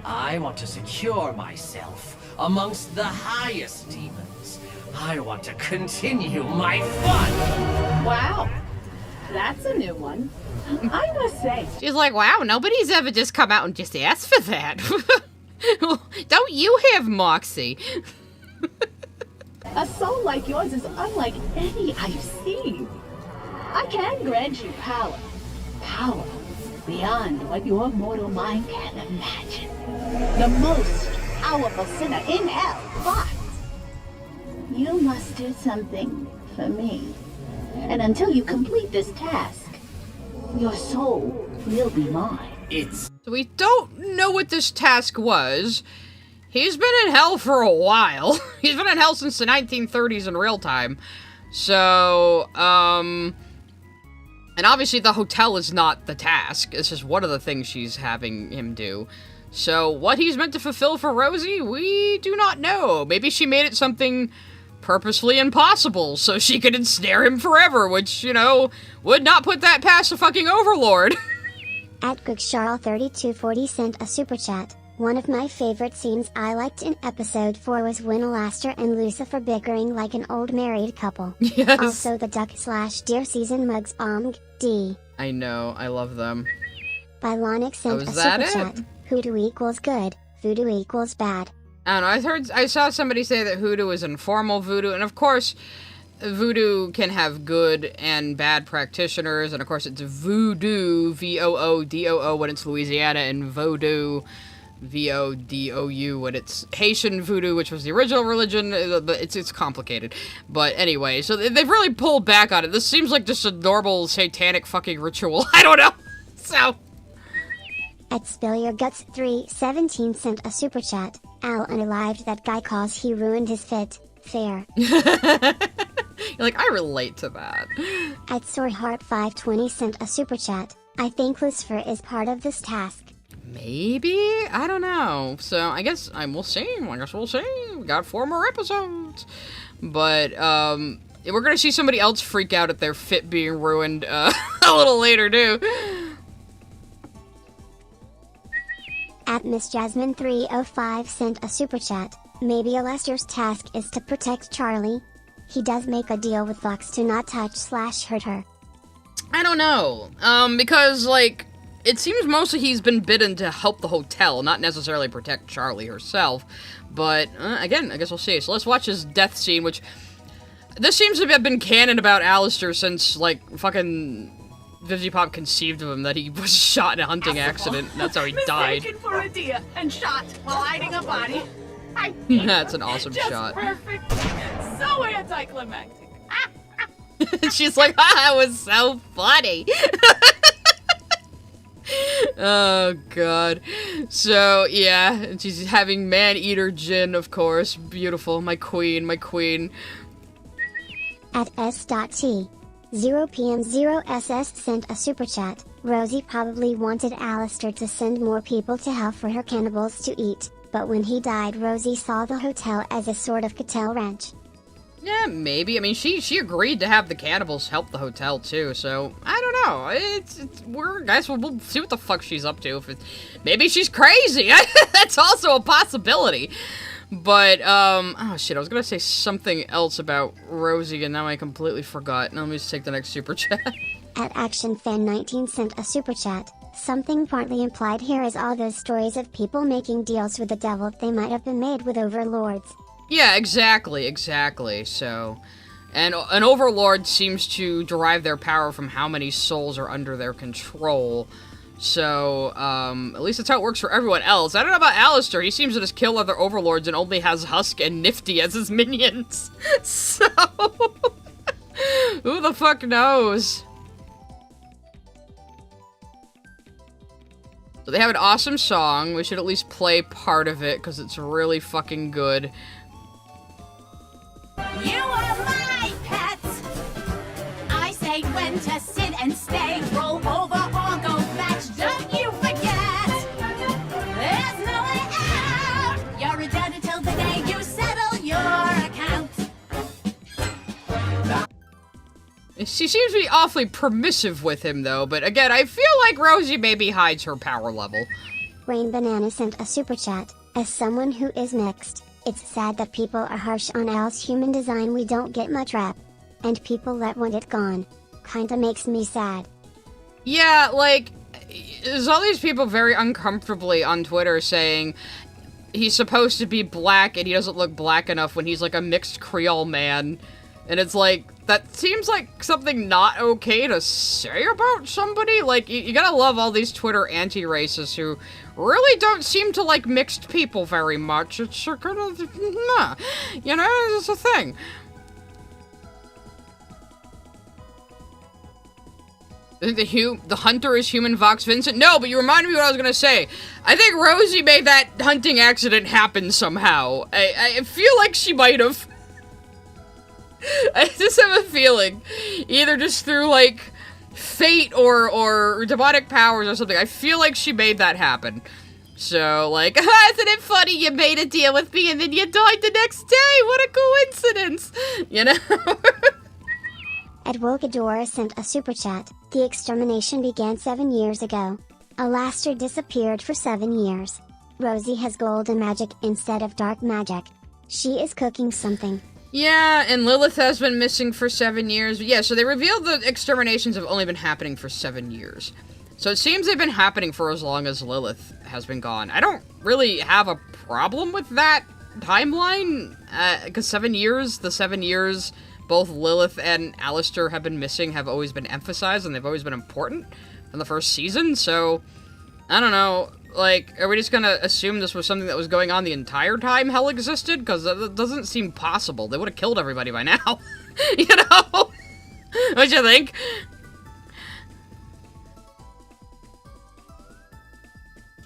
[SPEAKER 9] I want to secure myself amongst the highest demons. I want to continue my fun.
[SPEAKER 3] Wow. That's a new one. I must say.
[SPEAKER 1] She's like, wow, nobody's ever just come out and just asked for that. Don't you have moxie?
[SPEAKER 3] A soul like yours is unlike any I've seen. I can grant you power. Power beyond what your mortal mind can imagine. The most powerful sinner in hell, but you must do something for me. And until you complete this task, your soul will be mine.
[SPEAKER 1] So we don't know what this task was. He's been in hell for a while. He's been in hell since the 1930s in real time. So, and obviously the hotel is not the task. It's just one of the things she's having him do. So, what he's meant to fulfill for Rosie, we do not know. Maybe she made it something purposefully impossible so she could ensnare him forever, which, you know, would not put that past a fucking overlord.
[SPEAKER 2] At GregCharles3240 sent a super chat. One of my favorite scenes I liked in episode 4 was when Alastor and Lucifer bickering like an old married couple.
[SPEAKER 1] Yes.
[SPEAKER 2] Also the duck/deer season mugs D.
[SPEAKER 1] I know, I love them.
[SPEAKER 2] Bylonic sent a super chat. Hoodoo equals good, voodoo equals bad.
[SPEAKER 1] I don't know, I saw somebody say that hoodoo is informal voodoo, and of course, voodoo can have good and bad practitioners, and of course it's voodoo, V-O-O-D-O-O when it's Louisiana, and vodou, V-O-D-O-U when it's Haitian voodoo, which was the original religion. It's complicated. But anyway, so they've really pulled back on it. This seems like just a normal satanic fucking ritual. I don't know. So...
[SPEAKER 2] At SpillYourGuts317 sent a super chat. Al unalived that guy cause he ruined his fit. Fair.
[SPEAKER 1] You're like, I relate to that.
[SPEAKER 2] At SwordHeart520 sent a super chat. I think Lucifer is part of this task.
[SPEAKER 1] Maybe? I don't know. So, I guess we'll see. I guess we'll see. We got 4 more episodes. But, we're gonna see somebody else freak out at their fit being ruined, a little later, too.
[SPEAKER 2] At MissJasmine305 sent a super chat. Maybe Alastor's task is to protect Charlie. He does make a deal with Vox to not touch/hurt her.
[SPEAKER 1] I don't know. Because, like, it seems mostly he's been bidden to help the hotel, not necessarily protect Charlie herself. But, again, I guess we'll see. So let's watch his death scene, which... This seems to have been canon about Alastor since, like, fucking... Vivzipop conceived of him, that he was shot in a hunting accident, and that's how he died.
[SPEAKER 3] Mistaken for a deer and shot while hiding a body.
[SPEAKER 1] That's an awesome
[SPEAKER 3] Just
[SPEAKER 1] shot.
[SPEAKER 3] Perfect. So anticlimactic.
[SPEAKER 1] She's like, ah, it was so funny. Oh, God. So, yeah, and she's having man-eater gin, of course. Beautiful. My queen, my queen.
[SPEAKER 2] At S.T. 0PM0SS sent a super chat. Rosie probably wanted Alastor to send more people to hell for her cannibals to eat, but when he died Rosie saw the hotel as a sort of Cattell ranch.
[SPEAKER 1] Yeah, maybe. I mean, she agreed to have the cannibals help the hotel too, so I don't know. We'll see what the fuck she's up to. Maybe she's crazy. That's also a possibility. But oh shit, I was gonna say something else about Rosie, and now I completely forgot. Now let me just take the next super chat.
[SPEAKER 2] At ActionFan19 sent a super chat. Something partly implied here is all those stories of people making deals with the devil they might have been made with overlords.
[SPEAKER 1] Yeah, exactly. So, and an overlord seems to derive their power from how many souls are under their control. So, at least that's how it works for everyone else. I don't know about Alastor. He seems to just kill other overlords and only has Husk and Nifty as his minions. So, who the fuck knows? So they have an awesome song. We should at least play part of it, because it's really fucking good.
[SPEAKER 11] You are my pets. I say when to sit and stay, roll over or go fetch. Don't you forget, there's no way out. You're a debt until the day you settle your account.
[SPEAKER 1] She seems to be awfully permissive with him, though. But again, I feel like Rosie maybe hides her power level.
[SPEAKER 2] Rain Banana sent a super chat. As someone who is mixed, it's sad that people are harsh on Al's human design. We don't get much rap. And people that want it gone. Kinda makes me sad.
[SPEAKER 1] Yeah, like, there's all these people very uncomfortably on Twitter saying he's supposed to be black and he doesn't look black enough when he's like a mixed Creole man. And it's like, that seems like something not okay to say about somebody. Like, you gotta love all these Twitter anti-racists who really don't seem to like mixed people very much. It's kind of, you know, it's a thing. I think the hunter is human Vox Vincent? No, but you reminded me what I was gonna say. I think Rosie made that hunting accident happen somehow. I feel like she might have. I just have a feeling. Either just through, like, fate or demonic powers or something. I feel like she made that happen. So, like, isn't it funny you made a deal with me and then you died the next day? What a coincidence! You know?
[SPEAKER 2] Edwokadora sent a super chat. The extermination began 7 years ago. Alastor disappeared for 7 years. Rosie has golden magic instead of dark magic. She is cooking something.
[SPEAKER 1] Yeah, and Lilith has been missing for 7 years. Yeah, so they revealed the exterminations have only been happening for 7 years. So it seems they've been happening for as long as Lilith has been gone. I don't really have a problem with that timeline, because 7 years, the 7 years both Lilith and Alastor have been missing have always been emphasized, and they've always been important from the first season, so I don't know. Like, are we just gonna assume this was something that was going on the entire time Hell existed? Because that doesn't seem possible. They would have killed everybody by now. You know? What you think?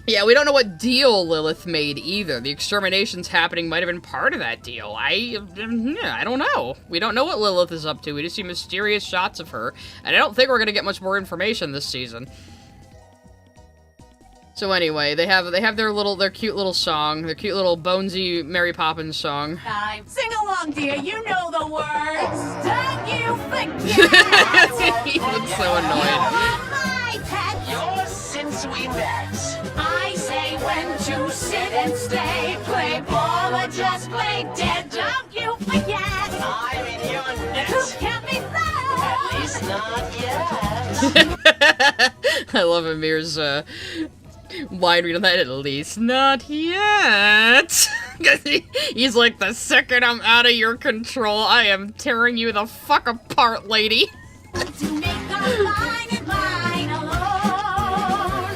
[SPEAKER 1] Yeah, we don't know what deal Lilith made either. The exterminations happening might have been part of that deal. I don't know. We don't know what Lilith is up to. We just see mysterious shots of her. And I don't think we're gonna get much more information this season. So anyway, they have their cute little song, their cute little Bonesy Mary Poppins song.
[SPEAKER 11] Sing along, dear. You know the words. Don't you forget.
[SPEAKER 1] He looks so annoyed.
[SPEAKER 11] My pet.
[SPEAKER 9] Yours since we met.
[SPEAKER 11] I say when to sit and stay, play ball or just play dead. Don't you forget.
[SPEAKER 9] I'm in your net.
[SPEAKER 11] Who can't be that?
[SPEAKER 9] At least not yet.
[SPEAKER 1] I love Amir's line read on that. At least not yet. He's like, the second I'm out of your control, I am tearing you the fuck apart, lady.
[SPEAKER 11] To make a line and line alone.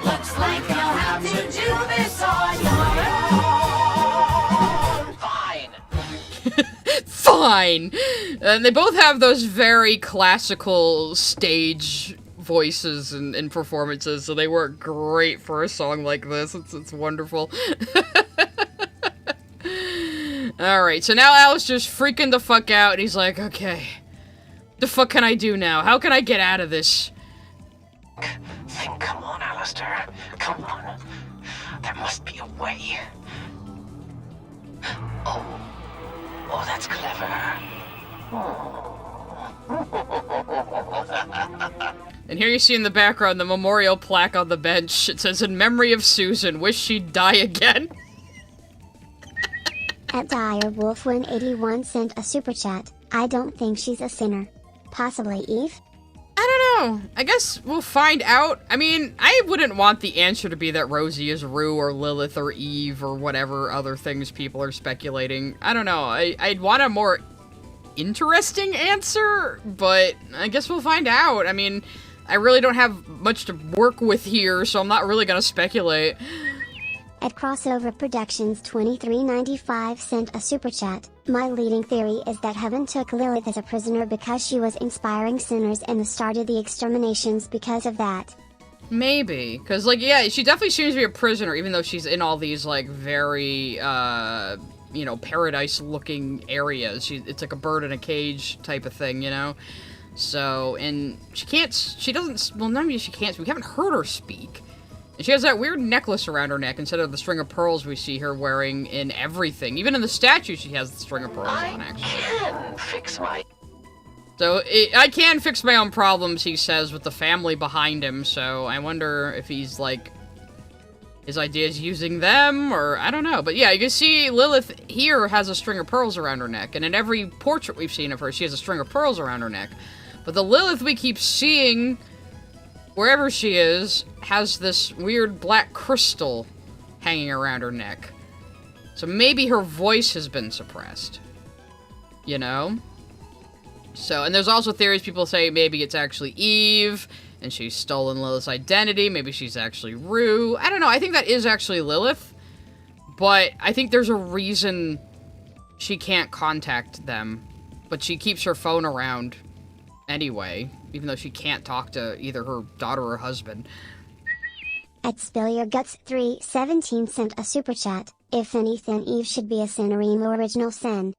[SPEAKER 11] Looks like you'll have to do this on your own.
[SPEAKER 9] Fine.
[SPEAKER 1] Fine. And they both have those very classical stage voices and performances, so they work great for a song like this. It's wonderful. Alright, so now Alastor's freaking the fuck out, and he's like, okay, the fuck can I do now? How can I get out of this?
[SPEAKER 9] Come on, Alastor. Come on. There must be a way. Oh. Oh, that's clever.
[SPEAKER 1] And here you see in the background the memorial plaque on the bench. It says, "In memory of Susan, wish she'd die again."
[SPEAKER 2] At Direwolf181 sent a super chat. I don't think she's a sinner. Possibly Eve?
[SPEAKER 1] I don't know. I guess we'll find out. I mean, I wouldn't want the answer to be that Rosie is Rue or Lilith or Eve or whatever other things people are speculating. I don't know. I'd want a more interesting answer, but I guess we'll find out. I mean, I really don't have much to work with here, so I'm not really gonna speculate.
[SPEAKER 2] At Crossover Productions 2395 sent a super chat. My leading theory is that Heaven took Lilith as a prisoner because she was inspiring sinners and started the exterminations because of that.
[SPEAKER 1] Maybe, because, like, yeah, she definitely seems to be a prisoner, even though she's in all these, like, very, you know, paradise-looking areas. It's like a bird in a cage type of thing, you know? So, and she doesn't, well, not maybe she can't speak. We haven't heard her speak. And she has that weird necklace around her neck instead of the string of pearls we see her wearing in everything. Even in the statue, she has the string of pearls on, actually.
[SPEAKER 9] I can fix my...
[SPEAKER 1] So, I can fix my own problems, he says, with the family behind him, so I wonder if he's, like, his idea is using them, or I don't know. But yeah, you can see Lilith here has a string of pearls around her neck, and in every portrait we've seen of her, she has a string of pearls around her neck. But the Lilith we keep seeing, wherever she is, has this weird black crystal hanging around her neck. So maybe her voice has been suppressed. You know? So, and there's also theories people say maybe it's actually Eve, and she's stolen Lilith's identity. Maybe she's actually Rue. I don't know. I think that is actually Lilith. But I think there's a reason she can't contact them. But she keeps her phone around anyway, even though she can't talk to either her daughter or husband.
[SPEAKER 2] At Spill Your Guts 317 sent a super chat. If anything, Eve should be a Sinnerimo original sin.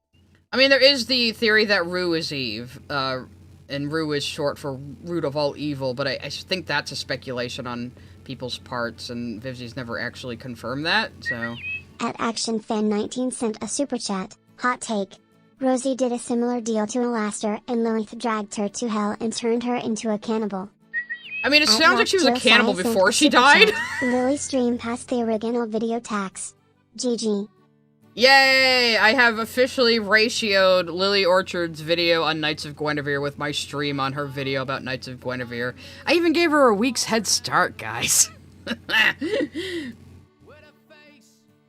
[SPEAKER 1] I mean, there is the theory that Rue is Eve, and Rue is short for root of all evil, but I think that's a speculation on people's parts, and Vivzi's never actually confirmed that, so...
[SPEAKER 2] At ActionFan19 sent a super chat. Hot take. Rosie did a similar deal to Alastor, and Lilith dragged her to hell and turned her into a cannibal.
[SPEAKER 1] I mean, it sounds like she was a cannibal before she died.
[SPEAKER 2] Lily stream past the original video tax. GG.
[SPEAKER 1] Yay! I have officially ratioed Lily Orchard's video on Knights of Guinevere with my stream on her video about Knights of Guinevere. I even gave her a week's head start, guys. Alright,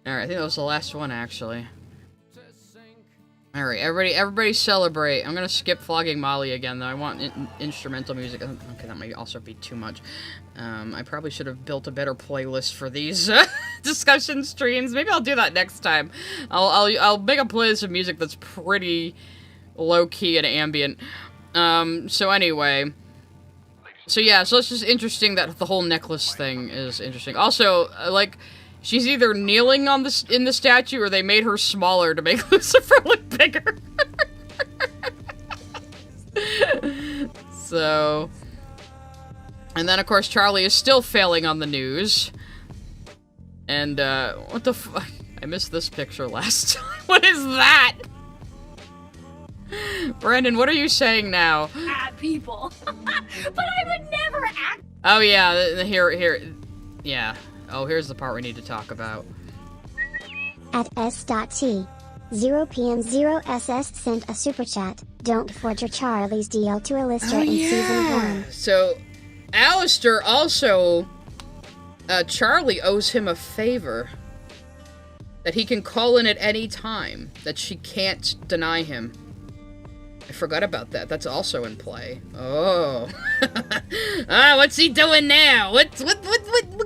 [SPEAKER 1] I think that was the last one, actually. Alright, everybody celebrate. I'm gonna skip Flogging Molly again, though. I want instrumental music. Okay, that might also be too much. I probably should have built a better playlist for these discussion streams. Maybe I'll do that next time. I'll make a playlist of music that's pretty low-key and ambient. So anyway. So yeah, so it's just interesting that the whole necklace thing is interesting. Also, like... she's either kneeling on in the statue, or they made her smaller to make Lucifer look bigger. So... and then, of course, Charlie is still failing on the news. And, what the fuck? I missed this picture last time. What is that? Brandon, what are you saying now?
[SPEAKER 4] At people. But I would never act.
[SPEAKER 1] Oh, yeah, here. Yeah. Oh, here's the part we need to talk about.
[SPEAKER 2] At S.T. 0PM0SS sent a super chat. Don't forger Charlie's deal to Alastor in season 1.
[SPEAKER 1] So, Alastor also... Charlie owes him a favor. That he can call in at any time. That she can't deny him. I forgot about that. That's also in play. Oh. What's he doing now? What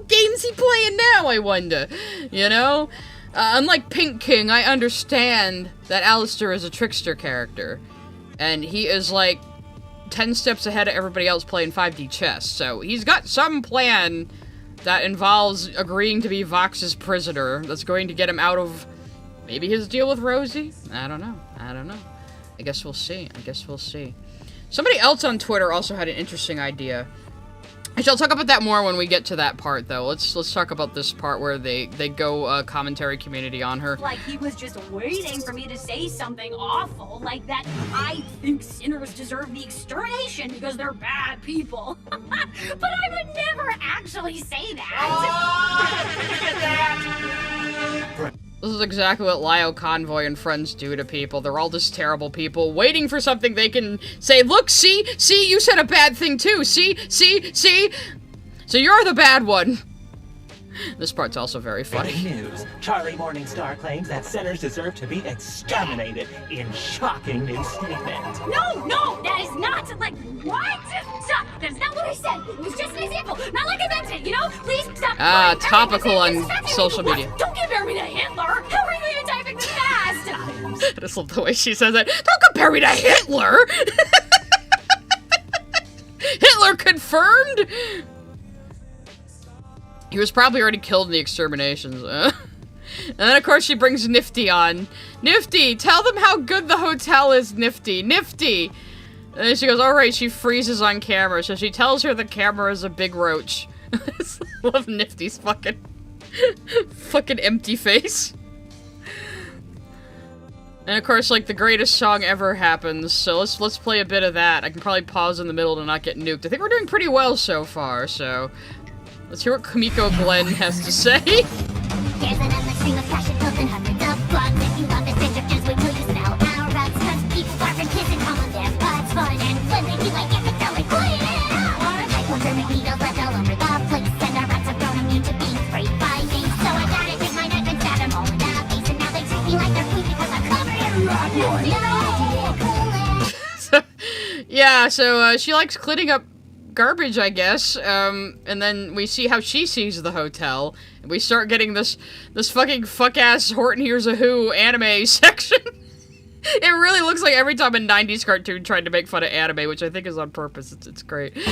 [SPEAKER 1] game's he playing now, I wonder? You know? Unlike Pink King, I understand that Alastor is a trickster character. And he is, like, 10 steps ahead of everybody else playing 5D chess. So, he's got some plan that involves agreeing to be Vox's prisoner that's going to get him out of maybe his deal with Rosie? I don't know. I guess we'll see. Somebody else on Twitter also had an interesting idea. Actually, I'll talk about that more when we get to that part, though. Let's talk about this part where they go commentary community on her.
[SPEAKER 4] Like he was just waiting for me to say something awful, like that I think sinners deserve the extermination because they're bad people. But I would never actually say that.
[SPEAKER 1] This is exactly what Lio Convoy and friends do to people. They're all just terrible people, waiting for something they can say, look, see, you said a bad thing too, see? So you're the bad one. This part's also very funny.
[SPEAKER 12] News. Charlie Morningstar claims that sinners deserve to be exterminated in shocking new statement.
[SPEAKER 4] No, that is not, like, what? Stop, that's not what I said. It was just an example, not like I meant it, you know? Please stop.
[SPEAKER 1] Topical on social media.
[SPEAKER 4] What? Don't compare me to Hitler. How are you even typing this fast?
[SPEAKER 1] I just love the way she says that. Don't compare me to Hitler! Hitler confirmed? He was probably already killed in the exterminations. And then, of course, she brings Nifty on. Nifty, tell them how good the hotel is, Nifty. Nifty! And then she goes, alright, she freezes on camera. So she tells her the camera is a big roach. I love Nifty's fucking empty face. And of course, like, the greatest song ever happens, so let's play a bit of that. I can probably pause in the middle to not get nuked. I think we're doing pretty well so far, so let's hear what Kimiko Glenn has to say.
[SPEAKER 2] There's an endless stream of passion filled in hundreds of blogs. If you love this picture, just wait till you smell our rugs. Cause people bark and kiss and call them their butts. Fun and when they feel like it's going clean it out. Our type of vermin needles left all over the place. And our rats have grown immune to being sprayed by me. So I gotta take my knife and stab them all in the face. And now they treat me like they're food because I'm covered in rat
[SPEAKER 1] Yeah, so she likes cleaning up garbage, I guess, and then we see how she sees the hotel, and we start getting this fucking fuck-ass Horton Hears a Who anime section. It really looks like every time a 90s cartoon tried to make fun of anime, which I think is on purpose. It's great.
[SPEAKER 4] Can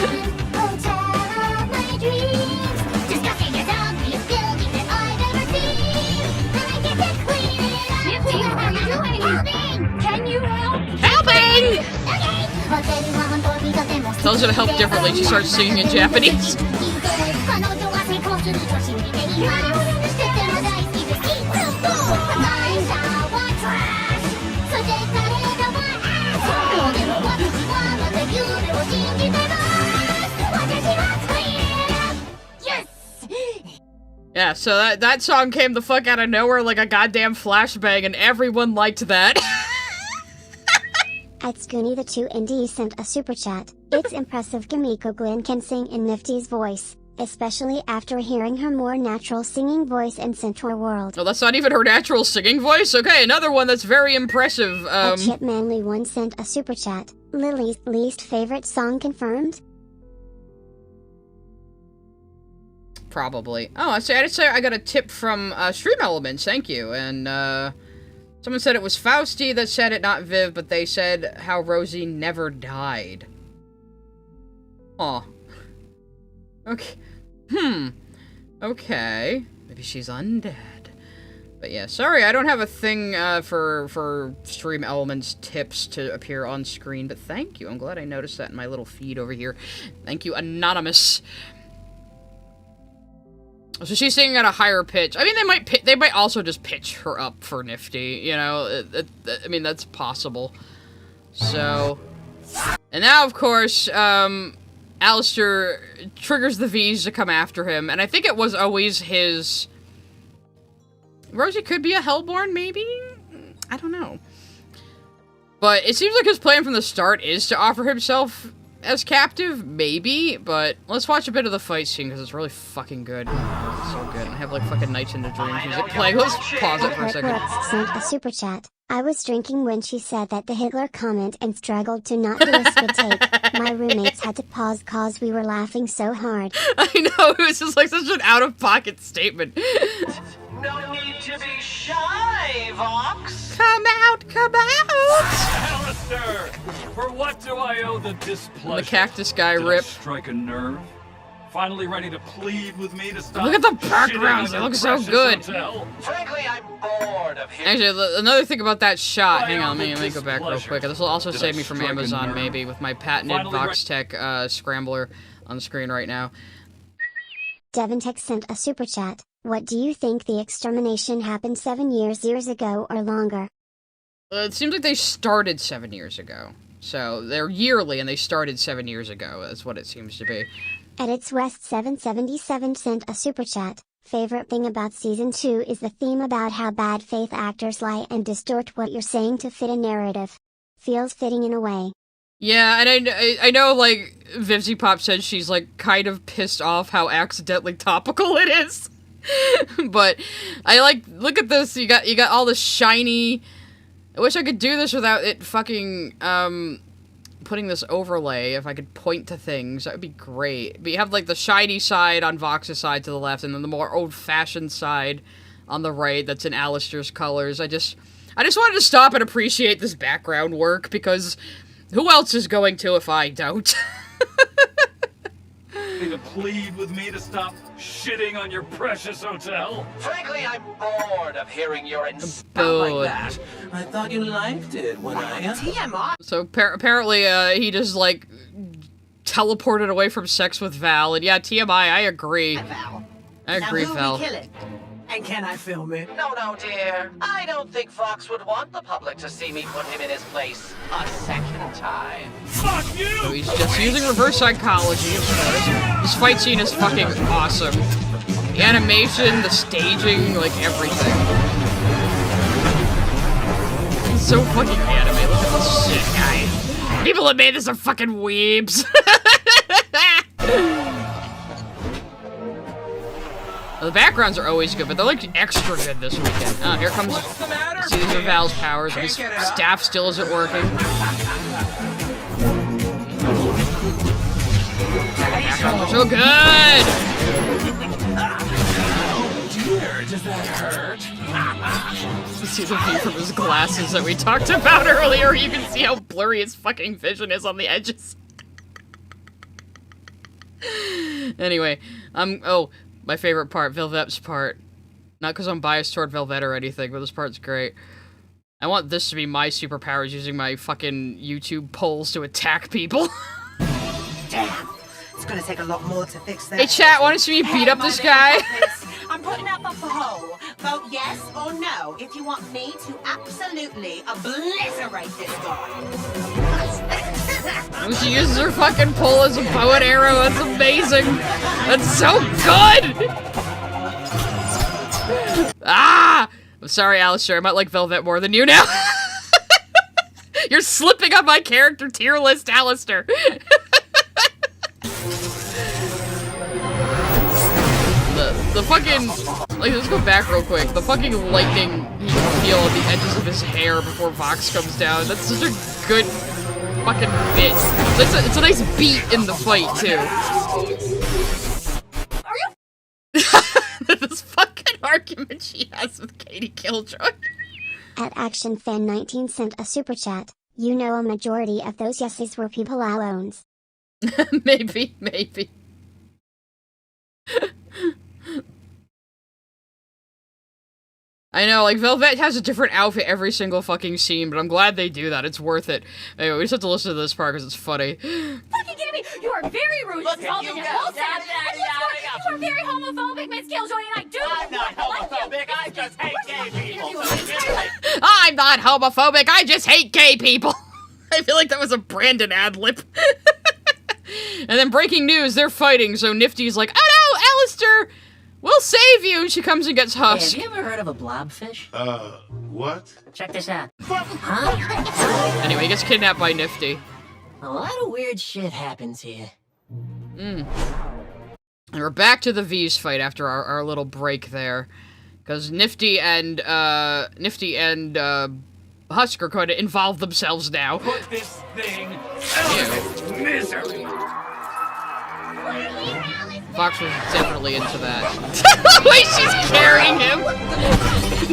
[SPEAKER 4] you help?
[SPEAKER 1] Helping! Tells her to help differently. She starts singing in Japanese. Yeah, so that song came the fuck out of nowhere like a goddamn flashbang, and everyone liked that.
[SPEAKER 2] At Scoony the 2 Indie sent a super chat. It's impressive Kimiko Glenn can sing in Nifty's voice, especially after hearing her more natural singing voice in Centaur World.
[SPEAKER 1] Oh, that's not even her natural singing voice? Okay, another one that's very impressive.
[SPEAKER 2] At Chip Manly 1 sent a super chat. Lily's least favorite song confirmed?
[SPEAKER 1] Probably. Oh, I did say I got a tip from Stream Elements, thank you, and someone said it was Fausty that said it, not Viv, but they said how Rosie never died. Aw. Okay. Okay. Maybe she's undead. But yeah, sorry, I don't have a thing for Stream Elements tips to appear on screen, but thank you. I'm glad I noticed that in my little feed over here. Thank you, Anonymous. So she's singing at a higher pitch. I mean, they might also just pitch her up for Nifty, you know? I mean, that's possible. So... And now, of course, Alastor triggers the V's to come after him, and I think it was always his... Rosie could be a Hellborn, maybe? I don't know. But it seems like his plan from the start is to offer himself as captive, maybe, but let's watch a bit of the fight scene because it's really fucking good. It's so good. I have like fucking Nights into Dreams music playing. Let's pause it for a second.
[SPEAKER 2] Sent a super chat. I was drinking when she said that the Hitler comment and struggled to not do a spit take. My roommates had to pause cause we were laughing so hard.
[SPEAKER 1] I know, it was just like such an out-of-pocket statement.
[SPEAKER 9] No need to be shy, Vox.
[SPEAKER 1] Come out, come out!
[SPEAKER 7] Alastor, for what do I owe the displeasure?
[SPEAKER 1] The cactus guy
[SPEAKER 7] Did
[SPEAKER 1] rip.
[SPEAKER 7] I strike a nerve? Finally ready to plead with me to stop.
[SPEAKER 1] Look at the backgrounds,
[SPEAKER 7] shitting
[SPEAKER 1] it
[SPEAKER 7] on
[SPEAKER 1] looks
[SPEAKER 7] your
[SPEAKER 1] so
[SPEAKER 7] precious
[SPEAKER 1] good.
[SPEAKER 7] hotel.
[SPEAKER 9] Frankly, I'm bored of him.
[SPEAKER 1] Actually, another thing about that shot, hang on,
[SPEAKER 7] Why
[SPEAKER 1] let me go back real quick. This will also
[SPEAKER 7] Did
[SPEAKER 1] save
[SPEAKER 7] I
[SPEAKER 1] me from
[SPEAKER 7] strike a
[SPEAKER 1] Amazon,
[SPEAKER 7] nerve?
[SPEAKER 1] maybe, with my patented
[SPEAKER 7] Finally
[SPEAKER 1] VoxTech scrambler. on screen right now.
[SPEAKER 2] Devintech sent a super chat. What do you think the extermination happened 7 years ago or longer?
[SPEAKER 1] It seems like they started 7 years ago. So they're yearly and they started 7 years ago. That's what it seems to be.
[SPEAKER 2] Edits West 777 sent a super chat. Favorite thing about season 2 is the theme about how bad faith actors lie and distort what you're saying to fit a narrative. Feels fitting in a way.
[SPEAKER 1] Yeah, and I know, like, Vivzy Pop said she's, like, kind of pissed off how accidentally topical it is. But I like, look at this, you got all this shiny... I wish I could do this without it fucking, putting this overlay. If I could point to things, that would be great. But you have, like, the shiny side on Vox's side to the left, and then the more old-fashioned side on the right that's in Alastor's colors. I just wanted to stop and appreciate this background work, because who else is going to if I don't?
[SPEAKER 7] To plead with me to stop shitting on your precious hotel?
[SPEAKER 9] Frankly, I'm bored of hearing your
[SPEAKER 1] Bored.
[SPEAKER 12] That. I thought you liked it when I...
[SPEAKER 1] So apparently, he just, like, teleported away from sex with Val, and yeah, TMI, I agree.
[SPEAKER 10] Val.
[SPEAKER 1] I agree, Val.
[SPEAKER 12] And can I film it?
[SPEAKER 9] No, dear. I don't think Fox would want the public to see me put him in his place a second time.
[SPEAKER 7] Fuck you!
[SPEAKER 1] So he's just using reverse psychology, of course. This fight scene is fucking awesome. The animation, the staging, like, everything. It's so fucking anime. Look at this shit, guy. People that made this are fucking weebs. The backgrounds are always good, but they're, like, extra good this weekend. Oh, here comes... See, these are Val's powers. His staff still isn't working. Backgrounds are so good!
[SPEAKER 12] Does that hurt?
[SPEAKER 1] See the view from his glasses that we talked about earlier. You can see how blurry his fucking vision is on the edges. Anyway, oh... My favorite part, Velvet's part. Not because I'm biased toward Velvet or anything, but this part's great. I want this to be my superpowers, using my fucking YouTube polls to attack people.
[SPEAKER 13] Damn, it's gonna take a lot more to fix that.
[SPEAKER 1] Hey chat, wanna see me beat up this guy?
[SPEAKER 13] I'm putting up a poll. Vote yes or no if you want me to absolutely obliterate this guy.
[SPEAKER 1] When she uses her fucking pole as a bow and arrow, that's amazing! That's so good! Ah! I'm sorry, Alastor, I might like Velvet more than you now. You're slipping on my character tier list, Alastor. The fucking... Like, let's go back real quick. The fucking lightning you can feel on the edges of his hair before Vox comes down. That's such a good fucking bit. It's a nice beat in the fight, too.
[SPEAKER 11] Are you?
[SPEAKER 1] This fucking argument she has with Katie Killjoy.
[SPEAKER 2] At ActionFan19 sent a super chat. You know a majority of those yeses were people I owns.
[SPEAKER 1] Maybe. I know, like, Velvet has a different outfit every single fucking scene, but I'm glad they do that. It's worth it. Anyway, we just have to listen to this part because it's funny.
[SPEAKER 11] Fucking kidding me? You are very rude, insulting, and wholesome. You are very homophobic, Miss Killjoy, and I do
[SPEAKER 9] I'm not homophobic, I just hate gay people.
[SPEAKER 1] I'm not homophobic, I just hate gay people. I feel like that was a Brandon ad-lib. And then breaking news, they're fighting, so Nifty's like, oh no, Alastor! We'll save you! And she comes and gets Husk.
[SPEAKER 10] Hey, have you ever heard of a blobfish?
[SPEAKER 6] What?
[SPEAKER 10] Check this out. Huh?
[SPEAKER 1] Anyway, he gets kidnapped by Nifty.
[SPEAKER 10] A lot of weird shit happens here.
[SPEAKER 1] And we're back to the V's fight after our little break there. Because Nifty and Husk are going to involve themselves now.
[SPEAKER 7] Put this thing out of its misery.
[SPEAKER 1] Fox was definitely into that. The way she's carrying him!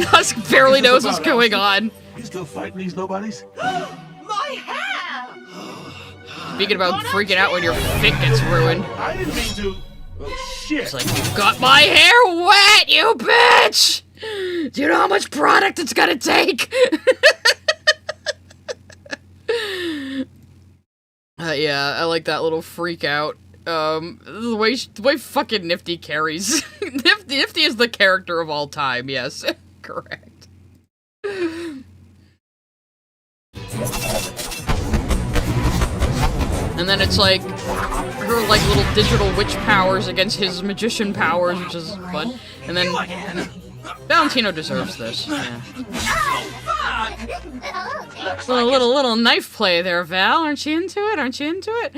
[SPEAKER 1] Husk barely knows what's going on.
[SPEAKER 6] You still fighting these nobodies?
[SPEAKER 13] My hair!
[SPEAKER 1] Speaking about freaking out when your fit gets ruined.
[SPEAKER 6] I didn't mean to. Oh, shit.
[SPEAKER 1] It's like, you got my hair wet, you bitch! Do you know how much product it's gonna take? Yeah, I like that little freak out. the way fucking Nifty carries. Nifty is the character of all time, yes. Correct. And then it's like, her like little digital witch powers against his magician powers, which is fun. And then Valentino deserves this. Yeah. Little knife play there, Val. Aren't you into it? Aren't you into it?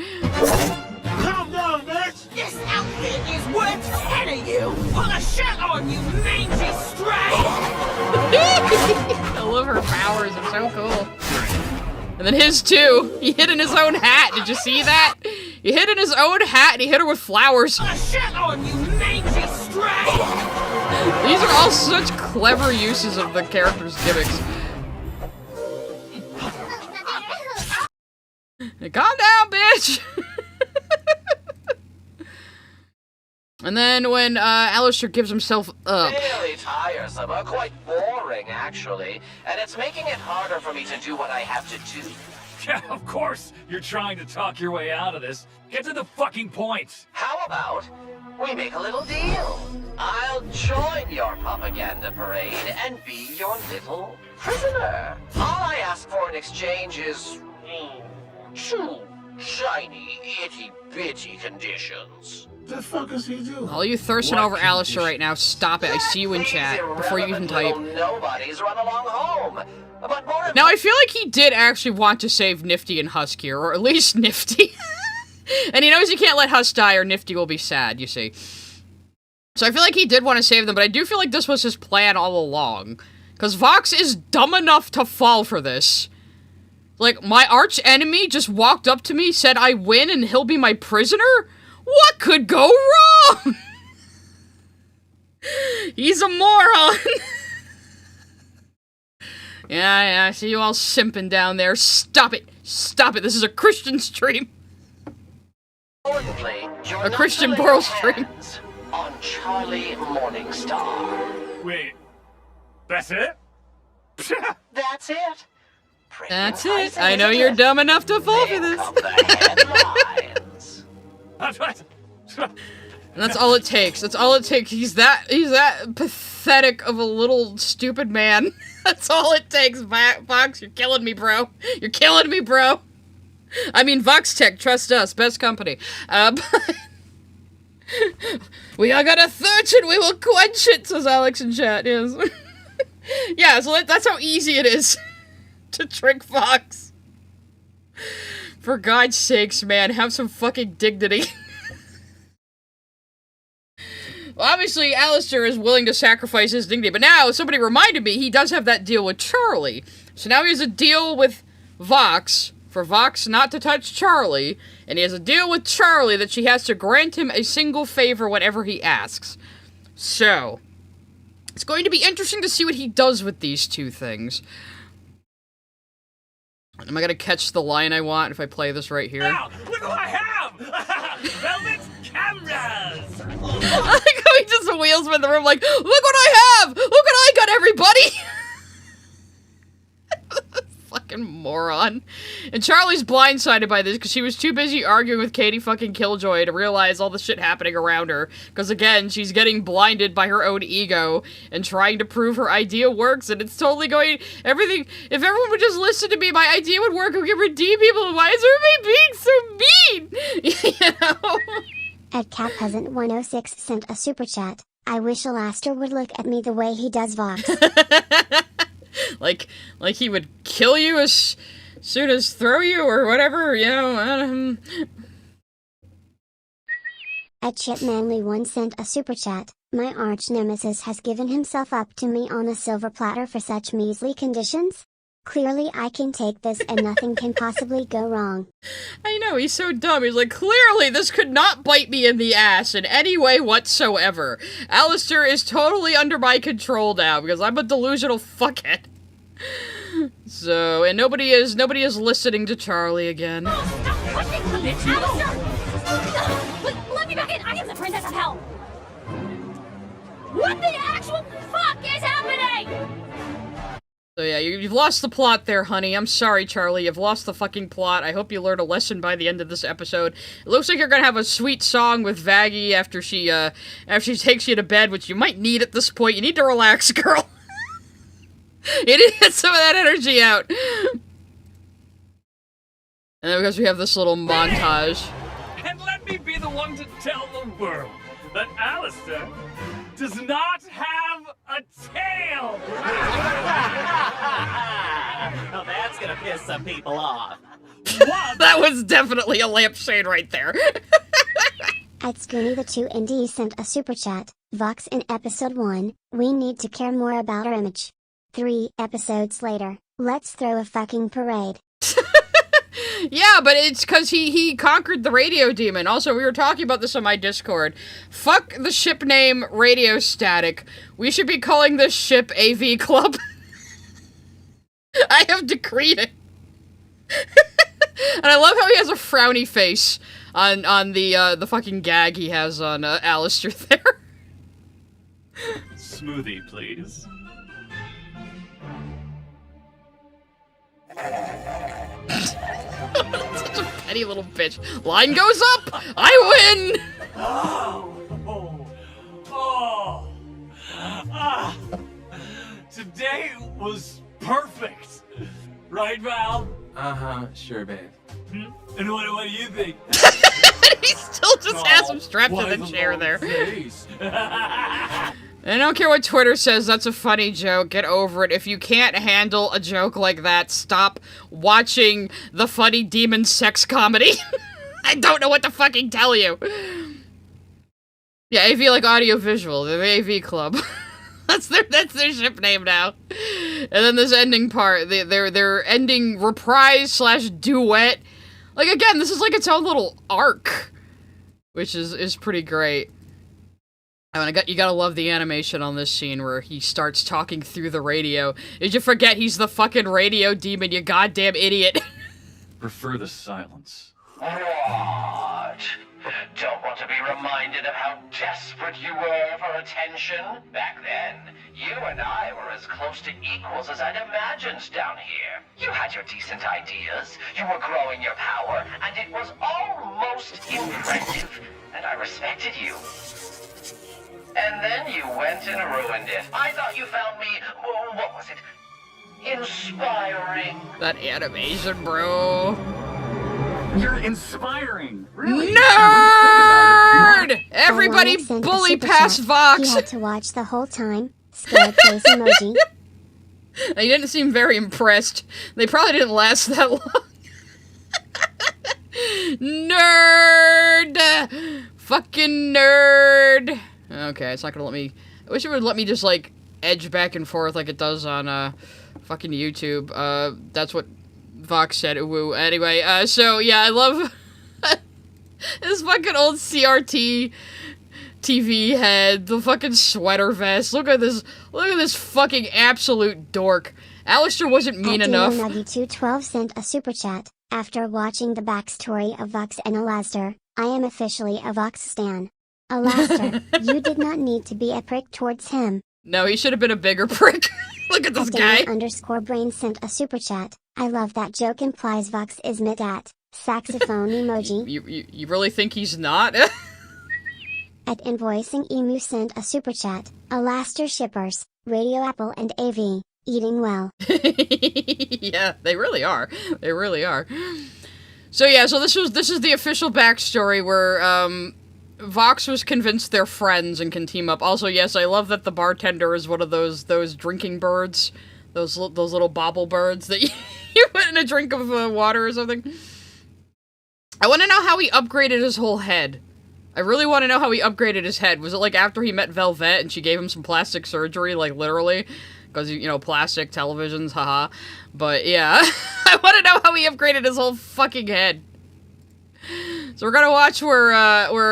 [SPEAKER 8] Calm down, bitch!
[SPEAKER 13] This outfit is worth 10 of you! Put a shirt on, you mangy stray!
[SPEAKER 1] I love her powers, they're so cool. And then his too. He hid in his own hat. Did you see that? He hid in his own hat and he hit her with flowers.
[SPEAKER 13] Put a shirt on, you mangy stray!
[SPEAKER 1] These are all such clever uses of the character's gimmicks. Calm down, bitch! And then when Alastor gives himself up.
[SPEAKER 9] Really tiresome, quite boring actually, and it's making it harder for me to do what I have to do.
[SPEAKER 7] Yeah, of course, you're trying to talk your way out of this. Get to the fucking point.
[SPEAKER 9] How about we make a little deal? I'll join your propaganda parade and be your little prisoner. All I ask for in exchange is 2 shiny, itty-bitty conditions.
[SPEAKER 8] The fuck is he doing?
[SPEAKER 1] All you thirsting over Alastor right now, stop it. I see you in chat before you even type.
[SPEAKER 9] Nobody's run along home. But more
[SPEAKER 1] now, I feel like he did actually want to save Nifty and Husk here, or at least Nifty. And he knows he can't let Husk die or Nifty will be sad, you see. So I feel like he did want to save them, but I do feel like this was his plan all along. Because Vox is dumb enough to fall for this. Like, my arch enemy just walked up to me, said I win, and he'll be my prisoner? What could go wrong? He's a moron. Yeah, I see you all simping down there. Stop it. Stop it. This is a Christian stream. A Christian Boral stream.
[SPEAKER 9] On Charlie Morningstar.
[SPEAKER 7] Wait, that's it?
[SPEAKER 9] That's it.
[SPEAKER 1] That's it. I know you're dumb enough to fall for this. And that's all it takes. That's all it takes. He's that pathetic of a little stupid man. That's all it takes, Vox. You're killing me, bro. You're killing me, bro. I mean, Vox Tech, trust us, best company. But we all got a thirst and we will quench it, says Alex in chat, yes. Yeah, so that's how easy it is to trick Vox. For God's sakes, man, have some fucking dignity. Well, obviously, Alastor is willing to sacrifice his dignity, but now, somebody reminded me, he does have that deal with Charlie. So now he has a deal with Vox, for Vox not to touch Charlie, and he has a deal with Charlie that she has to grant him a single favor whenever he asks. So, it's going to be interesting to see what he does with these two things. Am I gonna catch the line I want if I play this right here?
[SPEAKER 7] Now, look what I have! Velvet cameras!
[SPEAKER 1] I like how he just wheels with the room like, look what I have! Look what I got, everybody! Fucking moron. And Charlie's blindsided by this because she was too busy arguing with Katie fucking Killjoy to realize all the shit happening around her. Because again, she's getting blinded by her own ego and trying to prove her idea works, and it's totally going, everything, if everyone would just listen to me, my idea would work, we could redeem people. Why is everybody being so mean? You know?
[SPEAKER 2] At CatPeasant106 sent a super chat. I wish Alastor would look at me the way he does Vox.
[SPEAKER 1] like he would kill you as soon as throw you or whatever, you know.
[SPEAKER 2] At ChipManly1 sent a super chat. My arch nemesis has given himself up to me on a silver platter for such measly conditions? Clearly I can take this and nothing can possibly go wrong.
[SPEAKER 1] I know, he's so dumb. He's like, clearly this could not bite me in the ass in any way whatsoever. Alastor is totally under my control now because I'm a delusional fuckhead. So, and nobody is listening to Charlie again.
[SPEAKER 4] Alastor! Let me back in! I am the Princess of Hell! What the actual fuck is happening?
[SPEAKER 1] So yeah, you've lost the plot there, honey. I'm sorry, Charlie. You've lost the fucking plot. I hope you learned a lesson by the end of this episode. It looks like you're gonna have a sweet song with Vaggie after she takes you to bed, which you might need at this point. You need to relax, girl. You need to get some of that energy out. And then because we have this little montage.
[SPEAKER 7] And let me be the one to tell the world that Alastor does not have a tail!
[SPEAKER 12] Well, that's gonna piss some people off.
[SPEAKER 7] What?
[SPEAKER 1] That was definitely a lampshade right there.
[SPEAKER 2] At Scoony the 2 ND sent a super chat. Vox in episode 1, we need to care more about our image. 3 episodes later, let's throw a fucking parade.
[SPEAKER 1] Yeah, but it's because he conquered the radio demon. Also, we were talking about this on my Discord. Fuck the ship name Radio Static. We should be calling this ship AV Club. I have decreed it. And I love how he has a frowny face on the fucking gag he has on Alastor there.
[SPEAKER 7] Smoothie, please.
[SPEAKER 1] Such a petty little bitch. Line goes up! I win!
[SPEAKER 7] Today was perfect. Right, Val?
[SPEAKER 12] Uh-huh, sure, babe.
[SPEAKER 7] And what do you think?
[SPEAKER 1] He still just has him strapped to the chair there. I don't care what Twitter says, that's a funny joke, get over it. If you can't handle a joke like that, stop watching the funny demon sex comedy. I don't know what to fucking tell you. Yeah, AV like audiovisual, the AV Club. That's their ship name now. And then this ending part, their ending reprise / duet. Like, again, this is like its own little arc, which is pretty great. I mean, you gotta love the animation on this scene where he starts talking through the radio. Did you forget he's the fucking radio demon, you goddamn idiot?
[SPEAKER 7] Prefer the silence.
[SPEAKER 9] What? Don't want to be reminded of how desperate you were for attention? Back then, you and I were as close to equals as I'd imagined down here. You had your decent ideas, you were growing your power, and it was almost impressive, and I respected you. And then you went and ruined it. I thought you found me, what was it? Inspiring.
[SPEAKER 1] That animation, bro.
[SPEAKER 7] You're inspiring. Really?
[SPEAKER 1] Nerd! Everybody bully past Vox.
[SPEAKER 2] He had to watch the whole time. Scared face emoji.
[SPEAKER 1] He didn't seem very impressed. They probably didn't last that long. Nerd! Fucking nerd! Okay, it's not gonna let me... I wish it would let me just, like, edge back and forth like it does on, fucking YouTube. That's what Vox said, woo. Anyway, so, yeah, I love... this fucking old CRT TV head, the fucking sweater vest. Look at this fucking absolute dork. Alastor wasn't mean enough.
[SPEAKER 2] Nuggy212 sent a super chat. After watching the backstory of Vox and Alastor, I am officially a Vox stan. Alastor, you did not need to be a prick towards him.
[SPEAKER 1] No, he should have been a bigger prick. Look at this guy.
[SPEAKER 2] _brain sent a super chat. I love that joke implies Vox is mid at. Saxophone emoji.
[SPEAKER 1] You really think he's not?
[SPEAKER 2] At Invoicing Emu sent a super chat. Alastor shippers, Radio Apple and AV, eating well.
[SPEAKER 1] Yeah, they really are. They really are. So yeah, so this is the official backstory where Vox was convinced they're friends and can team up. Also, yes, I love that the bartender is one of those drinking birds, those little bobble birds that you put in a drink of water or something. I want to know how he upgraded his whole head. I really want to know how he upgraded his head. Was it like after he met Velvet and she gave him some plastic surgery, like literally? Because, you know, plastic televisions, haha. But yeah, I want to know how he upgraded his whole fucking head. So we're gonna watch where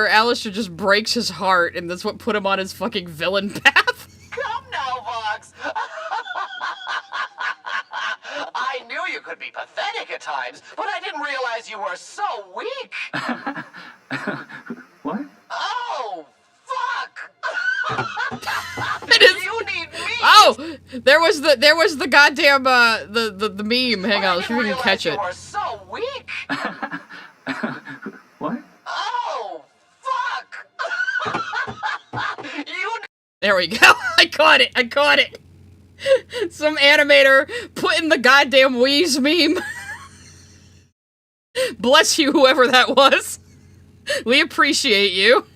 [SPEAKER 1] Alastor just breaks his heart, and that's what put him on his fucking villain path.
[SPEAKER 9] Come now, Vox. I knew you could be pathetic at times, but I didn't realize you were so weak.
[SPEAKER 7] What?
[SPEAKER 9] Oh, fuck!
[SPEAKER 1] It is...
[SPEAKER 9] You need me
[SPEAKER 1] Oh, there was the goddamn the meme. Hang on, let's see if we can catch it.
[SPEAKER 9] You are so weak.
[SPEAKER 12] What?
[SPEAKER 9] Oh, fuck! You.
[SPEAKER 1] There we go. I caught it. Some animator putting the goddamn Wheeze meme. Bless you, whoever that was. We appreciate you.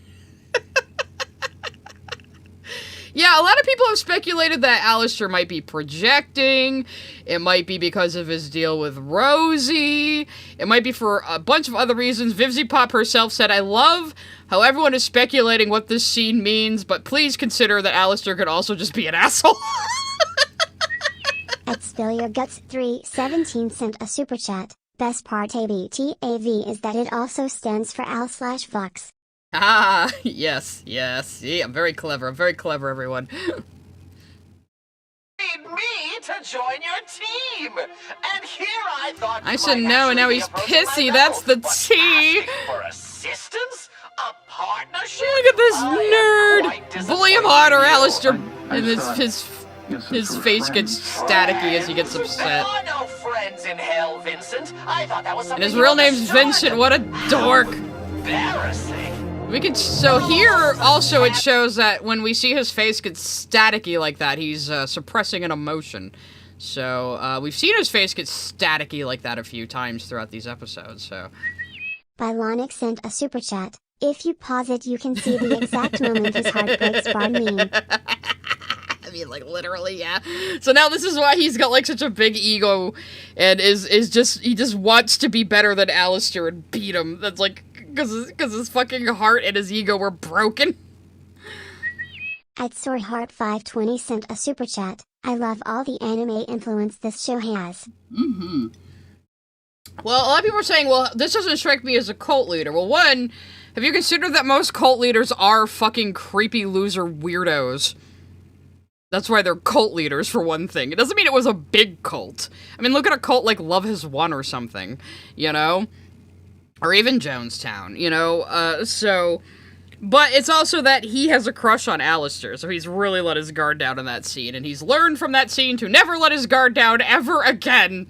[SPEAKER 1] Yeah, a lot of people have speculated that Alastor might be projecting. It might be because of his deal with Rosie. It might be for a bunch of other reasons. Vivzy Pop herself said, I love how everyone is speculating what this scene means, but please consider that Alastor could also just be an asshole.
[SPEAKER 2] At Spill Your Guts 317 sent a super chat. Best part ABTAV is that it also stands for Al/Vox.
[SPEAKER 1] Ah, yes. See, I'm very clever, everyone.
[SPEAKER 9] Need me to join your team, and here I thought
[SPEAKER 1] I said no, and now he's pissy. That's the tea.
[SPEAKER 9] For assistance, a partnership.
[SPEAKER 1] Look at this nerd. Bully him harder, Alastor. And his face gets staticky as he gets upset.
[SPEAKER 9] There are no friends in hell, Vincent. I thought that was something.
[SPEAKER 1] And his real name's Vincent. What a dork.
[SPEAKER 9] Embarrassing.
[SPEAKER 1] We could, so here, also, it shows that when we see his face get staticky like that, he's suppressing an emotion. So, we've seen his face get staticky like that a few times throughout these episodes, so.
[SPEAKER 2] Bylonic sent a super chat. If you pause it, you can see the exact moment his heart breaks bar meme.
[SPEAKER 1] I mean, like, literally, yeah. So now this is why he's got, like, such a big ego, and he just wants to be better than Alastor and beat him. That's, like, because his fucking heart and his ego were broken.
[SPEAKER 2] At SoreHeart520 sent a super chat. I love all the anime influence this show has.
[SPEAKER 1] Mm-hmm. Well, a lot of people are saying, well, this doesn't strike me as a cult leader. Well, one, have you considered that most cult leaders are fucking creepy loser weirdos? That's why they're cult leaders, for one thing. It doesn't mean it was a big cult. I mean, look at a cult like Love Has Won or something, you know? Or even Jonestown, you know? So... But it's also that he has a crush on Alastor, so he's really let his guard down in that scene, and he's learned from that scene to never let his guard down ever again.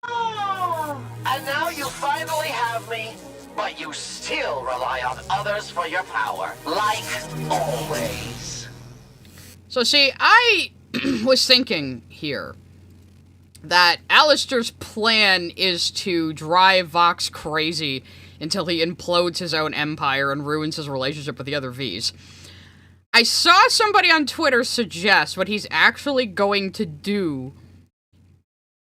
[SPEAKER 9] And now you finally have me, but you still rely on others for your power, like always.
[SPEAKER 1] So see, I was thinking here that Alastor's plan is to drive Vox crazy until he implodes his own empire and ruins his relationship with the other Vs. I saw somebody on Twitter suggest what he's actually going to do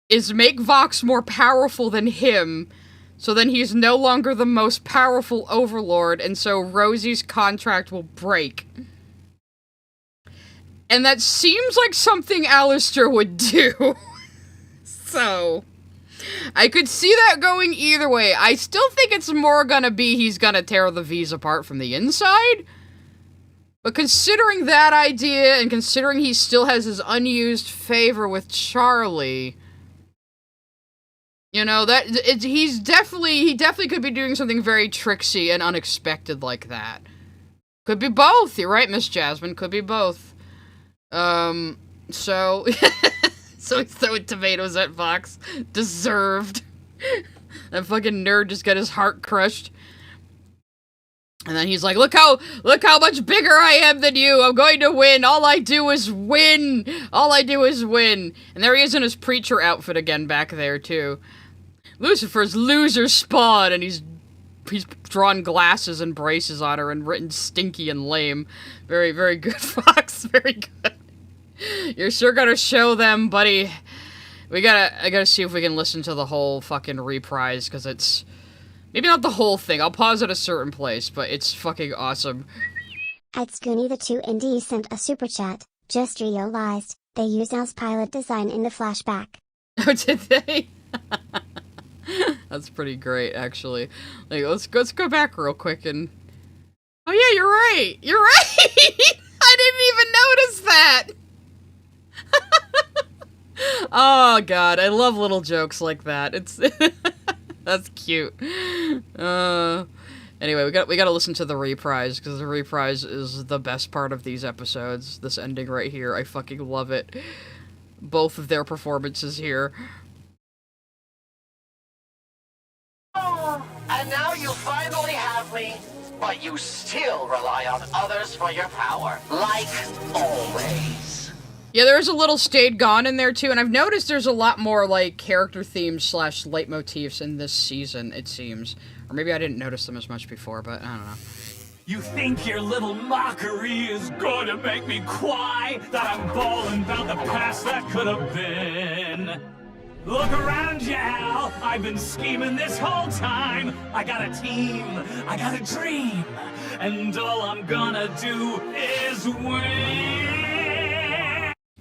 [SPEAKER 1] is make Vox more powerful than him, so then he's no longer the most powerful overlord, and so Rosie's contract will break. And that seems like something Alastor would do. So... I could see that going either way. I still think it's more gonna be he's gonna tear the V's apart from the inside. But considering that idea, and considering he still has his unused favor with Charlie, you know, he definitely could be doing something very tricksy and unexpected like that. Could be both. You're right, Miss Jasmine. Could be both. So... So he's throwing tomatoes at Vox. Deserved. That fucking nerd just got his heart crushed. And then he's like, look how much bigger I am than you. I'm going to win. All I do is win. All I do is win. And there he is in his preacher outfit again back there, too. Lucifer's loser spawn. And he's drawn glasses and braces on her and written stinky and lame. Very, very good, Vox. Very good. You're sure gonna show them, buddy. I gotta see if we can listen to the whole fucking reprise, because it's... Maybe not the whole thing. I'll pause at a certain place, but it's fucking awesome.
[SPEAKER 2] At Scoony the 2ND sent a super chat. Just realized, they used Al's pilot design in the flashback.
[SPEAKER 1] Oh, did they? That's pretty great, actually. Like, let's go back real quick and... Oh yeah, you're right! You're right! I didn't even notice that! Oh god, I love little jokes like that. It's that's cute. Anyway, we gotta listen to the reprise, because the reprise is the best part of these episodes. This ending right here, I fucking love it. Both of their performances here.
[SPEAKER 9] Oh, and now you finally have me, but you still rely on others for your power, like always.
[SPEAKER 1] Yeah, there's a little stayed gone in there too, and I've noticed there's a lot more, like, character themes / leitmotifs in this season, it seems. Or maybe I didn't notice them as much before, but I don't know.
[SPEAKER 7] You think your little mockery is gonna make me cry? That I'm bawling about the past that could have been? Look around you, Al. I've been scheming this whole time. I got a team. I got a dream. And all I'm gonna do is win.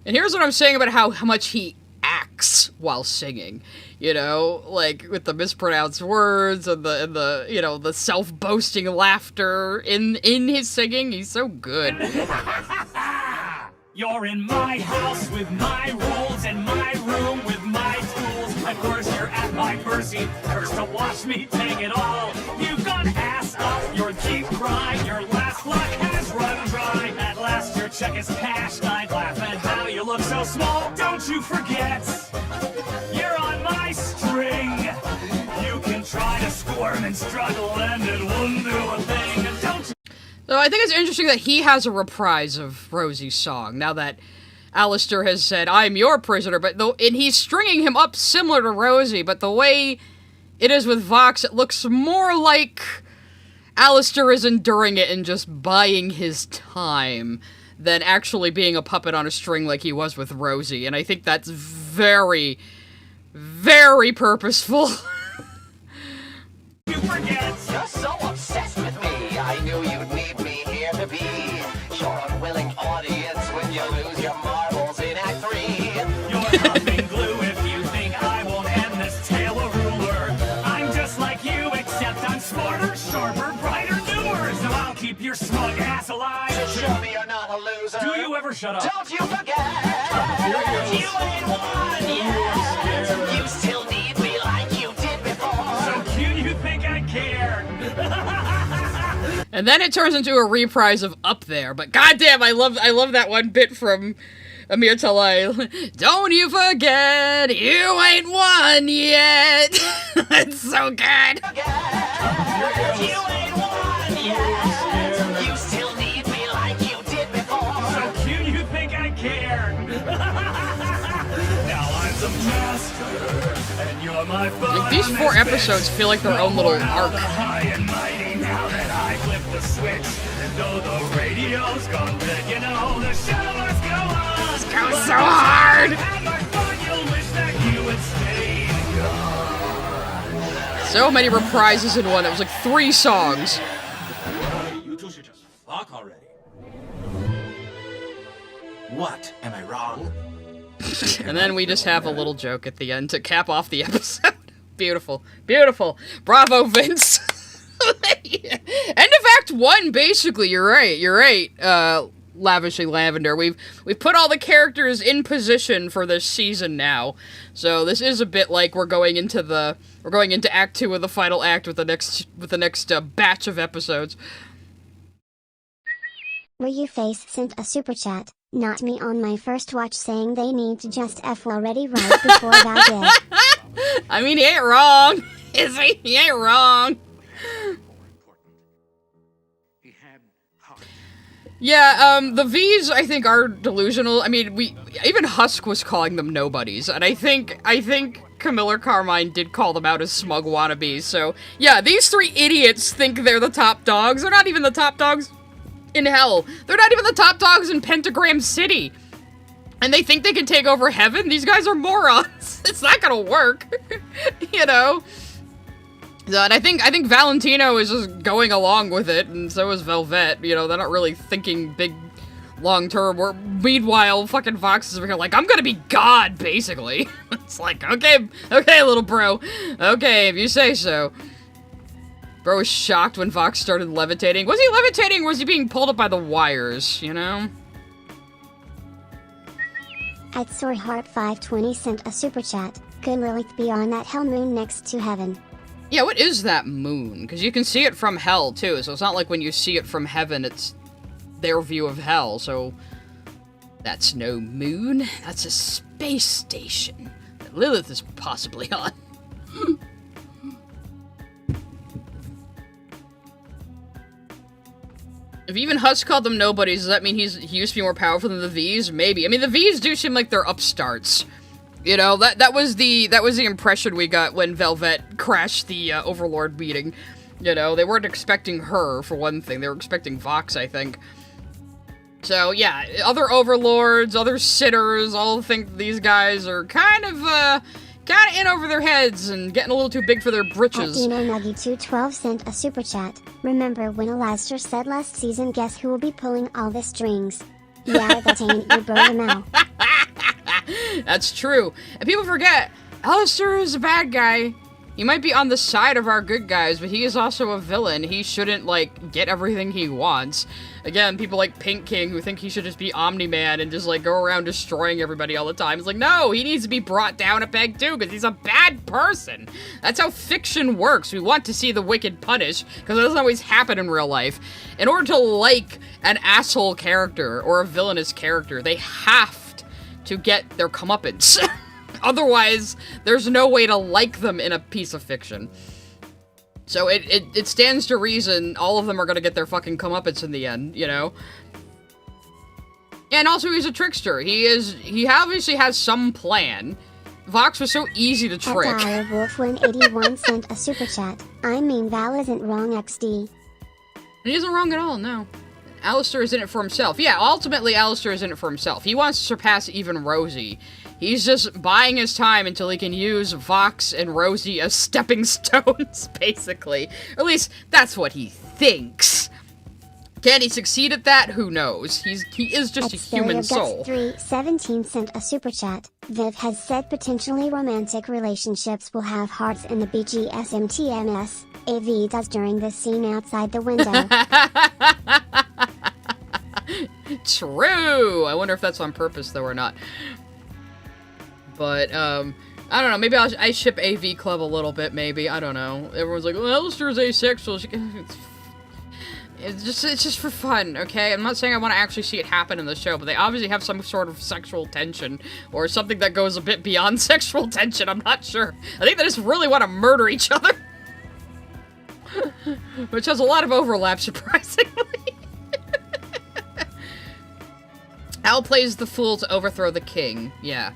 [SPEAKER 1] And here's what I'm saying about how much he acts while singing. You know, like, with the mispronounced words and the you know, the self-boasting laughter in his singing. He's so good.
[SPEAKER 7] You're in my house with my rules and my room with my tools. Of course, you're at my mercy. First to watch me take it all. You've gone ass up your deep cry. Your last luck has run dry. At last, your check is cashed. I'd laugh at how you look so small. Don't you forget, you're on my string. You can try to squirm and struggle and it won't do a thing. Don't you?
[SPEAKER 1] So I think it's interesting that he has a reprise of Rosie's song, now that Alastor has said, I'm your prisoner, and he's stringing him up similar to Rosie, but the way it is with Vox, it looks more like Alastor is enduring it and just buying his time than actually being a puppet on a string like he was with Rosie, and I think that's very, very purposeful.
[SPEAKER 9] You forget, you're so obsessed with me. I knew you'd need me here to be your unwilling audience when you lose your marbles in Act 3.
[SPEAKER 7] You're nothing glue if you think I won't end this tale of ruler. I'm just like you, except I'm smarter, sharper, brighter, newer. So I'll keep your smug ass alive.
[SPEAKER 9] To show me you're not a loser.
[SPEAKER 7] Do you ever shut up?
[SPEAKER 9] Don't you forget, you ain't won yet. You still need me like you did before.
[SPEAKER 7] So cute you think I care.
[SPEAKER 1] And then it turns into a reprise of Up There, but goddamn, I love that one bit from Amir Talai. Don't you forget, you ain't won yet. It's so good.
[SPEAKER 9] You ain't won yet. You still need me like you did before.
[SPEAKER 7] So cute you think I care. Now I'm the master, and you're my fun.
[SPEAKER 1] Like, these 4 episodes feel like their own little arc.
[SPEAKER 7] High and mighty now that I flip the switch. And though the radio's gone dead, you know the show must go on.
[SPEAKER 1] This goes so hard.
[SPEAKER 7] Have my fun, you'll wish that you had stayed gone.
[SPEAKER 1] So many reprises in one. It was like 3 songs.
[SPEAKER 6] You two should just fuck already.
[SPEAKER 9] What? Am I wrong?
[SPEAKER 1] And then we just have a little joke at the end to cap off the episode. Beautiful. Beautiful. Bravo, Vince. End of Act 1, basically. You're right. Lavishly Lavender. We've put all the characters in position for this season now. So this is a bit like we're going into Act 2 of the final act with the next batch of episodes.
[SPEAKER 2] Where you face sent a super chat, not me on my first watch, saying they need to just F already right before that did.
[SPEAKER 1] I mean, he ain't wrong, is he? He ain't wrong. Yeah, the V's, I think, are delusional. I mean, even Husk was calling them nobodies, and I think Camilla Carmine did call them out as smug wannabes, so, yeah, these 3 idiots think they're the top dogs. They're not even the top dogs in hell. They're not even the top dogs in Pentagram City. And they think they can take over heaven? These guys are morons. It's not gonna work. You know? And I think Valentino is just going along with it, and so is Velvet. You know, they're not really thinking big, long-term. Meanwhile, fucking Vox is like, I'm gonna be God, basically. It's like, okay, little bro. Okay, if you say so. Bro was shocked when Vox started levitating. Was he levitating, or was he being pulled up by the wires, you know?
[SPEAKER 2] At Soarheart520 sent a super chat. Good Lilith be on that hell moon next to heaven.
[SPEAKER 1] Yeah, what is that moon? Because you can see it from hell, too, so it's not like when you see it from heaven, it's their view of hell, so... That's no moon. That's a space station that Lilith is possibly on. If even Huss called them nobodies, does that mean he used to be more powerful than the V's? Maybe. I mean, the V's do seem like they're upstarts. You know, that was the impression we got when Velvet crashed the Overlord meeting. You know, they weren't expecting her, for one thing. They were expecting Vox, I think. So, yeah, other Overlords, other Sitters, all think these guys are kind of in over their heads and getting a little too big for their britches.
[SPEAKER 2] Nuggy212 sent a super chat. Remember when Alastor said last season, guess who will be pulling all the strings? Yeah, that ain't your brother now.
[SPEAKER 1] That's true. And people forget, Alastor is a bad guy. He might be on the side of our good guys, but he is also a villain. He shouldn't, like, get everything he wants. Again, people like Pink King who think he should just be Omni-Man and just, like, go around destroying everybody all the time. It's like, no, he needs to be brought down a peg, too, because he's a bad person. That's how fiction works. We want to see the wicked punished, because it doesn't always happen in real life. In order to like an asshole character or a villainous character, they have to get their comeuppance. Otherwise, there's no way to like them in a piece of fiction. So it stands to reason all of them are gonna get their fucking comeuppance in the end, you know? And also, he's a trickster. He obviously has some plan. Vox was so easy to trick.
[SPEAKER 2] Wolf181 sent a super chat. I mean, Val isn't wrong, XD.
[SPEAKER 1] He isn't wrong at all, no. Alastor is in it for himself. Yeah, ultimately, Alastor is in it for himself. He wants to surpass even Rosie. He's just buying his time until he can use Vox and Rosie as stepping stones, basically. Or at least, that's what he thinks. Can he succeed at that? Who knows? He is just a human soul.
[SPEAKER 2] 317 sent a super chat. Viv has said potentially romantic relationships will have hearts in the BGSMTMS. AV does during this scene outside the window.
[SPEAKER 1] True! I wonder if that's on purpose, though, or not. But, I don't know, maybe I ship AV Club a little bit, maybe, I don't know. Everyone's like, well, Alastor's asexual, it's just for fun, okay? I'm not saying I want to actually see it happen in the show, but they obviously have some sort of sexual tension, or something that goes a bit beyond sexual tension, I'm not sure. I think they just really want to murder each other. Which has a lot of overlap, surprisingly. Al plays the fool to overthrow the king, yeah.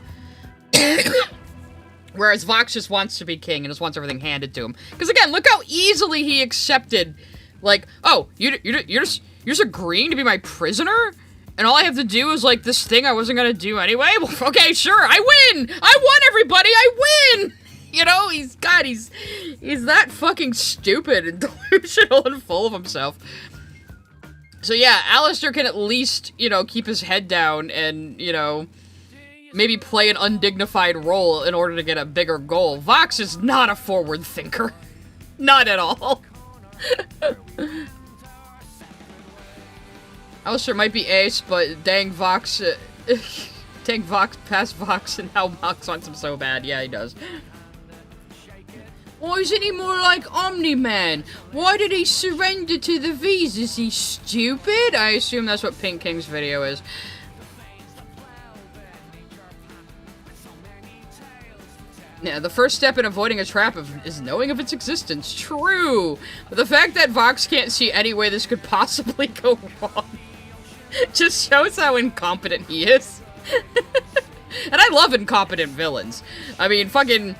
[SPEAKER 1] Whereas Vox just wants to be king and just wants everything handed to him. Because again, look how easily he accepted, like, oh, you're just agreeing to be my prisoner? And all I have to do is, like, this thing I wasn't gonna do anyway? Well, okay, sure, I win! I won, everybody! I win! You know, he's that fucking stupid and delusional and full of himself. So yeah, Alastor can at least, you know, keep his head down and, you know, maybe play an undignified role in order to get a bigger goal. Vox is not a forward thinker. Not at all. Alastor might be ace, but dang Vox, dang Vox past Vox and how Vox wants him so bad. Yeah, he does. Why isn't he more like Omni-Man? Why did he surrender to the V's? Is he stupid? I assume that's what Pink King's video is. Yeah, the first step in avoiding a trap is knowing of its existence. True! But the fact that Vox can't see any way this could possibly go wrong just shows how incompetent he is. And I love incompetent villains. I mean, fucking...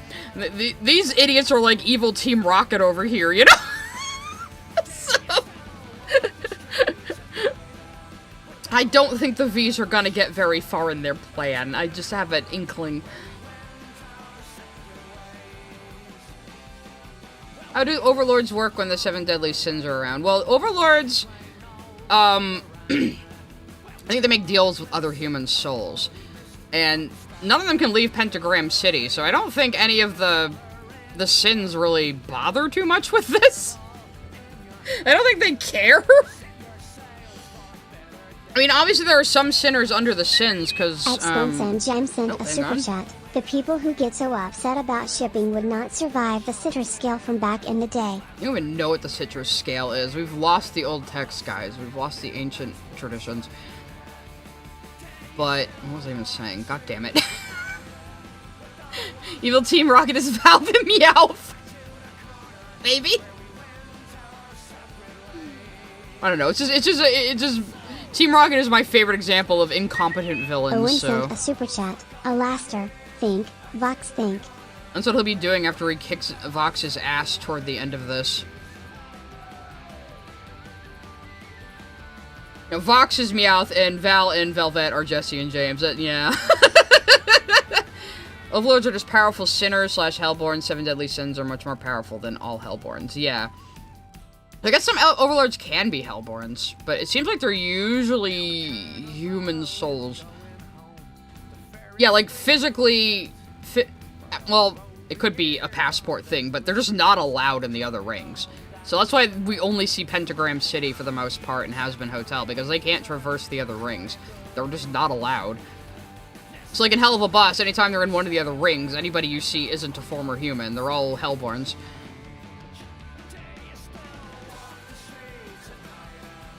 [SPEAKER 1] these idiots are like evil Team Rocket over here, you know? So... I don't think the V's are gonna get very far in their plan. I just have an inkling. How do Overlords work when the 7 deadly sins are around? Well, Overlords, I think they make deals with other human souls. And none of them can leave Pentagram City, so I don't think any of the sins really bother too much with this. I don't think they care. I mean, obviously there are some sinners under the sins, because,
[SPEAKER 2] James sent a super chat. The people who get so upset about shipping would not survive the citrus scale from back in the day.
[SPEAKER 1] You don't even know what the citrus scale is. We've lost the old text, guys. We've lost the ancient traditions. But, what was I even saying? God damn it. Evil Team Rocket is Valve and Meowth. Maybe? I don't know. It's just Team Rocket is my favorite example of incompetent villains.
[SPEAKER 2] Owen
[SPEAKER 1] So
[SPEAKER 2] sent a super chat. Alastor, think, Vox think.
[SPEAKER 1] that's what he'll be doing after he kicks Vox's ass toward the end of this. You know, Vox is Meowth, and Val and Velvet are Jesse and James. Yeah. Overlords are just powerful sinners / Hellborns. 7 deadly sins are much more powerful than all Hellborns. Yeah. I guess some Overlords can be Hellborns, but it seems like they're usually human souls. Yeah, like physically... well, it could be a passport thing, but they're just not allowed in the other rings. So that's why we only see Pentagram City for the most part in Hazbin Hotel, because they can't traverse the other rings. They're just not allowed. It's like in Hell of a Boss, anytime they're in one of the other rings, anybody you see isn't a former human. They're all Hellborns.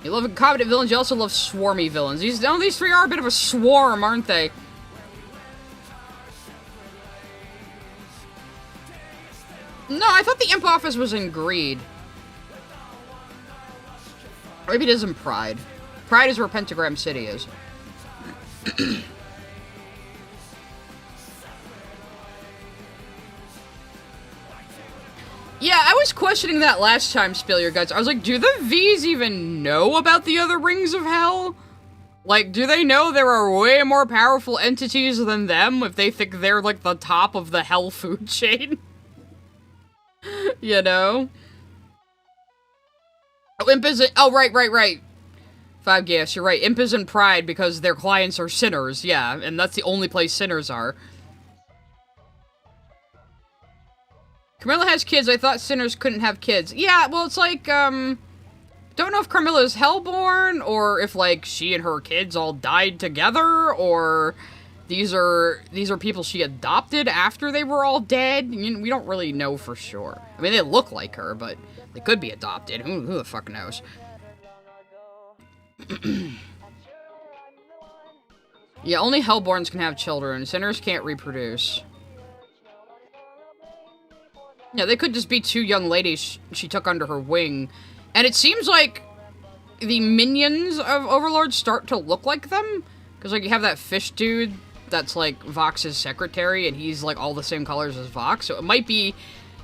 [SPEAKER 1] You love competent villains, you also love swarmy villains. These 3 are a bit of a swarm, aren't they? No, I thought the Imp Office was in Greed. Or maybe it is in Pride. Pride is where Pentagram City is. Yeah, I was questioning that last time, Spill Your Guts. I was like, do the V's even know about the other rings of hell? Like, do they know there are way more powerful entities than them if they think they're, like, the top of the hell food chain? You know? Oh, Imp isn't... Oh, right. 5 gas, you're right. Imp is in Pride because their clients are sinners, yeah. And that's the only place sinners are. Carmilla has kids. I thought sinners couldn't have kids. Yeah, well, it's like, don't know if Carmilla's Hellborn, or if, like, she and her kids all died together, or these are people she adopted after they were all dead. We don't really know for sure. I mean, they look like her, but they could be adopted. Who the fuck knows? Yeah, only Hellborns can have children. Sinners can't reproduce. Yeah, they could just be 2 young ladies she took under her wing. And it seems like the minions of Overlord start to look like them. Because, like, you have that fish dude that's, like, Vox's secretary, and he's, like, all the same colors as Vox. So it might be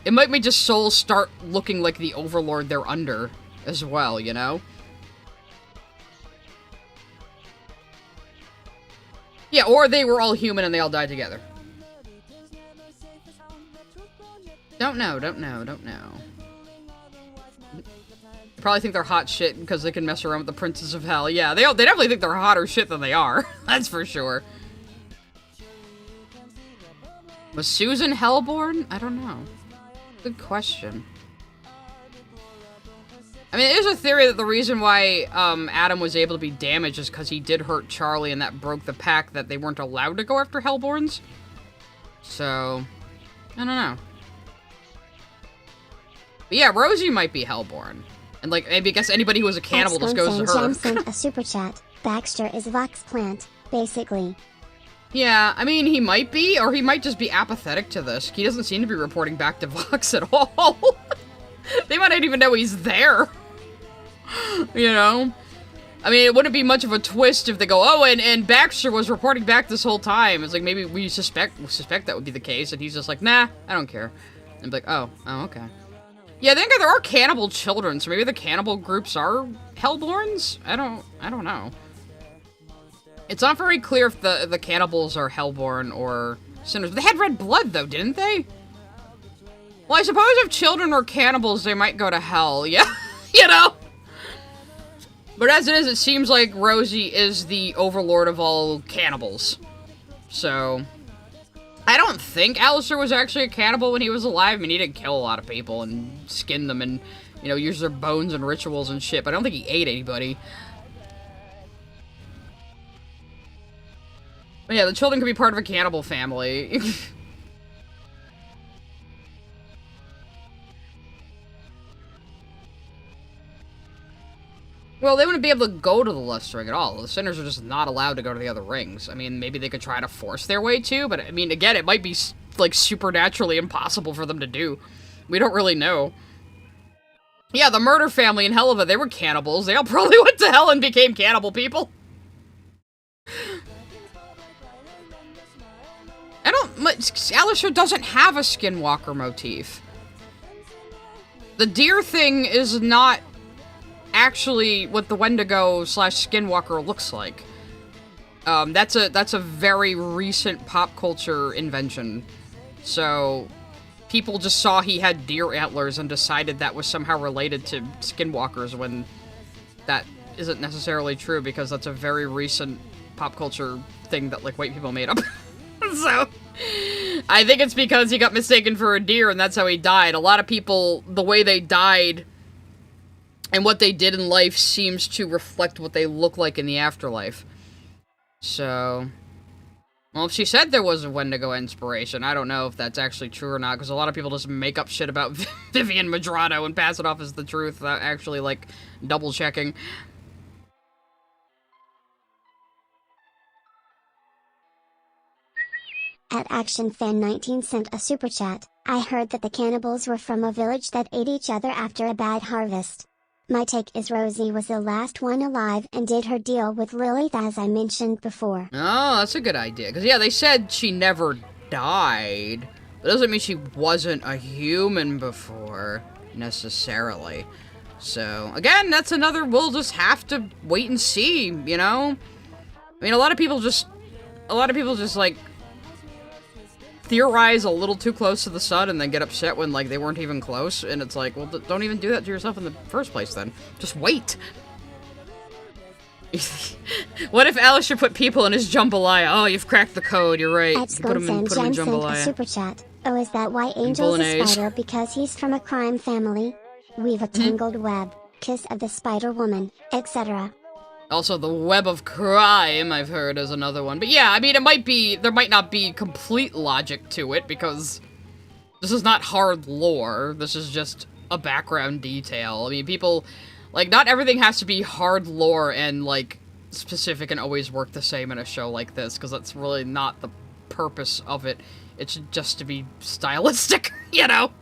[SPEAKER 1] just souls start looking like the Overlord they're under as well, you know? Yeah, or they were all human and they all died together. Don't know. Probably think they're hot shit because they can mess around with the Princes of Hell. Yeah, they definitely think they're hotter shit than they are. That's for sure. Was Susan Hellborn? I don't know. Good question. I mean, there's a theory that the reason why Adam was able to be damaged is because he did hurt Charlie and that broke the pact that they weren't allowed to go after Hellborns. So, I don't know. But yeah, Rosie might be Hellborn. And, like, maybe I guess anybody who was a cannibal just goes to her.
[SPEAKER 2] Jam sent a super chat. Baxter is Vox Plant, basically.
[SPEAKER 1] Yeah, I mean, he might be, or he might just be apathetic to this. He doesn't seem to be reporting back to Vox at all. They might not even know he's there. You know? I mean, it wouldn't be much of a twist if they go, oh, and Baxter was reporting back this whole time. It's like, maybe we suspect that would be the case, and he's just like, nah, I don't care. And be like, oh, okay. Yeah, I think there are cannibal children, so maybe the cannibal groups are Hellborns? I don't know. It's not very clear if the cannibals are Hellborn or sinners. They had red blood, though, didn't they? Well, I suppose if children were cannibals, they might go to hell, yeah? You know? But as it is, it seems like Rosie is the overlord of all cannibals. So, I don't think Alastor was actually a cannibal when he was alive. I mean, he didn't kill a lot of people and skin them and, you know, use their bones and rituals and shit, but I don't think he ate anybody. But yeah, the children could be part of a cannibal family. Well, they wouldn't be able to go to the Lust Ring at all. The sinners are just not allowed to go to the other rings. I mean, maybe they could try to force their way to, but I mean, again, it might be, like, supernaturally impossible for them to do. We don't really know. Yeah, the murder family in Helva, they were cannibals. They all probably went to hell and became cannibal people. Alastor doesn't have a skinwalker motif. The deer thing is not actually what the Wendigo / skinwalker looks like. That's a very recent pop culture invention. So, people just saw he had deer antlers and decided that was somehow related to skinwalkers when that isn't necessarily true, because that's a very recent pop culture thing that, like, white people made up. So, I think it's because he got mistaken for a deer and that's how he died. A lot of people, the way they died and what they did in life seems to reflect what they look like in the afterlife. So, well, if she said there was a Wendigo inspiration, I don't know if that's actually true or not, because a lot of people just make up shit about Vivian Madrano and pass it off as the truth without actually, like, double-checking.
[SPEAKER 2] At ActionFan19 sent a super chat. I heard that the cannibals were from a village that ate each other after a bad harvest. My take is Rosie was the last one alive and did her deal with Lilith as I mentioned before.
[SPEAKER 1] Oh, that's a good idea. Because, yeah, they said she never died. That doesn't mean she wasn't a human before, necessarily. So, again, that's another, we'll just have to wait and see, you know? I mean, a lot of people just, like, theorize a little too close to the sun and then get upset when, like, they weren't even close, and it's like, well, don't even do that to yourself in the first place, then. Just wait. What if Alastor put people in his jambalaya? Oh, you've cracked the code, you're right. Put him in jambalaya.
[SPEAKER 2] A super chat. Oh, is that why Angel's a spider? Because he's from a crime family? Weave a tangled web, kiss of the spider woman, etc.
[SPEAKER 1] Also, the web of crime, I've heard, is another one. But yeah, I mean, there might not be complete logic to it, because this is not hard lore. This is just a background detail. I mean, people, like, not everything has to be hard lore and, like, specific and always work the same in a show like this, because that's really not the purpose of it. It's just to be stylistic, you know?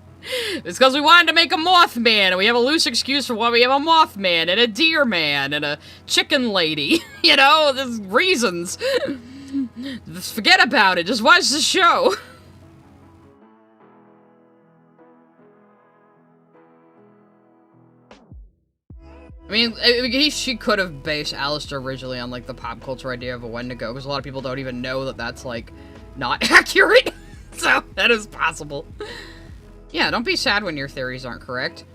[SPEAKER 1] It's because we wanted to make a Mothman, and we have a loose excuse for why we have a Mothman, and a Deer Man, and a Chicken Lady. You know, there's reasons. Just forget about it, just watch the show. I mean, she could have based Alastor originally on, like, the pop culture idea of a Wendigo, because a lot of people don't even know that that's, like, not accurate. So, that is possible. Yeah, don't be sad when your theories aren't correct.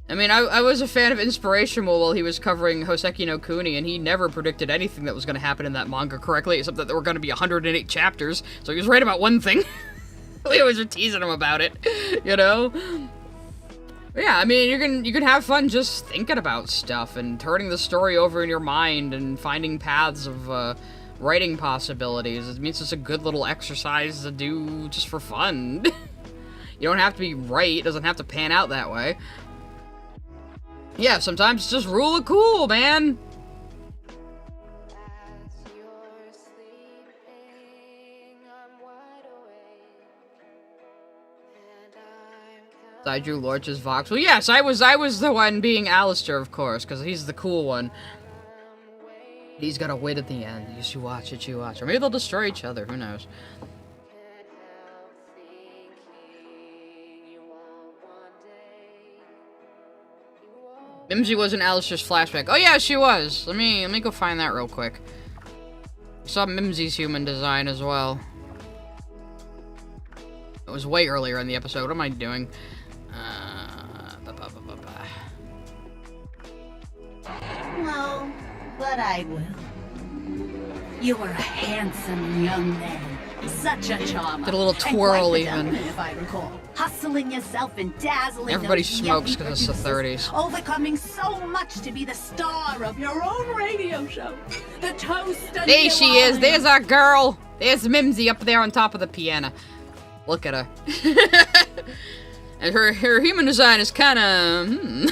[SPEAKER 1] I mean, I was a fan of Inspirational while he was covering Hoseki no Kuni, and he never predicted anything that was going to happen in that manga correctly, except that there were going to be 108 chapters, so he was right about one thing. We always were teasing him about it, you know? But yeah, I mean, you can have fun just thinking about stuff, and turning the story over in your mind, and finding paths of, writing possibilities. It means it's a good little exercise to do just for fun. You don't have to be right, it doesn't have to pan out that way. Yeah, sometimes it's just rule of cool, man. I drew Lorch's Vox. Well, yes, I was the one being Alastor, of course, because he's the cool one. He's got a wit at the end. You watch it, you watch. Or maybe they'll destroy each other, who knows. Mimsy was in Alastor's flashback. Oh yeah, she was. Let me go find that real quick. I saw Mimsy's human design as well. It was way earlier in the episode. What am I doing?
[SPEAKER 3] No, but I will. You are a handsome young man, Such a charmer.
[SPEAKER 1] Did a little
[SPEAKER 3] And
[SPEAKER 1] twirl
[SPEAKER 3] quite
[SPEAKER 1] even.
[SPEAKER 3] pedestrian, if I recall. Hustling yourself and dazzling
[SPEAKER 1] Everybody
[SPEAKER 3] those
[SPEAKER 1] smokes
[SPEAKER 3] young
[SPEAKER 1] 'cause it's the
[SPEAKER 3] producers,
[SPEAKER 1] 30s.
[SPEAKER 3] Overcoming so much to be the star of your own radio show. The toast of
[SPEAKER 1] There
[SPEAKER 3] New
[SPEAKER 1] she is.
[SPEAKER 3] Orleans.
[SPEAKER 1] There's our girl. There's Mimsy up there on top of the piano. Look at her. And her human design is kind of...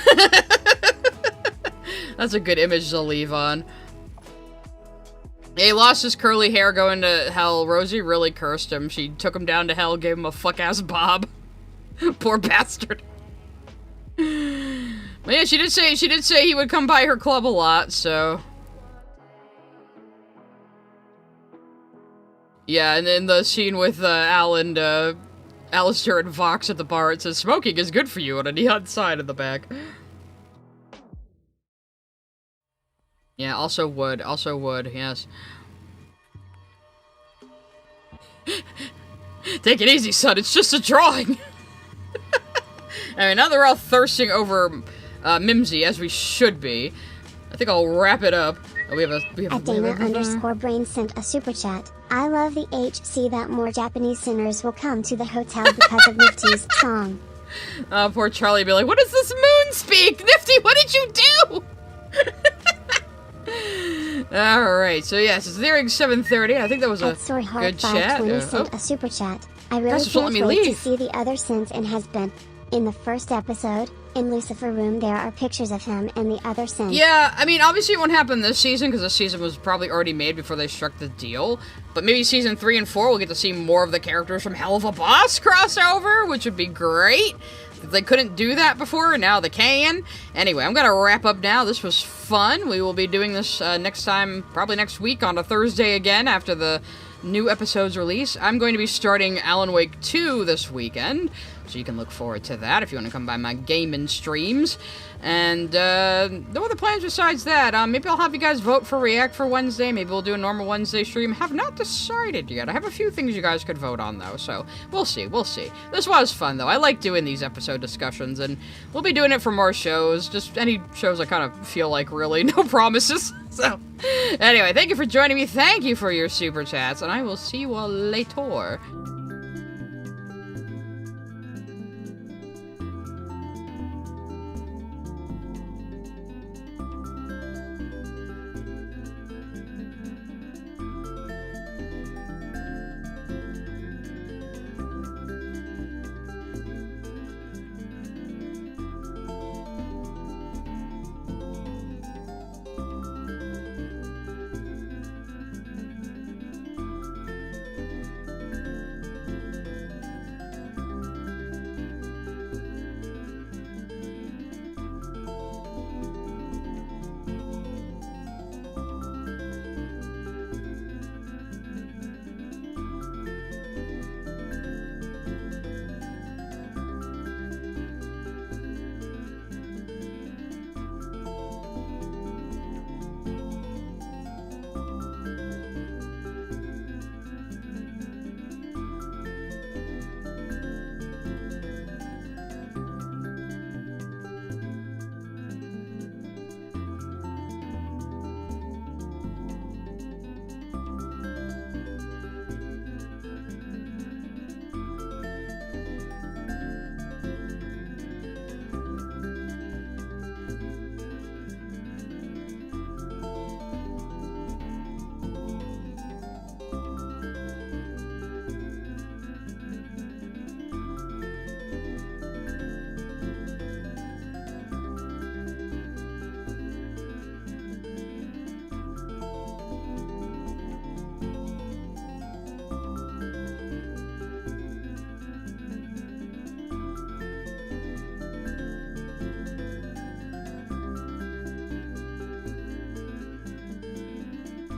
[SPEAKER 1] That's a good image to leave on. He lost his curly hair going to hell. Rosie really cursed him. She took him down to hell, gave him a fuck-ass bob. Poor bastard. But yeah, she did say he would come by her club a lot, so... Yeah, and then the scene with Al and Alastor and Vox at the bar, it says, smoking is good for you on a neon sign in the back. Yeah, also wood, yes. Take it easy, son, it's just a drawing! I mean, now they're all thirsting over Mimsy, as we should be. I think I'll wrap it up. Oh, we have a
[SPEAKER 2] Dana_Brain sent a super chat. I love the HC that more Japanese sinners will come to the hotel because of Nifty's song.
[SPEAKER 1] Poor Charlie be like, what does this moon speak? Nifty, what did you do? Alright, so yes, it's nearing 7:30. I think that was a good chat.
[SPEAKER 2] Sent a super chat. I really
[SPEAKER 1] Guys, just let
[SPEAKER 2] can't
[SPEAKER 1] me
[SPEAKER 2] wait to
[SPEAKER 1] leave.
[SPEAKER 2] see the other sins in Hazbin. In the first episode, in Lucifer Room, there are pictures of him and the other sins.
[SPEAKER 1] Yeah, I mean, obviously it won't happen this season, because this season was probably already made before they struck the deal. But maybe season 3 and 4, we'll get to see more of the characters from Hell of a Boss crossover, which would be great. They couldn't do that before, and now they can. Anyway, I'm gonna wrap up now. This was fun. We will be doing this next time, probably next week, on a Thursday again, after the new episode's release. I'm going to be starting Alan Wake 2 this weekend, so you can look forward to that if you want to come by my gaming streams. And no other plans besides that. Maybe I'll have you guys vote for React for Wednesday. Maybe we'll do a normal Wednesday stream. Have not decided yet. I have a few things you guys could vote on, though, so we'll see, we'll see. This was fun, though. I like doing these episode discussions, and we'll be doing it for more shows. Just any shows I kind of feel like, really. No promises. So, anyway, thank you for joining me. Thank you for your super chats, and I will see you all later.